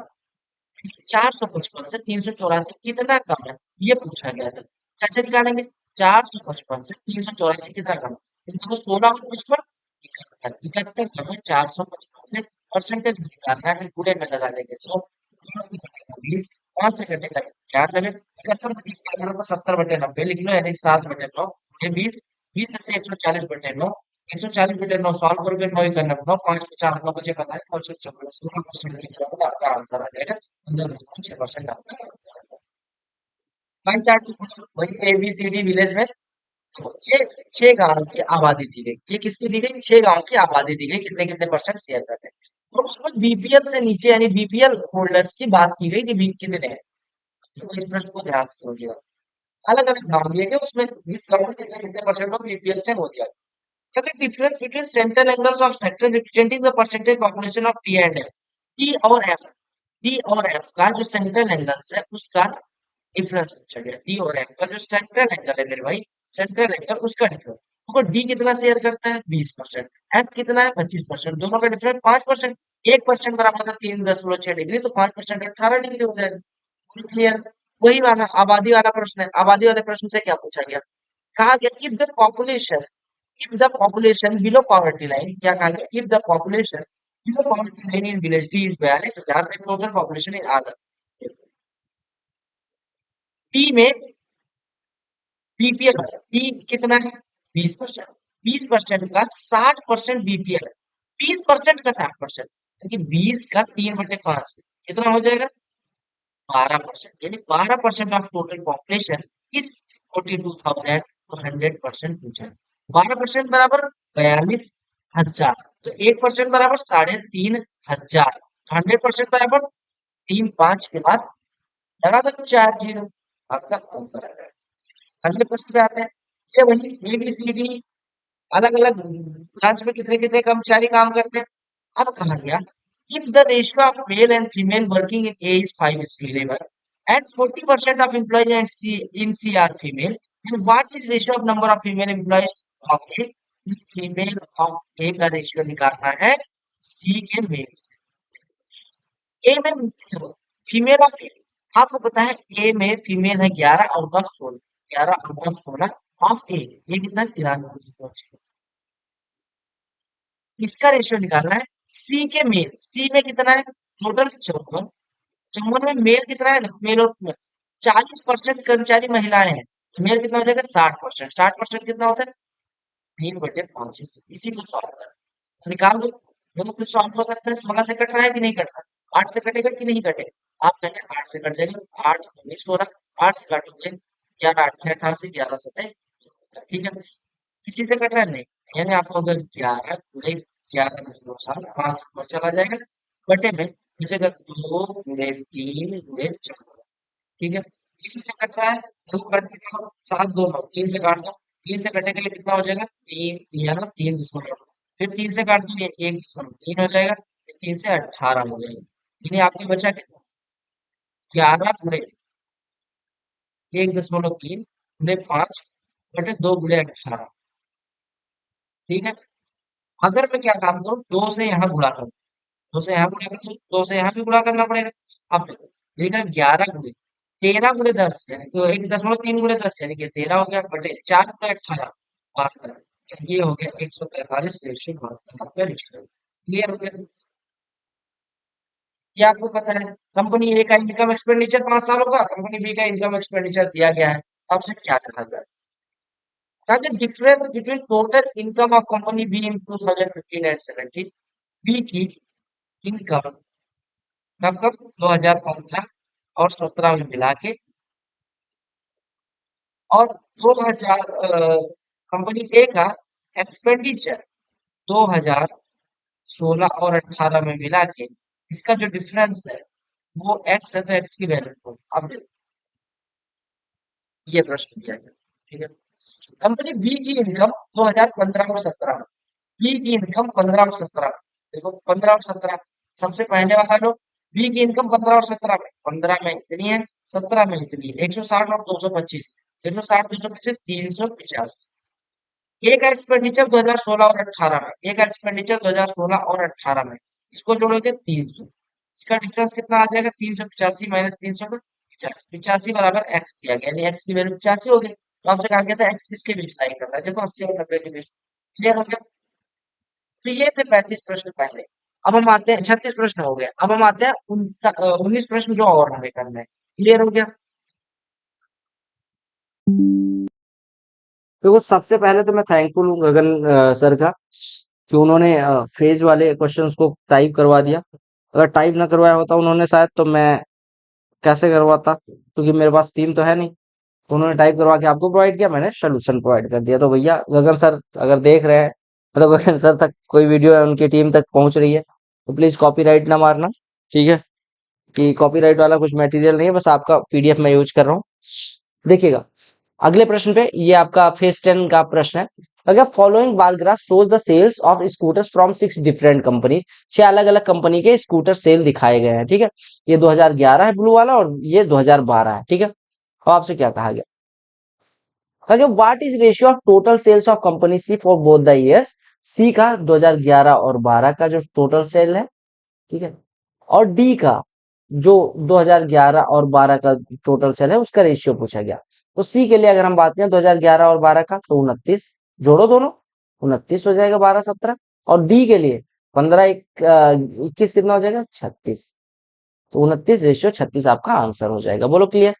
455 से 384 कितना कम है, ये पूछा गया था। कैसे निकालेंगे, 455 से 384 कितना कम है, देखो 16 और 55, 71, 71 कम है 455 से, परसेंटेज निकालना है, फिर पूरे में लगा देंगे 100, 5 से कटेगा 4 लगे, 71 को 70/90 लिख लो, यानी 7/9, ये 20, 20 से 140/9, 140/9 सॉल्व करोगे 9 का 9, 5 50 9 बचे पता है, 16% आपका आंसर आ जाएगा, 15.6% आपका आंसर आ जाएगा। बाई चार्ट वही ABCD विलेज में, तो ये 6 गांव की आबादी दी गई, ये किसकी दी गई, 6 गांव की आबादी दी गई, कितने कितने परसेंट शेयर करते हैं, और उसमें बीपीएल से नीचे यानी बीपीएल होल्डर्स की बात की गई कि बी कितने हैं, तो इस प्रश्न को ध्यान से समझिएगा। अलग अलग गांव दिए गए, उसमें इस गांव में कितने कितने परसेंट ऑफ बीपीएल से हो गया। the difference between central angles of sector representing the percentage population of T and F, T और F, T और F का जो सेंट्रल एंगल्स है उसका डिफरेंस पूछा गया, T और F का जो सेंट्रल एंगल है मेरे भाई, सेंट्रल एंगल उसका डिफरेंस, तो डी कितना शेयर करता है 20%, एफ कितना है 25%, दोनों का डिफरेंस 5%, 1% बराबर था 3.6 डिग्री, तो 5% 18 डिग्री हो जाएगा, क्लियर। वही वाला आबादी वाला प्रश्न है, आबादी वाले प्रश्न से क्या पूछा गया, कहा गया if the population below poverty line, क्या कहा गया, if the population below poverty line in village D is 42,000, then total population in Agra, T में बीपीएल टी कितना है 20%, 20% का 60% बीपीएल, 20% का 60%, लेकिन 20 का 3/5 कितना हो जाएगा 12%, यानी 12% ऑफ टोटल पॉपुलेशन इस 42,000 तो 100% पूछा, 12% बराबर 42,000, तो 1% बराबर 3,500, 100% बराबर 3 5 के बाद लगा दो 4 0, आपका आंसर आ गया। अगले प्रश्न पे आते हैं, ये वही ABCD अलग अलग ब्रांच में कितने कितने कर्मचारी काम करते हैं, अब कहा गया if the ratio of male and female working in A is 5:11 and 40% of employees in C are female, then what is ratio of number of female employees of A, female of A का ratio निकालना है C के male से, ए में female of ए, आपको पता है ए में फीमेल है 11/16, 11/16 ऑफ ए, ये कितना 93, इसका रेशियो निकालना है सी के मेल, सी में कितना है टोटल 54, 54 में मेल कितना है, मेल और फीमेल 40% कर्मचारी महिलाएं हैं, तो मेल कितना हो जाएगा 60%, 60% कितना होता है 3/5, इसी को सॉल्व करना है। तो निकाल दो, देखो कुछ सॉल्व हो सकता है, 16 से कट रहा है कि नहीं कट रहा, 8 से कटेगा कि नहीं कटेगा, आप कहेंगे 8 से कट जाएगा, 8 19 16, 8 से काटोगे 11 8 88, 11 7 ठीक है। किसी से कट रहा है नहीं, यानी आपको अगर 11 गुणे 11.7 5 ऊपर चला जाएगा, बटे में बचेगा 2 गुणे 3 गुणे 4, ठीक है। किसी से कट रहा है, दो कट के 7 2 9, 3 से काट दो, 3 से कटेगा ये कितना हो जाएगा, 3 3 ना 3 फिर 3 से काट दो, ये 1.3 हो जाएगा, 3 से 18 हो जाएगा, यानी आपके बचा कितना, 11 गुणे 1.3 गुणे 5 बटे 2 गुणे 18, ठीक है। अगर मैं क्या काम करूँ, 2 से यहाँ गुणा करूँ, 2 से यहाँ गुणा करूँ, 2 से यहाँ भी गुणा करना पड़ेगा। अब देखो, देखा 11 गुणे 13 गुणे 10, यानी तो 1.3 गुणे 10 यानी कि 13 हो गया, बटे 4 गुणे 18 72, ये हो गया 143 रेशियो 72 आपका रेशियो, क्लियर हो गया। ये आपको पता है, कंपनी ए का इनकम एक्सपेंडिचर 5 साल होगा, कंपनी बी का इनकम एक्सपेंडिचर दिया गया है, आपसे क्या कहा गया, ताकि difference between total income of company B in 2015 and 17, B की इनकम कब कब 2015 और 17 में मिला के, और 2000 कंपनी ए का एक्सपेंडिचर 2016 और 18 में मिला के, इसका जो डिफरेंस है वो एक्स है, तो एक्स की वैल्यू को अब देखो, ये प्रश्न किया गया, ठीक है। कंपनी बी की इनकम 2015 और 17 में, बी की इनकम 15 और 17 में, देखो 15 और 17, सबसे पहले वाला लो, बी की इनकम 15 और 17 में, 15 में इतनी है, 17 में इतनी है, 160 और 225, 160 225 385, ए का एक्सपेंडिचर 2016 और 18 में, ए का एक्सपेंडिचर 2016 और 18 में, इसको जोड़ोगे 300, इसका डिफरेंस कितना आ जाएगा, 385 माइनस 385, 85 बराबर एक्स दिया गया, यानी एक्स की वैल्यू 85 हो गई, तो आपसे कहा गया था एक्स किसके बीच लाई करना है, देखो 80 और 90 के बीच, क्लियर हो गया। तो ये थे 35 प्रश्न पहले। अब हम आते हैं, 36 प्रश्न हो गए, अब हम आते हैं 19 प्रश्न जो और हमें करना है, क्लियर हो गया। देखो सबसे पहले तो मैं थैंकफुल हूँ गगन सर का, कि उन्होंने फेज वाले क्वेश्चंस को टाइप करवा दिया। अगर टाइप ना करवाया होता उन्होंने शायद, तो मैं कैसे करवाता, क्योंकि मेरे पास टीम तो है नहीं। तो उन्होंने टाइप करवा के आपको प्रोवाइड किया, मैंने सोल्यूशन प्रोवाइड कर दिया। तो भैया गगन सर अगर देख रहे हैं, मतलब गगन सर तक कोई वीडियो है उनकी टीम तक पहुंच रही है, तो प्लीज कॉपीराइट ना मारना, ठीक है। कि कॉपीराइट वाला कुछ मटेरियल नहीं है, बस आपका पीडीएफ मैं यूज कर रहा हूँ। देखिएगा अगले प्रश्न पे, ये आपका फेज 10 का प्रश्न है। अगर following bar graph shows the sales of scooters from 6 different companies, 6 अलग अलग कंपनी के स्कूटर सेल दिखाए गए हैं, ठीक है। ये 2011 है ब्लू वाला, और ये 2012 है, ठीक है। अब आपसे क्या कहा गया, कहा what is ratio of total sales of company C for both the years, C का 2011 और 12 का जो टोटल सेल है, ठीक है, और डी का जो 2011 और 12 का टोटल सेल है उसका रेशियो पूछा गया। तो सी के लिए अगर हम बात करें 2011 और 12 का, तो 29, जोड़ो दोनों, 29 हो जाएगा, 12 17, और डी के लिए 15 21 कितना हो जाएगा, 36, तो 29 रेशियो 36 आपका आंसर हो जाएगा। बोलो क्लियर।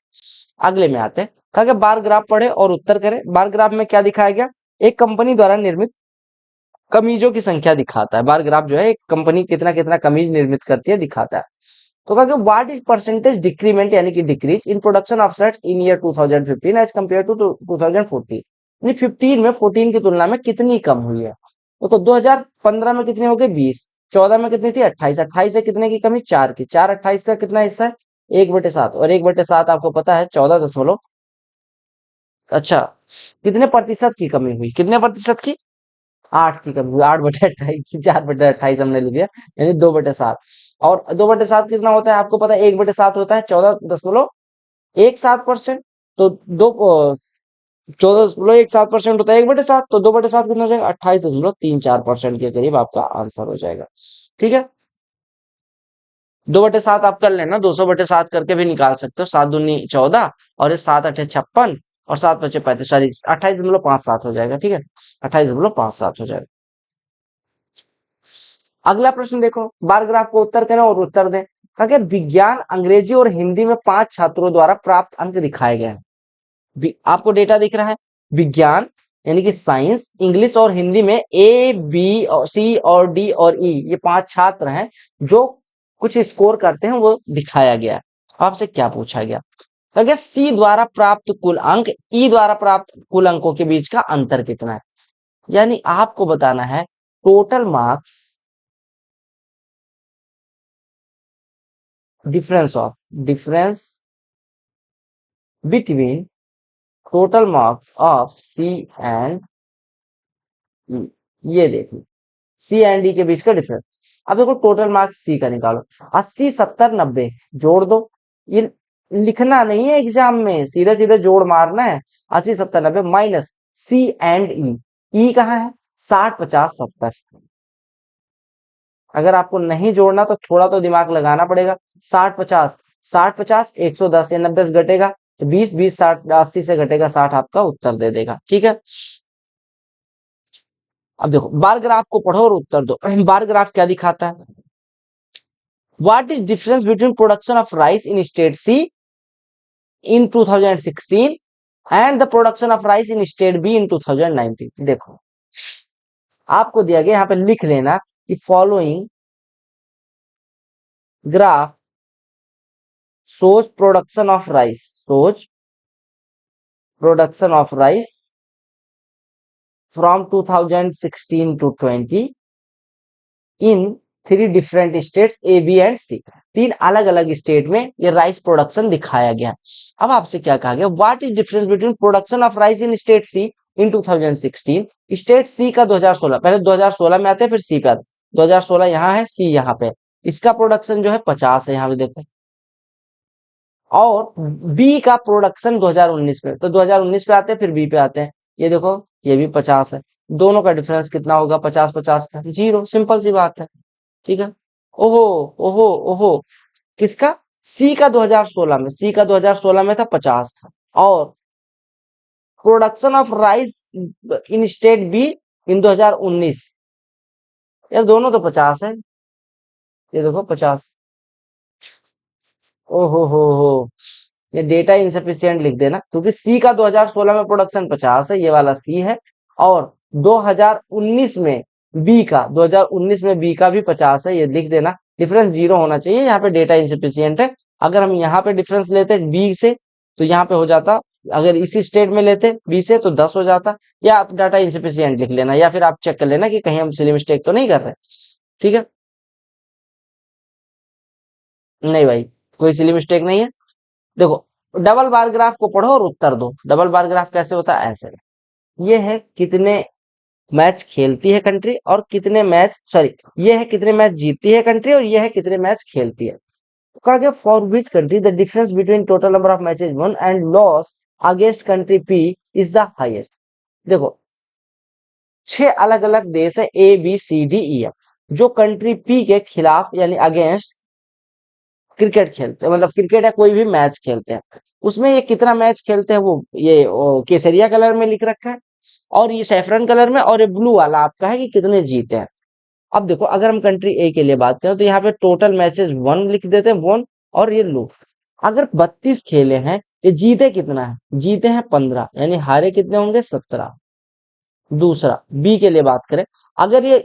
अगले में आते हैं, कहा कि बार ग्राफ पढ़े और उत्तर करें। बार ग्राफ में क्या दिखाया गया, एक कंपनी द्वारा निर्मित कमीजों की संख्या दिखाता है। बार ग्राफ जो है एक कंपनी कितना कितना कमीज निर्मित करती है दिखाता है। तो कहा व्हाट इज परसेंटेज डिक्रीमेंट यानी कि decrease in production of shirt in year 2015 as compare to 2014, यानी 15 में 14 की तुलना में कितनी कम हुई है। तो 2015 में कितनी हो गई 20, 14 में कितनी थी 28, 28 से कितने की कमी 4 की, 4 28 का कितना हिस्सा है 1/7, और 1/7 आपको पता है 14 अच्छा कितने प्रतिशत की कमी हुई, कितने प्रतिशत की 8 की कमी हुई, 8/28 4/28 हमने लिख दिया, यानी 2/7। और 2/7 कितना होता है आपको पता है, 1/7 होता है 14.17%। तो 14.17% होता है 1/7, तो 2/7 कितना हो जाएगा 28.34% के करीब आपका आंसर हो जाएगा, ठीक है। 2/7 आप कर लेना, 200/7 करके भी निकाल सकते हो, 7 दूनी 14, और ये 7 8 56, और 7 5 35, सॉरी 28.57 हो जाएगा, ठीक है, 28.57 हो जाएगा। अगला प्रश्न देखो, बार ग्राफ को उत्तर करें और उत्तर दें। कहा विज्ञान, अंग्रेजी और हिंदी में 5 छात्रों द्वारा प्राप्त अंक दिखाए गए हैं। आपको डेटा दिख रहा है, विज्ञान यानी कि साइंस, इंग्लिश और हिंदी में ए बी और सी और डी और ई, ये 5 छात्र हैं जो कुछ स्कोर करते हैं, वो दिखाया गया है। आपसे क्या पूछा गया, तो सी द्वारा प्राप्त कुल अंक ई द्वारा प्राप्त कुल अंकों के बीच का अंतर कितना है, यानी आपको बताना है total marks difference between total marks of C and E. ये देखिए सी एंड डी के बीच का डिफरेंस। अब देखो टोटल मार्क्स सी का निकालो, 80 70 90 जोड़ दो। ये लिखना नहीं है एग्जाम में, सीधे सीधे जोड़ मारना है। 80 70 90 माइनस सी एंड ई कहाँ है 60 50 70। अगर आपको नहीं जोड़ना तो थोड़ा तो दिमाग लगाना पड़ेगा। 60 50 60 50 110 या 90 से घटेगा तो 20 20 60 80 से घटेगा 60 आपका उत्तर दे देगा। ठीक है, अब देखो बार ग्राफ को पढ़ो और उत्तर दो। बार ग्राफ क्या दिखाता है, what is difference between production of rice in state C in 2016 and the production of rice in state B in 2019। देखो आपको दिया गया, यहाँ पे लिख लेना कि following graph shows production of rice from 2016 to 20 in 3 different states A, B and C। 3 अलग अलग स्टेट में ये राइस प्रोडक्शन दिखाया गया। अब आपसे क्या कहा गया, what is difference between production of rice in state C in 2016। State C का 2016, पहले 2016 में आते हैं फिर सी पे आते, 2016 यहाँ है सी यहाँ पे, इसका प्रोडक्शन जो है 50 है यहाँ पे देखो, और बी का प्रोडक्शन 2019 पे, तो 2019 पे आते हैं फिर बी पे आते हैं। ये देखो ये भी 50 है, दोनों का डिफरेंस कितना होगा 50 50 का 0, सिंपल सी बात है। ठीक है, ओहो ओहो ओहो, किसका सी का 2016 में, सी का 2016 में था 50 और production of rice in state B in 2019, यार दोनों तो 50 है, ये देखो 50। ओहो हो, ये डेटा इंसफिशियंट लिख देना, क्योंकि सी का 2016 में प्रोडक्शन 50 है, ये वाला सी है, और 2019 में बी का 2019 में बी का भी 50 है, ये लिख देना। डिफरेंस 0 होना चाहिए, यहाँ पे डेटा इंसफिशियंट है। अगर हम यहाँ पे डिफरेंस लेते बी से तो यहाँ पे हो जाता, अगर इसी स्टेट में लेते बी से तो 10 हो जाता, या आप डाटा इंसफिशियंट लिख लेना, या फिर आप चेक कर लेना कि कहीं हम सिली मिस्टेक तो नहीं कर रहे। ठीक है, नहीं भाई कोई सिली मिस्टेक नहीं है। देखो डबल बार ग्राफ को पढ़ो और उत्तर दो। डबल बार ग्राफ कैसे होता है, ऐसे ये है कितने मैच खेलती है कंट्री और कितने मैच, सॉरी ये है कितने मैच जीतती है कंट्री और ये है कितने मैच खेलती है। तो कहा गया for which country the difference between total number of matches won and lost against country P is the highest. देखो 6 अलग अलग देश है A B C D E F, जो कंट्री पी के खिलाफ यानी अगेंस्ट क्रिकेट खेलते हैं, मतलब क्रिकेट या कोई भी मैच खेलते हैं, उसमें ये कितना मैच खेलते हैं वो ये केसरिया कलर में लिख रखा है, और ये सैफरन कलर में, और ये ब्लू वाला आपका है कि कितने जीते हैं। अब देखो अगर हम कंट्री ए के लिए बात करें तो यहाँ पे टोटल मैचेस 1 लिख देते हैं 1, और ये लो अगर 32 खेले हैं, ये जीते कितना है, जीते हैं 15, यानी हारे कितने होंगे 17। दूसरा बी के लिए बात करें, अगर ये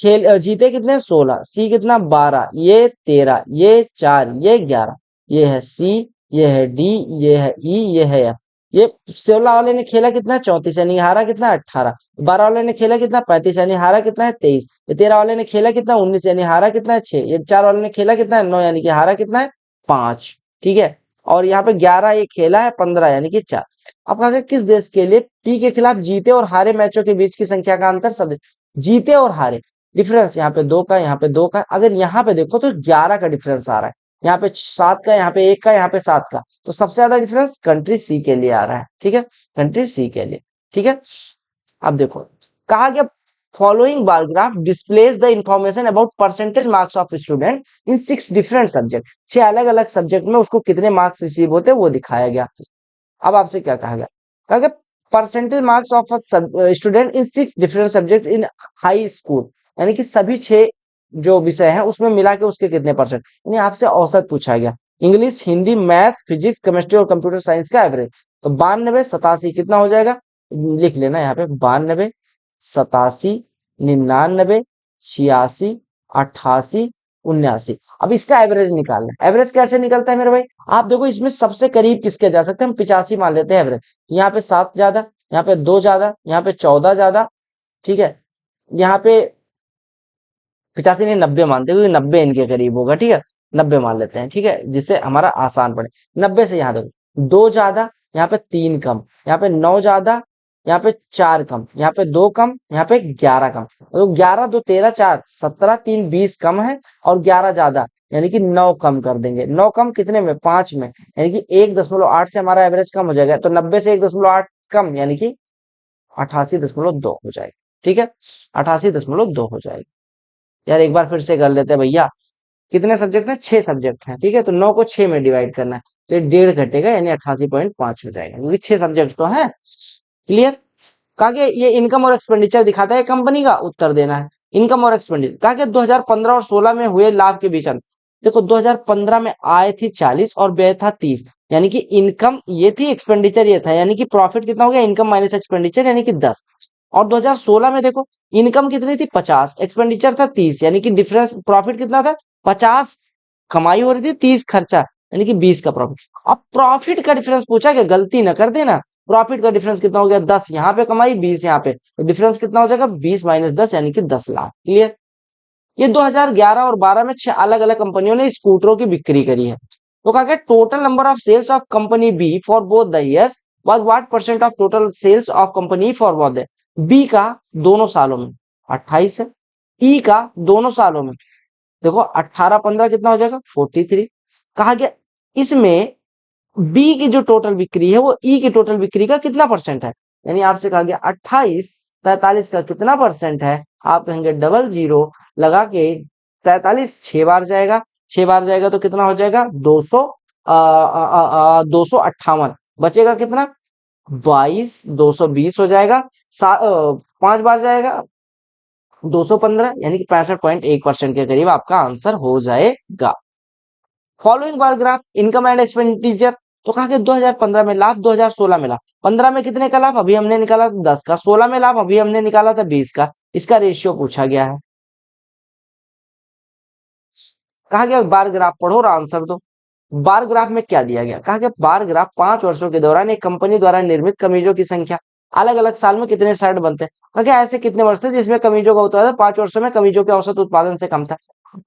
खेल जीते कितने 16, सी कितना 12, ये 13, ये 4, ये 11, ये है सी, ये है डी, ये है ई, ये है एफ। ये 16 वाले ने खेला कितना 34, यानी हारा कितना 18। 12 वाले ने खेला कितना 35, यानी हारा कितना है 23। ये 13 वाले ने खेला कितना 19, यानी हारा कितना है 6। ये 4 वाले ने खेला कितना है 9, यानी कि हारा कितना है 5। ठीक है, और यहाँ पे 11 ये खेला है 15, यानी कि 4। अब कहा गया किस देश के लिए पी के खिलाफ जीते और हारे मैचों के बीच की संख्या का अंतर, सब जीते और हारे डिफरेंस यहाँ पे 2 का, यहाँ पे 2 का। अगर यहाँ पे देखो तो 11 का डिफरेंस आ रहा है, यहाँ पे 7 का, यहाँ पे 1 का, यहाँ पे 7 का, तो सबसे ज्यादा डिफरेंस कंट्री सी के लिए आ रहा है। ठीक है, कंट्री सी के लिए। ठीक है, अब देखो कहा गया following bar graph displays the information about percentage marks of student in 6 different subject. 6 अलग अलग सब्जेक्ट में उसको कितने मार्क्स रिसीव होते हैं वो दिखाया गया। अब आपसे क्या कहा गया, कहा गया percentage marks of student in 6 different subject in high school, यानी कि सभी 6 जो विषय हैं उसमें मिला के उसके कितने परसेंट, यानी आपसे औसत पूछा गया। English, Hindi, math, physics, chemistry और कंप्यूटर साइंस का एवरेज, तो 92 87 कितना हो जाएगा, लिख लेना यहाँ पे 92 87 99 86 88 79। अब इसका एवरेज निकालना है। एवरेज कैसे निकलता है मेरे भाई? आप देखो इसमें सबसे करीब किसके जा सकते हैं, हम 85 मान लेते हैं एवरेज। यहाँ पे 7 ज्यादा, यहाँ पे 2 ज्यादा, यहाँ पे 14 ज्यादा, ठीक है। यहाँ पे 85 नहीं 90 मानते हैं, क्योंकि 90 इनके करीब होगा, ठीक है। 90 मान लेते हैं, ठीक है, जिससे हमारा आसान पड़े। 90 से यहाँ देखो 2 ज्यादा, यहाँ पे 3 कम, यहाँ पे 9 ज्यादा, यहाँ पे 4 कम, यहाँ पे 2 कम, यहाँ पे 11 कम। तो 11 2 13 4 17 3 20 कम है, और 11 ज्यादा यानी कि 9 कम कर देंगे। 9 कम कितने में? 5 में, यानी कि 1.8 से हमारा एवरेज कम हो जाएगा। तो 90 से 1.8 कम यानी कि 88.2 हो जाएगा, ठीक है। 88.2 हो जाएगा। यार एक बार फिर से कर लेते हैं भैया। कितने सब्जेक्ट हैं? 6 सब्जेक्ट हैं, ठीक है। तो 9 को 6 में डिवाइड करना है, तो ये 1.5 घटेगा, यानी 88.5 हो जाएगा, क्योंकि 6 सब्जेक्ट तो है। क्लियर? कहा कि ये इनकम और एक्सपेंडिचर दिखाता है कंपनी का, उत्तर देना है। इनकम और एक्सपेंडिचर कहा कि 2015 और 16 में हुए लाभ के बीच अंतर। देखो 2015 में आय थी 40 और व्यय था 30, यानी कि इनकम ये थी, एक्सपेंडिचर ये था, यानी कि प्रॉफिट कितना हो गया? इनकम माइनस एक्सपेंडिचर, यानी कि 10। और 2016 में देखो इनकम कितनी थी? 50, एक्सपेंडिचर था 30, यानी कि डिफरेंस प्रॉफिट कितना था? 50 कमाई हो रही थी, 30 खर्चा, यानी कि 20 का प्रॉफिट। अब प्रॉफिट का डिफरेंस पूछा, कि गलती ना कर देना। प्रॉफिट का डिफरेंस कितना हो गया? 10 यहाँ पे कमाई, 20 यहाँ पे, तो डिफरेंस कितना हो जाएगा? 20 माइनस 10, यानी कि 10 लाख। क्लियर? ये 2011 और 12 में 6 अलग अलग कंपनियों ने स्कूटरों की बिक्री करी है। तो कहा गया total number of sales of company B for both the years was what percent of total sales of company for both the. B का दोनों सालों में 28 है, ई का दोनों सालों में देखो 18 15 कितना हो जाएगा? 43। कहा गया इसमें बी की जो टोटल बिक्री है वो ई की टोटल बिक्री का कितना परसेंट है? यानी आपसे कहा गया 28 43 का कितना परसेंट है? आप कहेंगे 00 लगा के 43 6 बार जाएगा, 6 बार जाएगा तो कितना हो जाएगा? 200 258। बचेगा कितना? 22 220 हो जाएगा। 5 बार जाएगा 215, यानी कि 65.1% के करीब आपका आंसर हो जाएगा। Following bar graph income and expenditure. तो कहा कि 2015 में लाभ, 2016 में लाभ। 15 में कितने का लाभ? अभी हमने निकाला था 10 का। 16 में लाभ अभी हमने निकाला था 20 का। इसका रेशियो पूछा गया है। कहा गया बार ग्राफ पढ़ो और आंसर दो। बार ग्राफ में क्या दिया गया? कहा गया बार ग्राफ 5 वर्षों के दौरान एक कंपनी द्वारा निर्मित कमीजों की संख्या, अलग अलग साल में कितने शर्ट बनते हैं। कहा गया ऐसे कितने वर्ष थे जिसमें कमीजों का उत्पादन 5 वर्षों में कमीजों के औसत उत्पादन से कम था।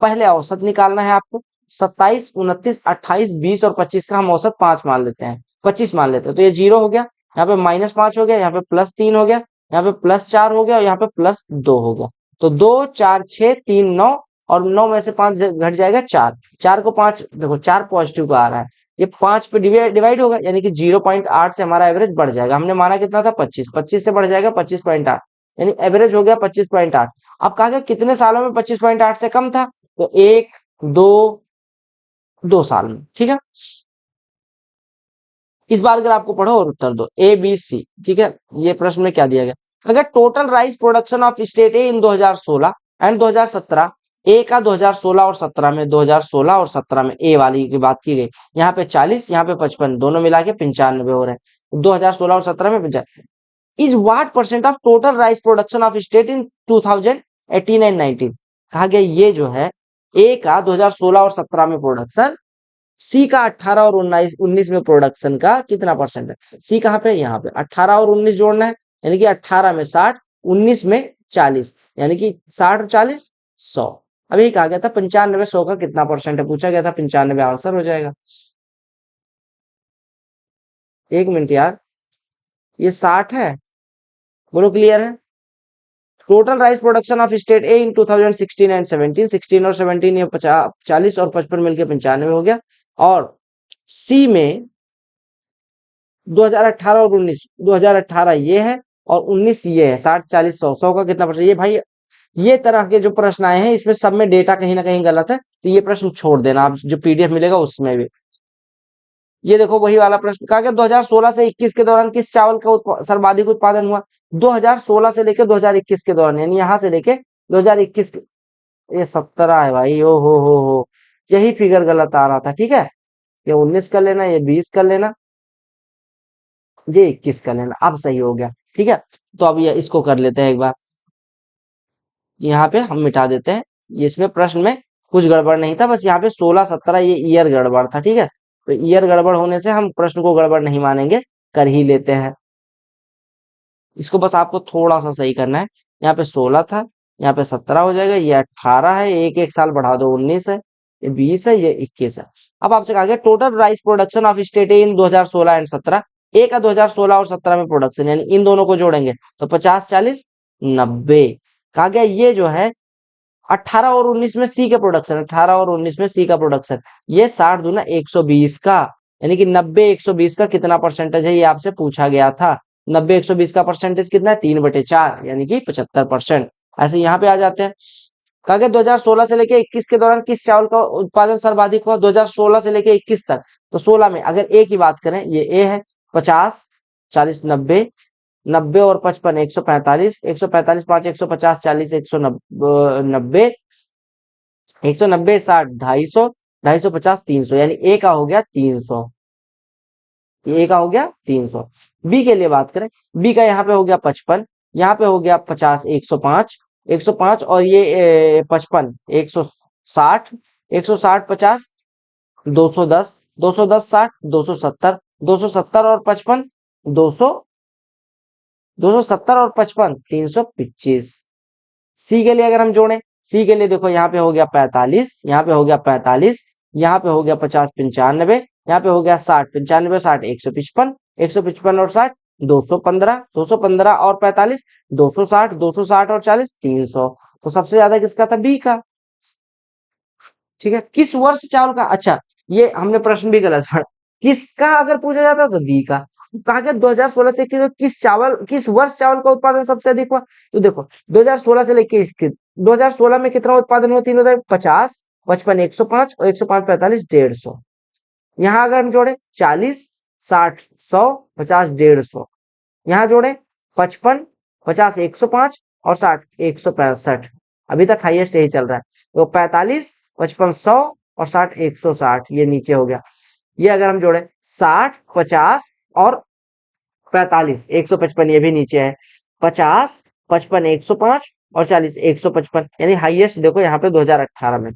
पहले औसत निकालना है आपको। 27 29 28 20 और 25 का हम औसत 5 मान लेते हैं, 25 मान लेते हैं, तो ये 0 हो गया, यहाँ पे -5 हो गया, यहाँ पे +3 हो गया, यहाँ पे +4 हो गया, और यहाँ पे +2 हो गया। तो 2 4 6 3 9, और 9 में से 5 घट जाएगा 4। 4 को 5 देखो 4 पॉजिटिव का आ रहा है, ये 5 पे डिवाइड होगा, यानी कि 0.8 से हमारा एवरेज बढ़ जाएगा। हमने माना कितना था? 25, 25 से बढ़ जाएगा 25.8, यानी एवरेज हो गया 25.8। अब कहा गया कितने सालों में 25.8 से कम था? तो 1 2 2 साल में, ठीक है। इस बार अगर आपको पढ़ो और उत्तर दो ए बी सी, ठीक है। ये प्रश्न में क्या दिया गया? अगर total rice production of state A in 2016 and 2017, ए का 2016 और 17 में, 2016 और 17 में ए वाली की बात की गई। यहाँ पे 40, यहाँ पे 55, दोनों मिला के 95 हो रहे हैं। 2016 और 17 में 55 is what percent of total rice production of state in 2018 and 19। कहा गया ये जो है ए का 2016 और 17 में प्रोडक्शन, सी का 18 और 19 में प्रोडक्शन का कितना परसेंट है? सी कहाँ पे? यहाँ पे 18 और 19 जोड़ना है, यानी कि 18 में 60, 19 में 40, यानी कि 60 और 40 100। अभी कहा गया था 95 100 का कितना परसेंट है, पूछा गया था। 95 आंसर हो जाएगा। 1 मिनट यार, ये 60 है, बोलो क्लियर है? Total rice production of state A in 2016 and 17, 16 और 17 ये 40 और 55 मिलकर 95 हो गया। और सी में 2018 और 19, 2018 ये है और 19 ये है। 60 40 100, 100 का कितना परसेंट? ये भाई ये तरह के जो प्रश्न आए हैं इसमें सब में डेटा कहीं ना कहीं गलत है, तो ये प्रश्न छोड़ देना आप, जो पीडीएफ मिलेगा उसमें भी। ये देखो वही वाला प्रश्न। कहा गया 2016 से 21 के दौरान किस चावल का सर्वाधिक उत्पादन हुआ? 2016 से लेकर 2021 के दौरान, यानी यहाँ से लेके 2021 के, ये 17 है भाई। ओ हो, यही फिगर गलत आ रहा था, ठीक है। ये 19 कर लेना, ये 20 कर लेना, ये 21 कर लेना, अब सही हो गया, ठीक है। तो अब ये इसको कर लेते हैं एक बार, यहाँ पे हम मिटा देते हैं। ये इसमें प्रश्न में कुछ गड़बड़ नहीं था, बस यहाँ पे 16-17 ये ईयर गड़बड़ था, ठीक है। तो ईयर गड़बड़ होने से हम प्रश्न को गड़बड़ नहीं मानेंगे, कर ही लेते हैं। इसको बस आपको थोड़ा सा सही करना है। यहाँ पे 16 था, यहाँ पे 17 हो जाएगा, ये 18 है, एक एक साल बढ़ा दो 19 है, ये 20 है, ये 21 है। अब आपसे कहा गया total rice production of state in 2016 and 17। ए का 2016 और 17 में प्रोडक्शन, यानी इन दोनों को जोड़ेंगे तो 50 40 90। कहा गया ये जो है 18 और 19 में सी का प्रोडक्शन, 18 और 19 में सी का प्रोडक्शन, ये 60 दूना 120 का, यानी कि 90 120 का कितना परसेंटेज है, ये आपसे पूछा गया था। 90 120 का परसेंटेज कितना है, 3/4, यानी कि 75%। ऐसे यहाँ पे आ जाते हैं। कहा गया 2016 से लेके 21 के दौरान किस चावल का उत्पादन सर्वाधिक हुआ, 2016 से लेके 21 तक। तो 16 में अगर ए की बात करें, ये ए है, 50 40 90, 90 और 55 145, 145 5 150, 40 190, 190 60 250, 250 300, यानी ए का हो गया 300। ए का हो गया 300। बी के लिए बात करें, बी का यहाँ पे हो गया 55, यहाँ पे हो गया 50 105, 105 और ये 55 160, 160 50 210, 210 60 270, 270 और 55 200, 270 और 55 325। सी के लिए अगर हम जोड़ें, सी के लिए देखो यहाँ पे हो गया 45, यहाँ पे हो गया 45, यहाँ पे हो गया 50 95, यहाँ पे हो गया 60 95 60 155, 155 और 60 215, 215 और 45 260, 260 और 40 300। तो सबसे ज्यादा किसका था, बी का। ठीक है, किस वर्ष चावल का, अच्छा ये हमने प्रश्न भी गलत पढ़ा, किसका अगर पूछा जाता तो बी का। कहा गया 2016 से किस वर्ष चावल का उत्पादन सबसे अधिक हुआ। तो देखो 2016 से लेके इसके 2016 में कितना उत्पादन हुआ, तीनों 50 55 105 और 105 45 150। यहाँ अगर हम जोड़े 40 60 100 50 150, यहाँ जोड़े 55 50 105 और 60 165। अभी तक हाईएस्ट यही चल रहा है। तो 45 55 100 और 60 160, ये नीचे हो गया। ये अगर हम जोड़े 60 50 और 45 155, ये भी नीचे है। 50 55 105 और 40 155, यानी हाईएस्ट देखो यहाँ पे 2018 में।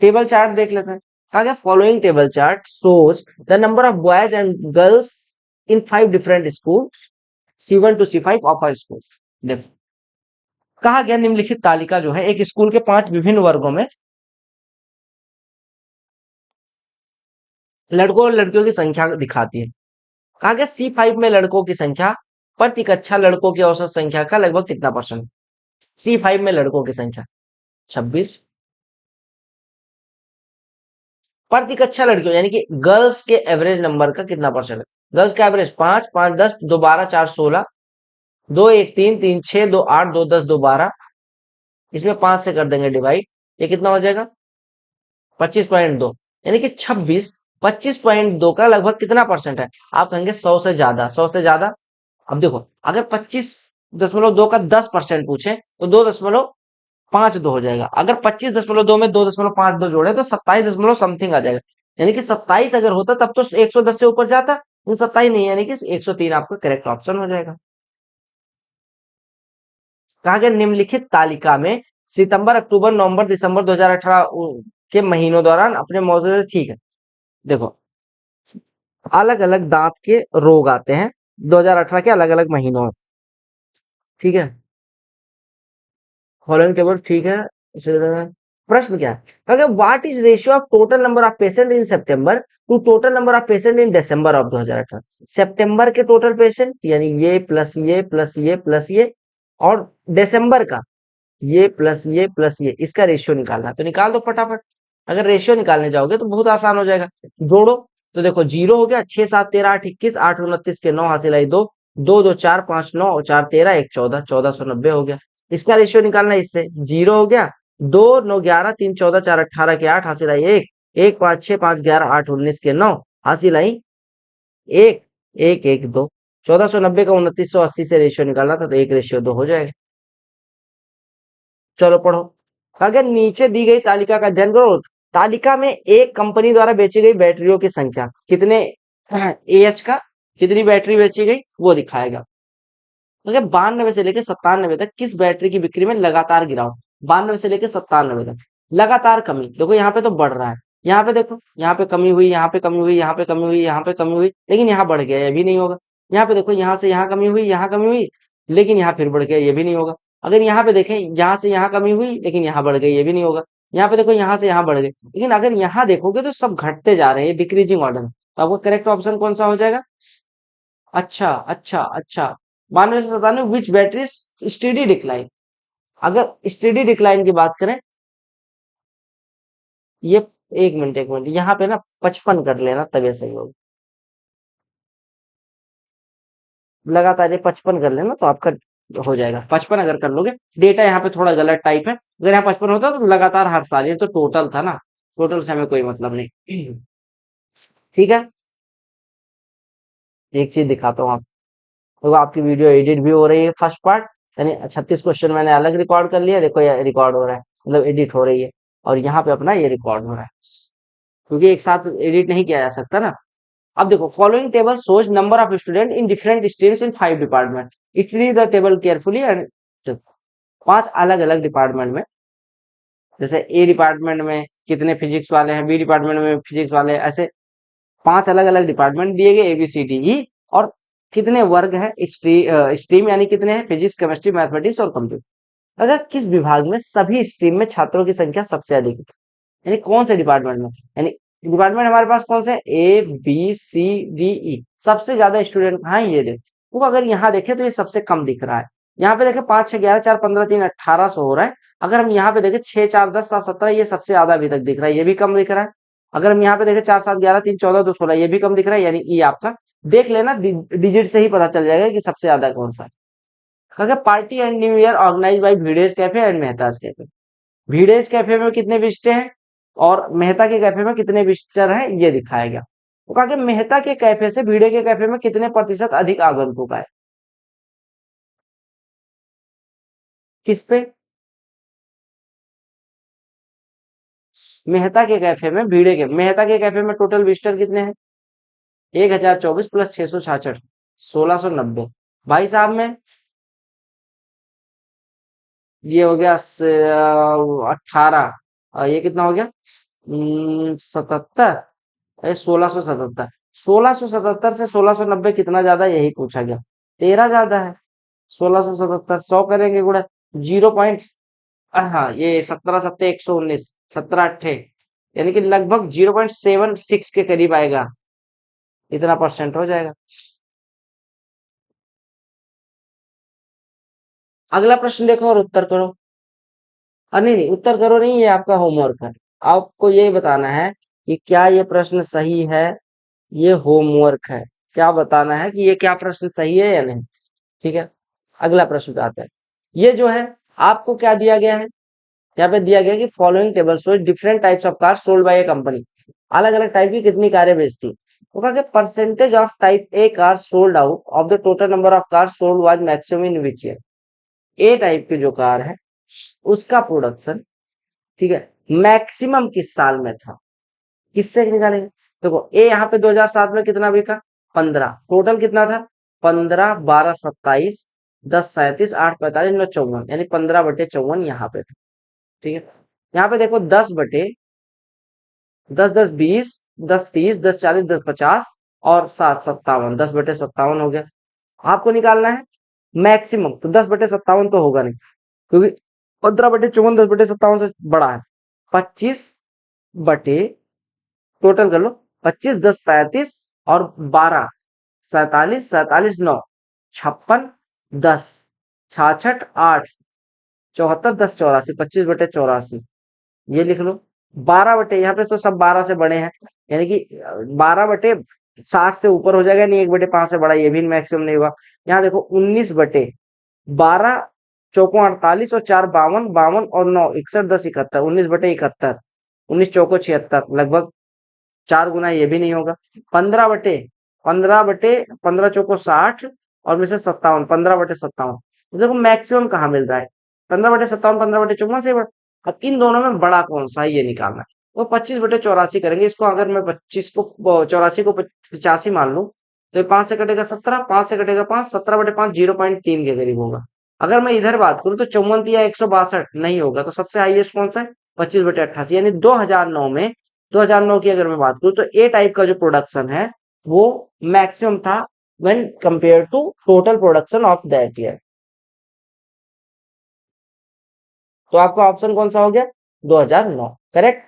टेबल चार्ट देख लेते हैं। कहा गया following table chart shows the number of boys and girls in 5 different school C1 to C5 of a school. देखो कहा गया निम्नलिखित तालिका जो है एक स्कूल के 5 विभिन्न वर्गों में लड़कों और लड़कियों की संख्या दिखाती है। कहा गया C5 में लड़कों की संख्या प्रति कक्षा लड़कों की औसत संख्या का लगभग कितना परसेंट। C5 में लड़कों की संख्या 26, प्रति कक्षा लड़कियों यानी कि गर्ल्स के एवरेज नंबर का कितना परसेंट है। गर्ल्स का एवरेज 5 5 10 2 12 4 16, 2 1 3 3 6 2 8 2 10 2 12, इसमें 5 से कर देंगे डिवाइड, ये कितना हो जाएगा 25.2, यानी कि 26 25.2 का लगभग कितना परसेंट है। आप कहेंगे 100 से ज्यादा, 100 से ज्यादा। अब देखो अगर 25.2 का 10% पूछे तो 2.52 हो जाएगा। अगर 25.2 में 2.52 जोड़े तो 27 समथिंग आ जाएगा, यानी कि 27 अगर होता तब तो 110 से ऊपर जाता, लेकिन 27 नहीं, यानी कि 103 आपका करेक्ट ऑप्शन हो जाएगा। कहा गया निम्नलिखित तालिका में सितंबर अक्टूबर नवंबर दिसंबर 2018 के महीनों दौरान अपने मौजूद, ठीक है देखो अलग अलग दांत के रोग आते हैं 2018 के अलग अलग महीनों में, ठीक है। फॉलोइंग टेबल, ठीक है। प्रश्न क्या है, अगर what is ratio of total number of patient in September to total number of patient in December of 2018। सितंबर के टोटल पेशेंट यानी ये प्लस ये प्लस ये प्लस ये, और दिसंबर का ये प्लस ये प्लस ये, इसका रेशियो निकालना है तो निकाल दो फटाफट। अगर रेशियो निकालने जाओगे तो बहुत आसान हो जाएगा, जोड़ो तो देखो 0 हो गया, 6 7 13 8 21 8 29 के 9 हासिल आई 2 2 2 4 5 9 और 4 13 1 14 1490 हो गया। इसका रेशियो निकालना है, इससे 0 हो गया, 2 9 11 3 14 4 18 के 8 हासिल आई 1 1 5 6 5 11 8 19 के 9 हासिल आई 1 1 1 2। 1490 का 2980 से रेशियो निकालना था तो 1:2 हो जाएगा। चलो पढ़ो। अगर नीचे दी गई तालिका का अध्ययन करो, तालिका में एक कंपनी द्वारा बेची गई बैटरियों की संख्या कितने एएच का कितनी बैटरी बेची गई वो दिखाएगा। अगर 92 से लेकर 97 तक किस बैटरी की बिक्री में लगातार गिरावट, 92 से लेकर 97 तक लगातार कमी। देखो यहाँ पे तो बढ़ रहा है, यहाँ पे देखो, यहाँ पे कमी हुई, यहाँ पे कमी हुई, यहाँ पे कमी हुई, यहाँ पे कमी हुई, लेकिन यहाँ बढ़ गया, ये भी नहीं होगा। यहाँ पे देखो, यहाँ से यहाँ कमी हुई, यहाँ कमी हुई, लेकिन यहाँ फिर बढ़ गया, ये भी नहीं होगा। अगर यहाँ पे देखें, यहाँ से यहाँ कमी हुई, लेकिन यहाँ बढ़ गई, ये भी नहीं होगा। यहाँ पे देखो, यहाँ से यहाँ बढ़ गई, लेकिन अगर यहाँ देखोगे तो सब घटते जा रहे हैं, डिक्रीजिंग ऑर्डर में। तो आपका करेक्ट ऑप्शन कौन सा हो जाएगा? अच्छा, अच्छा, अच्छा। 92 से 97 विच बैटरी स्टेडी डिक्लाइन। अगर स्टेडी डिक्लाइन की बात करें, ये एक मिनट यहाँ पे ना 55 कर लेना, तभी सही होगा। लगातार ये 55 कर लेना तो आपका हो जाएगा। 55 अगर कर लोगे, डेटा यहाँ पे थोड़ा गलत टाइप है। अगर यहाँ 55 होता तो लगातार हर साल, ये तो टोटल था ना, टोटल से हमें कोई मतलब नहीं। ठीक है, एक चीज दिखाता हूँ आप, तो आपकी वीडियो एडिट भी हो रही है फर्स्ट पार्ट, यानी 36 क्वेश्चन मैंने अलग रिकॉर्ड कर लिया, देखो ये रिकॉर्ड हो रहा है, मतलब एडिट हो रही है, और यहाँ पे अपना ये रिकॉर्ड हो रहा है, क्योंकि एक साथ एडिट नहीं किया जा सकता ना। अब देखो, following table shows number of student in different streams in 5 department. Study the table carefully and 5 अलग अलग डिपार्टमेंट में, जैसे ए डिपार्टमेंट में कितने फिजिक्स वाले हैं, बी डिपार्टमेंट में फिजिक्स वाले, ऐसे 5 अलग अलग डिपार्टमेंट दिए गए, ABCDE, और कितने वर्ग है, स्ट्रीम यानी कितने हैं, फिजिक्स, केमिस्ट्री, मैथमेटिक्स और कंप्यूटर। अगर किस विभाग में सभी स्ट्रीम में छात्रों की संख्या सबसे अधिक है, यानी कौन से डिपार्टमेंट में, यानी डिपार्टमेंट हमारे पास कौन से, ABCDE, सबसे ज्यादा स्टूडेंट कहाँ है, ये देखो। वो अगर यहाँ देखें तो ये सबसे कम दिख रहा है। यहाँ पे देखें 5 6 11 4 15 3 1800 हो रहा है। अगर हम यहाँ पे देखें 6 4 10 7 17, ये सबसे ज्यादा अभी तक दिख रहा है, ये भी कम दिख रहा है। अगर हम यहाँ पे देखें 4 7 11 3 14 2 16, ये भी कम दिख रहा है, यानी ये आपका देख लेना, डिजिट से ही पता चल जाएगा कि सबसे ज्यादा कौन सा है। अगर party and new year organize by Bhide's cafe and Mehta's cafe, Bhide's cafe में कितने विजिटर हैं और मेहता के कैफे में कितने विजिटर हैं, ये दिखाया गया। तो कहा कि मेहता के कैफे से भिड़े के कैफे में कितने प्रतिशत अधिक आगंतुक आए, किस पे, मेहता के कैफे में, भिड़े के, मेहता के कैफे में टोटल विजिटर कितने हैं, 1024 प्लस 666, 1690। भाई साहब में ये हो गया 18, ये कितना हो गया, 77, 1677, 1677 से 1690 कितना ज्यादा, यही पूछा गया, 13 ज्यादा है। 1677 100 करेंगे गुणा, 0 हाँ, ये 17 सत्ते 119, 17 अट्ठे, यानी कि लगभग 0.76 के करीब आएगा, इतना परसेंट हो जाएगा। अगला प्रश्न देखो और उत्तर करो। नहीं नहीं, उत्तर करो नहीं, ये आपका होमवर्क है। आपको ये बताना है कि क्या ये प्रश्न सही है, ये होमवर्क है। क्या बताना है कि ये क्या प्रश्न सही है या नहीं। ठीक है, अगला प्रश्न पे आते हैं। ये जो है, आपको क्या दिया गया है, यहाँ पे दिया गया कि following table shows different types of car sold by A company. अलग अलग टाइप की कितनी कारें बेचती, वो कहा कि percentage of type A car sold out of the total number of car sold was maximum in which year. A type की जो कार है, उसका प्रोडक्शन, ठीक है, मैक्सिमम किस साल में था, किससे निकालेंगे। देखो, ए यहाँ पे 2007 में कितना बिका, 15, टोटल कितना था, 15 12 27 10 37 8 45 9 54, यानी 15/54 यहाँ पे था। ठीक है, यहाँ पे देखो 10 10 20 10 30 10 40 10 50 और 7 57, 10/57 हो गया। आपको निकालना है मैक्सिमम, तो 10/57 तो होगा नहीं, क्योंकि 15/54 10/57 से बड़ा है। 25 बटे, टोटल कर लो, 25 10 35 और 12 47 47 9 56 10 66 8 74 10 84, 25/84, ये लिख लो। 12 यहाँ पे तो सब 12 से बड़े हैं, यानी कि 12/60 से ऊपर हो जाएगा, नहीं 1/5 से बड़ा, ये भी मैक्सिमम नहीं हुआ। यहाँ देखो 19/12, चौको 48 और 4 52, 52 और 9 61 10 71, 19/71, 19 चौको 76, लगभग 4 गुना, ये भी नहीं होगा। 15 चौको 60 और में से 57, 15/57। तो देखो मैक्सिमम कहाँ मिल रहा है, 15/57 15/54 से बड़ा। अब इन दोनों में बड़ा कौन सा है, ये निकालना है। वो 25/84 करेंगे, इसको अगर मैं 25 को 84 को 85 मान लूं, तो ये 5 से कटेगा 17, 5 से कटेगा 5, 17/5 0.3 के करीब होगा। अगर मैं इधर बात करूं तो 54 या 162 नहीं होगा, तो सबसे हाईएस्ट कौन सा है? 25/88, यानी 2009 में, 2009 की अगर मैं बात करूं तो ए टाइप का जो प्रोडक्शन है वो मैक्सिमम था when compare to total production of that year. तो आपका ऑप्शन कौन सा हो गया? 2009, करेक्ट।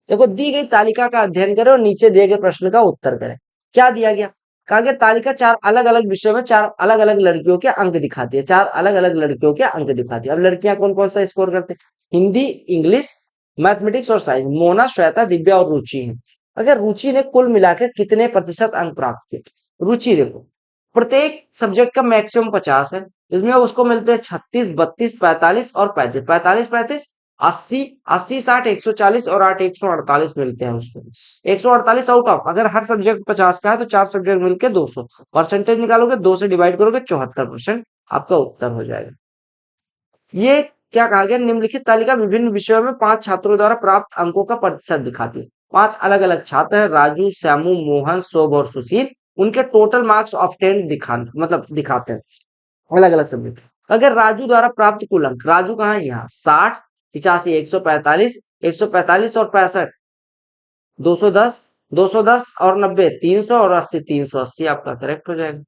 देखो, दी गई तालिका का अध्ययन करें और नीचे दिए गए प्रश्न का उत्तर करें। क्या दिया गया? कहा गया तालिका चार अलग अलग विषयों में चार अलग अलग लड़कियों के अंक दिखाती है, चार अलग अलग लड़कियों के अंक दिखाती है। अब लड़कियां कौन कौन सा स्कोर करते हैं? हिंदी, इंग्लिश, मैथमेटिक्स और साइंस। मोना, श्वेता, दिव्या और रुचि है। अगर रुचि ने कुल मिलाकर कितने प्रतिशत अंक प्राप्त किए? रुचि देखो, प्रत्येक सब्जेक्ट का मैक्सिमम 50 है, इसमें उसको मिलते हैं 36, 32, 45 और 35। 45, 35, 80, 80, 60, 140 और 8, 148 मिलते हैं उसको। 148 आउट ऑफ, अगर हर सब्जेक्ट 50 का है तो चार सब्जेक्ट मिलके 200। परसेंटेज निकालोगे, 2 से डिवाइड करोगे, 74% आपका उत्तर हो जाएगा। ये क्या कहा गया? निम्नलिखित तालिका विभिन्न विषयों में 5 छात्रों द्वारा प्राप्त अंकों का प्रतिशत दिखाती है। 5 अलग अलग छात्र हैं, राजू, श्यामू, मोहन, शोभ और सुशील। उनके टोटल मार्क्स ऑब्टेन मतलब दिखाते हैं अलग अलग सब्जेक्ट। अगर राजू द्वारा प्राप्त कुल अंक, राजू कहाँ है? यहाँ 60, 85, 145, 145 और 65, 210, 210 और 90, 300 और 80, 380 आपका करेक्ट हो जाएगा।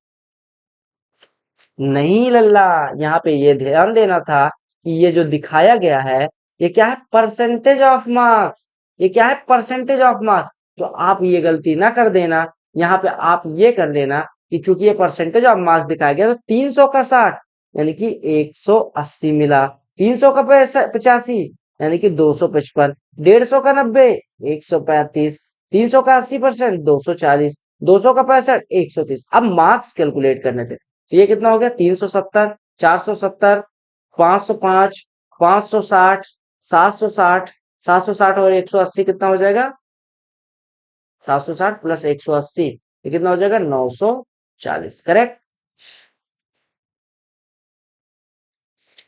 नहीं लल्ला, यहाँ पे ये ध्यान देना था कि ये जो दिखाया गया है ये क्या है? Percentage of marks. ये क्या है? Percentage of marks. तो आप ये गलती ना कर देना, यहाँ पे आप ये कर लेना कि चूंकि ये परसेंटेज ऑफ मार्क्स दिखाया गया तो 300 का 60 यानी कि 180 मिला, 300 का 85 यानी कि 255, 150 का 90 135, 300 का 80% 240, 200 का 65 130। अब मार्क्स कैलकुलेट करने थे, तो ये कितना हो गया? 370, 470, 505, 560, 760, 760 और 180 कितना हो जाएगा? 760 प्लस 180 ये कितना हो जाएगा? 940, करेक्ट।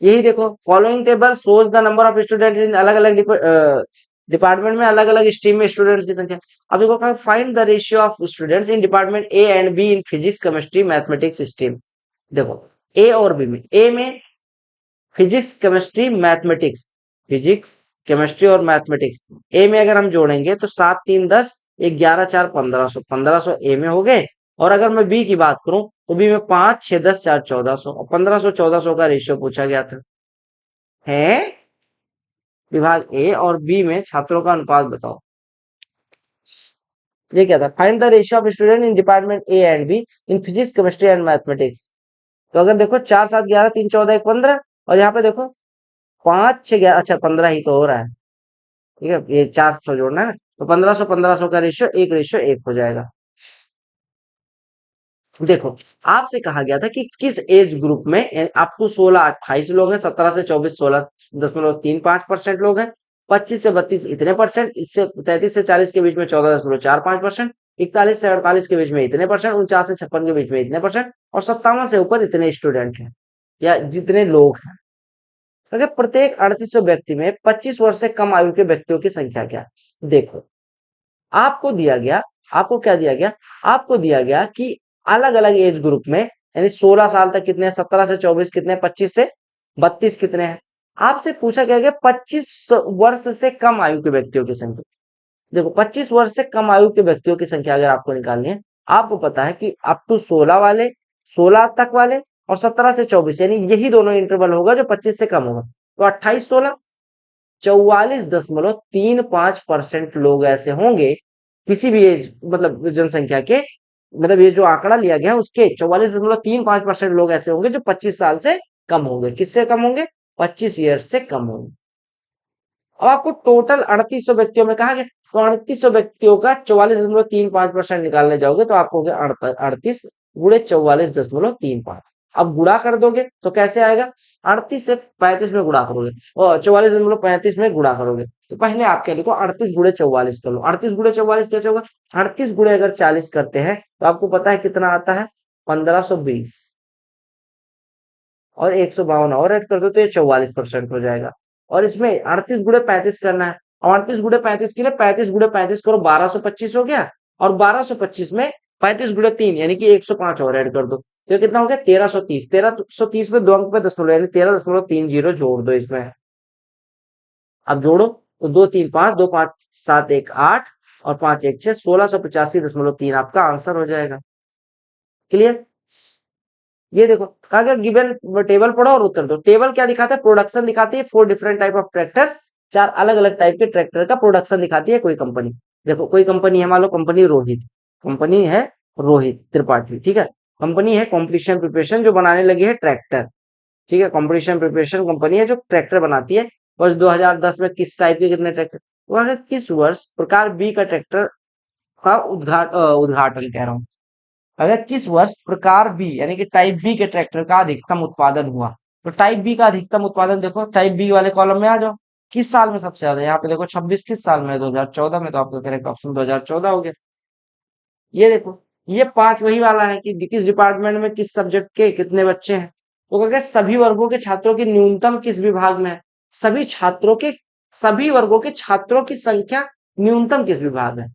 यही देखो, following table shows the number of students in अलग अलग डिपार्टमेंट में, अलग अलग स्ट्रीम में स्टूडेंट्स की संख्या। अब देखो, find the ratio of students in department A and be in physics, chemistry, mathematics stream. देखो, ए और बी में, ए में physics, chemistry, mathematics, physics, chemistry और मैथमेटिक्स। ए में अगर हम जोड़ेंगे तो 7, 3, 10, 11, 4, 1500, 1500 ए में हो गए। और अगर मैं बी की बात करूं तो बी में 5, 6, 10, 4, 1400 और 1500, 1400 का रेशियो पूछा गया था। है विभाग ए और बी में छात्रों का अनुपात बताओ। ये क्या था? Find the ratio of student in department A and be in physics, chemistry and mathematics. तो अगर देखो 4, 7, 11, 3, 14, 1, 15 और यहाँ पे देखो 5, 6, 11, अच्छा 15 ही तो हो रहा है। ठीक है, ये 400 जोड़ना है ना, तो 1500, 1500 का रेशियो 1 हो जाएगा। देखो, आपसे कहा गया था कि किस एज ग्रुप में अप टू 16 28 लोग हैं, 17 से 24 16.35% लोग हैं, 25 से 32 इतने परसेंट, इससे 33 से 40 के बीच में 14.45%, 41 से 48 के बीच में इतने परसेंट, 49 से 56 के बीच में इतने परसेंट और 57 से ऊपर इतने स्टूडेंट हैं या जितने लोग हैं। अगर प्रत्येक 3800 व्यक्ति में 25 वर्ष से कम आयु के व्यक्तियों की संख्या क्या है? देखो, आपको दिया गया, आपको क्या दिया गया? आपको दिया गया कि अलग अलग एज ग्रुप में, यानी 16 साल तक कितने हैं, 17 से 24 कितने हैं, 25 से 32 कितने हैं। आपसे पूछा गया कि 25 वर्ष से कम आयु के व्यक्तियों की संख्या। देखो, 25 वर्ष से कम आयु के व्यक्तियों की संख्या अगर आपको निकालनी है, आपको पता है कि अप टू 16 वाले, 16 तक वाले और 17 से 24 यानी यही दोनों इंटरवल होगा जो 25 से कम होगा। तो 28, 16, 44.35% लोग ऐसे होंगे किसी भी एज मतलब जनसंख्या के, मतलब ये जो आंकड़ा लिया गया है उसके 44.35% लोग ऐसे होंगे जो 25 साल से कम होंगे। किससे कम होंगे? 25 ईयर्स से कम होंगे। अब आपको टोटल 3800 व्यक्तियों में कहा गया, तो 3800 व्यक्तियों का 44.35% निकालने जाओगे तो आपको हो गया 38 गुणे 44.35। अब गुणा कर दोगे तो कैसे आएगा? 38 से 35 में गुणा करोगे और 44.35 में गुणा करोगे, तो पहले आप क्या लिखो? 38 गुणे 44 कर लो। 38 गुणे 44 कैसे होगा? 38 गुणे अगर 40 करते हैं तो आपको पता है कितना आता है? 1520 और 152 और ऐड कर दो तो ये 44% हो जाएगा। और इसमें 38 गुणे 35 करना है, और 38 गुणे 35 के लिए 35 गुणे 35 करो, 1225 हो गया। और 1225 में 35 गुणे 3 यानी कि 105 और ऐड कर दो, तो ये कितना हो गया 1330। 1330 में 2 अंक पे दशमलव यानी 13.30 जोड़ दो इसमें। अब जोड़ो तो 2 3 5, 2 5 7 1 8 और 5 1 6, 1685.3 आपका आंसर हो जाएगा। क्लियर? ये देखो कहा गया गिवन टेबल पढ़ो और उत्तर दो। टेबल क्या दिखाता है? प्रोडक्शन दिखाती है 4 डिफरेंट टाइप ऑफ ट्रैक्टर्स, 4 अलग अलग टाइप के ट्रैक्टर का प्रोडक्शन दिखाती है कोई कंपनी। देखो कोई कंपनी है, मान लो कंपनी रोहित, कंपनी है रोहित त्रिपाठी, ठीक है। कंपनी है कॉम्पिटिशन प्रिपरेशन जो बनाने लगी है ट्रैक्टर, ठीक है। कॉम्पिटिशन प्रिपरेशन कंपनी है जो ट्रैक्टर बनाती है। वर्ष 2010 में किस टाइप के कितने ट्रैक्टर, वो अगर किस वर्ष प्रकार बी का ट्रैक्टर का उद्घाटन कह रहा हूँ, अगर किस वर्ष प्रकार बी यानी कि टाइप बी के ट्रैक्टर का अधिकतम उत्पादन हुआ, तो टाइप बी का अधिकतम उत्पादन देखो, टाइप बी वाले कॉलम में आ जाओ, किस साल में सबसे ज्यादा, यहाँ पे देखो 26 किस साल में, 2014 में, तो आपका करेक्ट ऑप्शन 2014 हो गया। ये देखो ये 5 वही वाला है कि किस डिपार्टमेंट में किस सब्जेक्ट के कितने बच्चे हैं, तो क्या सभी वर्गों के छात्रों की न्यूनतम किस विभाग में है, सभी छात्रों के, सभी वर्गों के छात्रों की संख्या न्यूनतम किस विभाग है,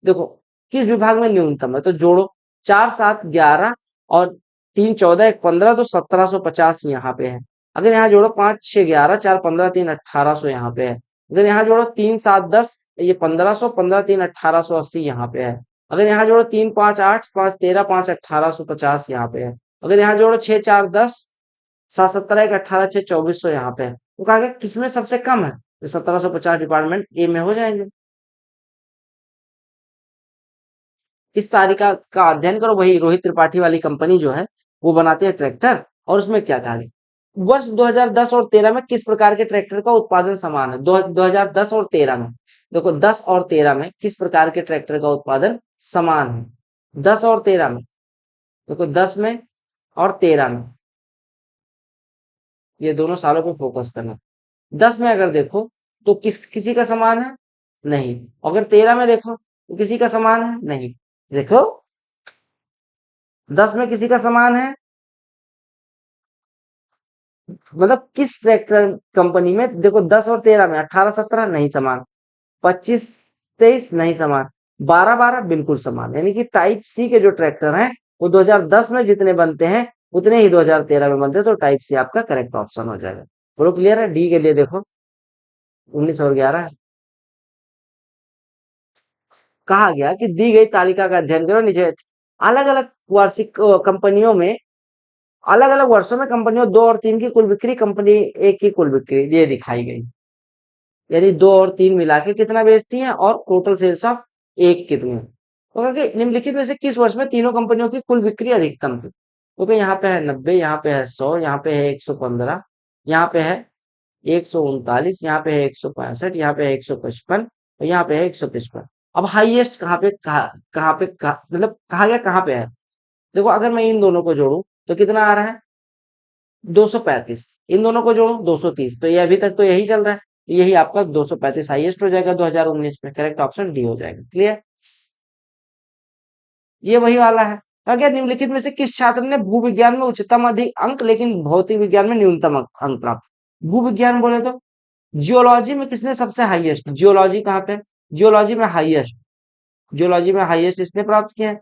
देखो किस विभाग में न्यूनतम है, तो जोड़ो 4 7 11 और 3 14 1 15, तो 1750 यहाँ पे है। अगर यहाँ जोड़ो 5 6 11 4 15 3 1800 यहाँ पे है। अगर यहाँ जोड़ो 3 7 10 ये 1500, 15 3 1880 यहाँ पे है। अगर यहाँ जोड़ो 3 5 8 5 13 5 1850 यहाँ पे है। अगर यहाँ जोड़ो 6 4 10 7 17 1 18 6 2400 यहाँ पे है। तो कहा गया किसमें सबसे कम है, तो 1750 डिपार्टमेंट ए में हो जाएंगे। किस तालिका का अध्ययन करो, वही रोहित त्रिपाठी वाली कंपनी जो है वो बनाती है ट्रैक्टर, और उसमें क्या कहा गया वर्ष 2010 और 13 में किस प्रकार के ट्रैक्टर का उत्पादन समान है, 2010 और 13 में, देखो 10 और 13 में किस प्रकार के ट्रैक्टर का उत्पादन समान है, 10 और 13 में, देखो 10 में और 13 में, ये दोनों सालों पे फोकस करना। 10 में अगर देखो तो किसी का समान है नहीं, अगर 13 में देखो तो किसी का समान है नहीं, देखो 10 में किसी का समान है, मतलब किस ट्रैक्टर कंपनी में, देखो 10 और 13 में 18 17 नहीं समान, 25 23 नहीं समान, 12 12 बिल्कुल समान, यानी कि टाइप सी के जो ट्रैक्टर हैं वो 2010 में जितने बनते हैं उतने ही 2013 में बनते हैं, तो टाइप सी आपका करेक्ट ऑप्शन हो जाएगा। बोलो क्लियर है? डी के लिए देखो 19 और 11 कहा गया कि दी गई तालिका का अध्ययन करो, नीचे अलग अलग वार्षिक कंपनियों में, अलग अलग वर्षों में कंपनियों 2 और 3 की कुल बिक्री, कंपनी एक की कुल बिक्री ये दिखाई गई, यानी 2 और 3 मिला के कितना बेचती हैं और टोटल सेल्स ऑफ एक कितनी है। तो क्योंकि निम्नलिखित में से किस वर्ष में तीनों कंपनियों की कुल बिक्री अधिकतम थी, क्योंकि यहाँ पे है 90, यहाँ पे है 100, यहाँ पे है 115, यहाँ पे है 139, यहाँ पे है 165, यहाँ पे है 155 और यहाँ पे है 155। अब हाईएस्ट कहाँ पे मतलब कहा गया कहाँ पे है, देखो अगर मैं इन दोनों को जोड़ू तो कितना आ रहा है 235, इन दोनों को जोड़ो 230, तो ये अभी तक तो यही चल रहा है, यही आपका 235 हाईएस्ट हो जाएगा 2019 में, करेक्ट ऑप्शन डी हो जाएगा। क्लियर? ये वही वाला है। अगर निम्नलिखित में से किस छात्र ने भूविज्ञान में उच्चतम अधिक अंक लेकिन भौतिक विज्ञान में न्यूनतम अंक प्राप्त, भूविज्ञान बोले तो जियोलॉजी में किसने सबसे हाईएस्ट, जियोलॉजी कहाँ पे, जियोलॉजी में हाईएस्ट, जियोलॉजी में हाईएस्ट इसने प्राप्त किया है,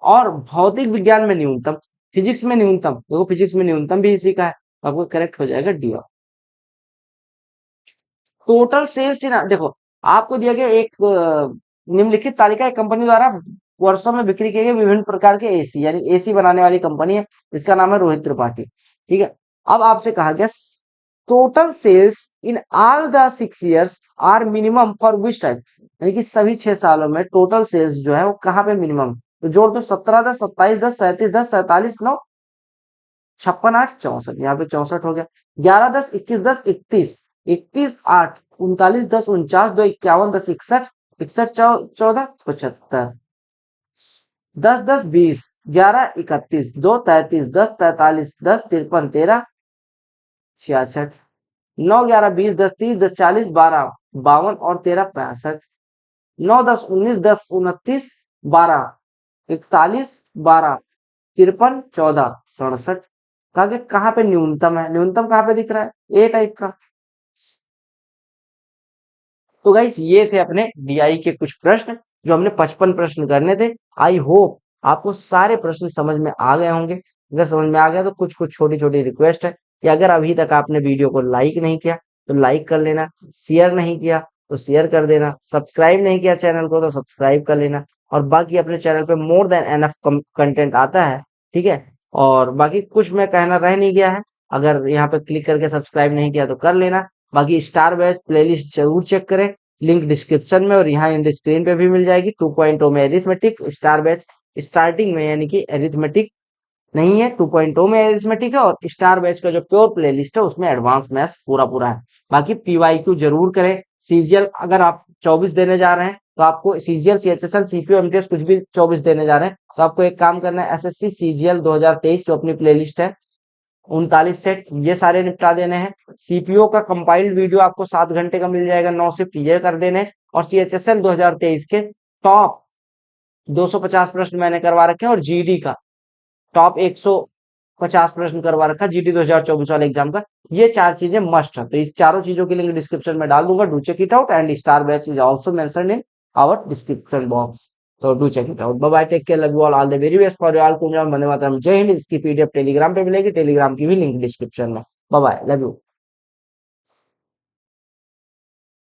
और भौतिक विज्ञान में न्यूनतम, फिजिक्स में न्यूनतम, देखो फिजिक्स में न्यूनतम भी इसी का है, आपको करेक्ट हो जाएगा डी। टोटल सेल्स इन, देखो आपको दिया गया एक निम्नलिखित तालिका एक कंपनी द्वारा वर्षों में बिक्री किए गए विभिन्न प्रकार के एसी, यानी एसी बनाने वाली कंपनी है, इसका नाम है रोहित त्रिपाठी, ठीक है। अब आपसे कहा गया total sales in all the 6 years are minimum for which type, यानी कि सभी 6 सालों में टोटल सेल्स जो है वो कहाँ पे मिनिमम, तो जोड़ दो 17 10 27 10 37 10 47 9 56 8 64, यहाँ पे 64 हो गया, 11 10 21 10 31 31 8 39 10 49 2 51 10 61 61 14 75 10 10 20 11 31 2 33 10 43 10 53 13 66 9 11 20 10 30 10 40 12 52 और 13 65 9 10 19 10 29 12 41 12 53 14 67, कहा कि कहाँ पे न्यूनतम है, न्यूनतम कहाँ पे दिख रहा है ए टाइप का। तो गाइस ये थे अपने डीआई के कुछ प्रश्न, जो हमने 55 प्रश्न करने थे। आई होप आपको सारे प्रश्न समझ में आ गए होंगे। अगर समझ में आ गया तो कुछ कुछ छोटी छोटी रिक्वेस्ट है कि अगर अभी तक आपने वीडियो को लाइक नहीं किया तो लाइक कर लेना, शेयर नहीं किया तो शेयर कर देना, सब्सक्राइब नहीं किया चैनल को तो सब्सक्राइब कर लेना। और बाकी अपने चैनल पे मोर देन एनफ कंटेंट आता है, ठीक है। और बाकी कुछ मैं कहना रह नहीं गया है। अगर यहाँ पे क्लिक करके सब्सक्राइब नहीं किया तो कर लेना। बाकी स्टार बैच प्लेलिस्ट जरूर चेक करें, लिंक डिस्क्रिप्शन में और यहाँ इन स्क्रीन पे भी मिल जाएगी। 2.0 में एरिथमेटिक स्टार बैच स्टार्टिंग में, यानी कि एरिथमेटिक नहीं है, 2.0 में एरिथमेटिक है, और स्टार बैच का जो प्योर प्लेलिस्ट है उसमें एडवांस मैथ्स पूरा पूरा है। बाकी पीवाईक्यू जरूर करें। सीजीएल अगर आप 24 देने जा रहे हैं तो आपको सीजीएल, सीएचएसएल, सीपीओ, एमटीएस कुछ भी 24 देने जा रहे हैं तो आपको एक काम करना है, एसएससी सीजीएल 2023 जो अपनी प्लेलिस्ट है 39 सेट, ये सारे निपटा देने हैं। सीपीओ का कंपाइल्ड वीडियो आपको 7 घंटे का मिल जाएगा, 9 शिफ्ट ये कर देने हैं। और सीएचएसएल 2023 के टॉप 250 प्रश्न मैंने करवा रखे हैं, और जीडी का टॉप 150 प्रश्न करवा रखा जीडी 2024 वाले एग्जाम का। ये 4 चीजें मस्ट है, तो इस चारों चीजों की लिंक डिस्क्रिप्शन में डाल दूंगा। Do check it out and star batch is also mentioned in our description box, तो do check it out. Bye bye, take care, love you all the very best for all. कुंजा वंदे मातरम, जय हिंद। इसकी PDF Telegram पे मिलेगी, Telegram की भी link description में। Bye bye, love you.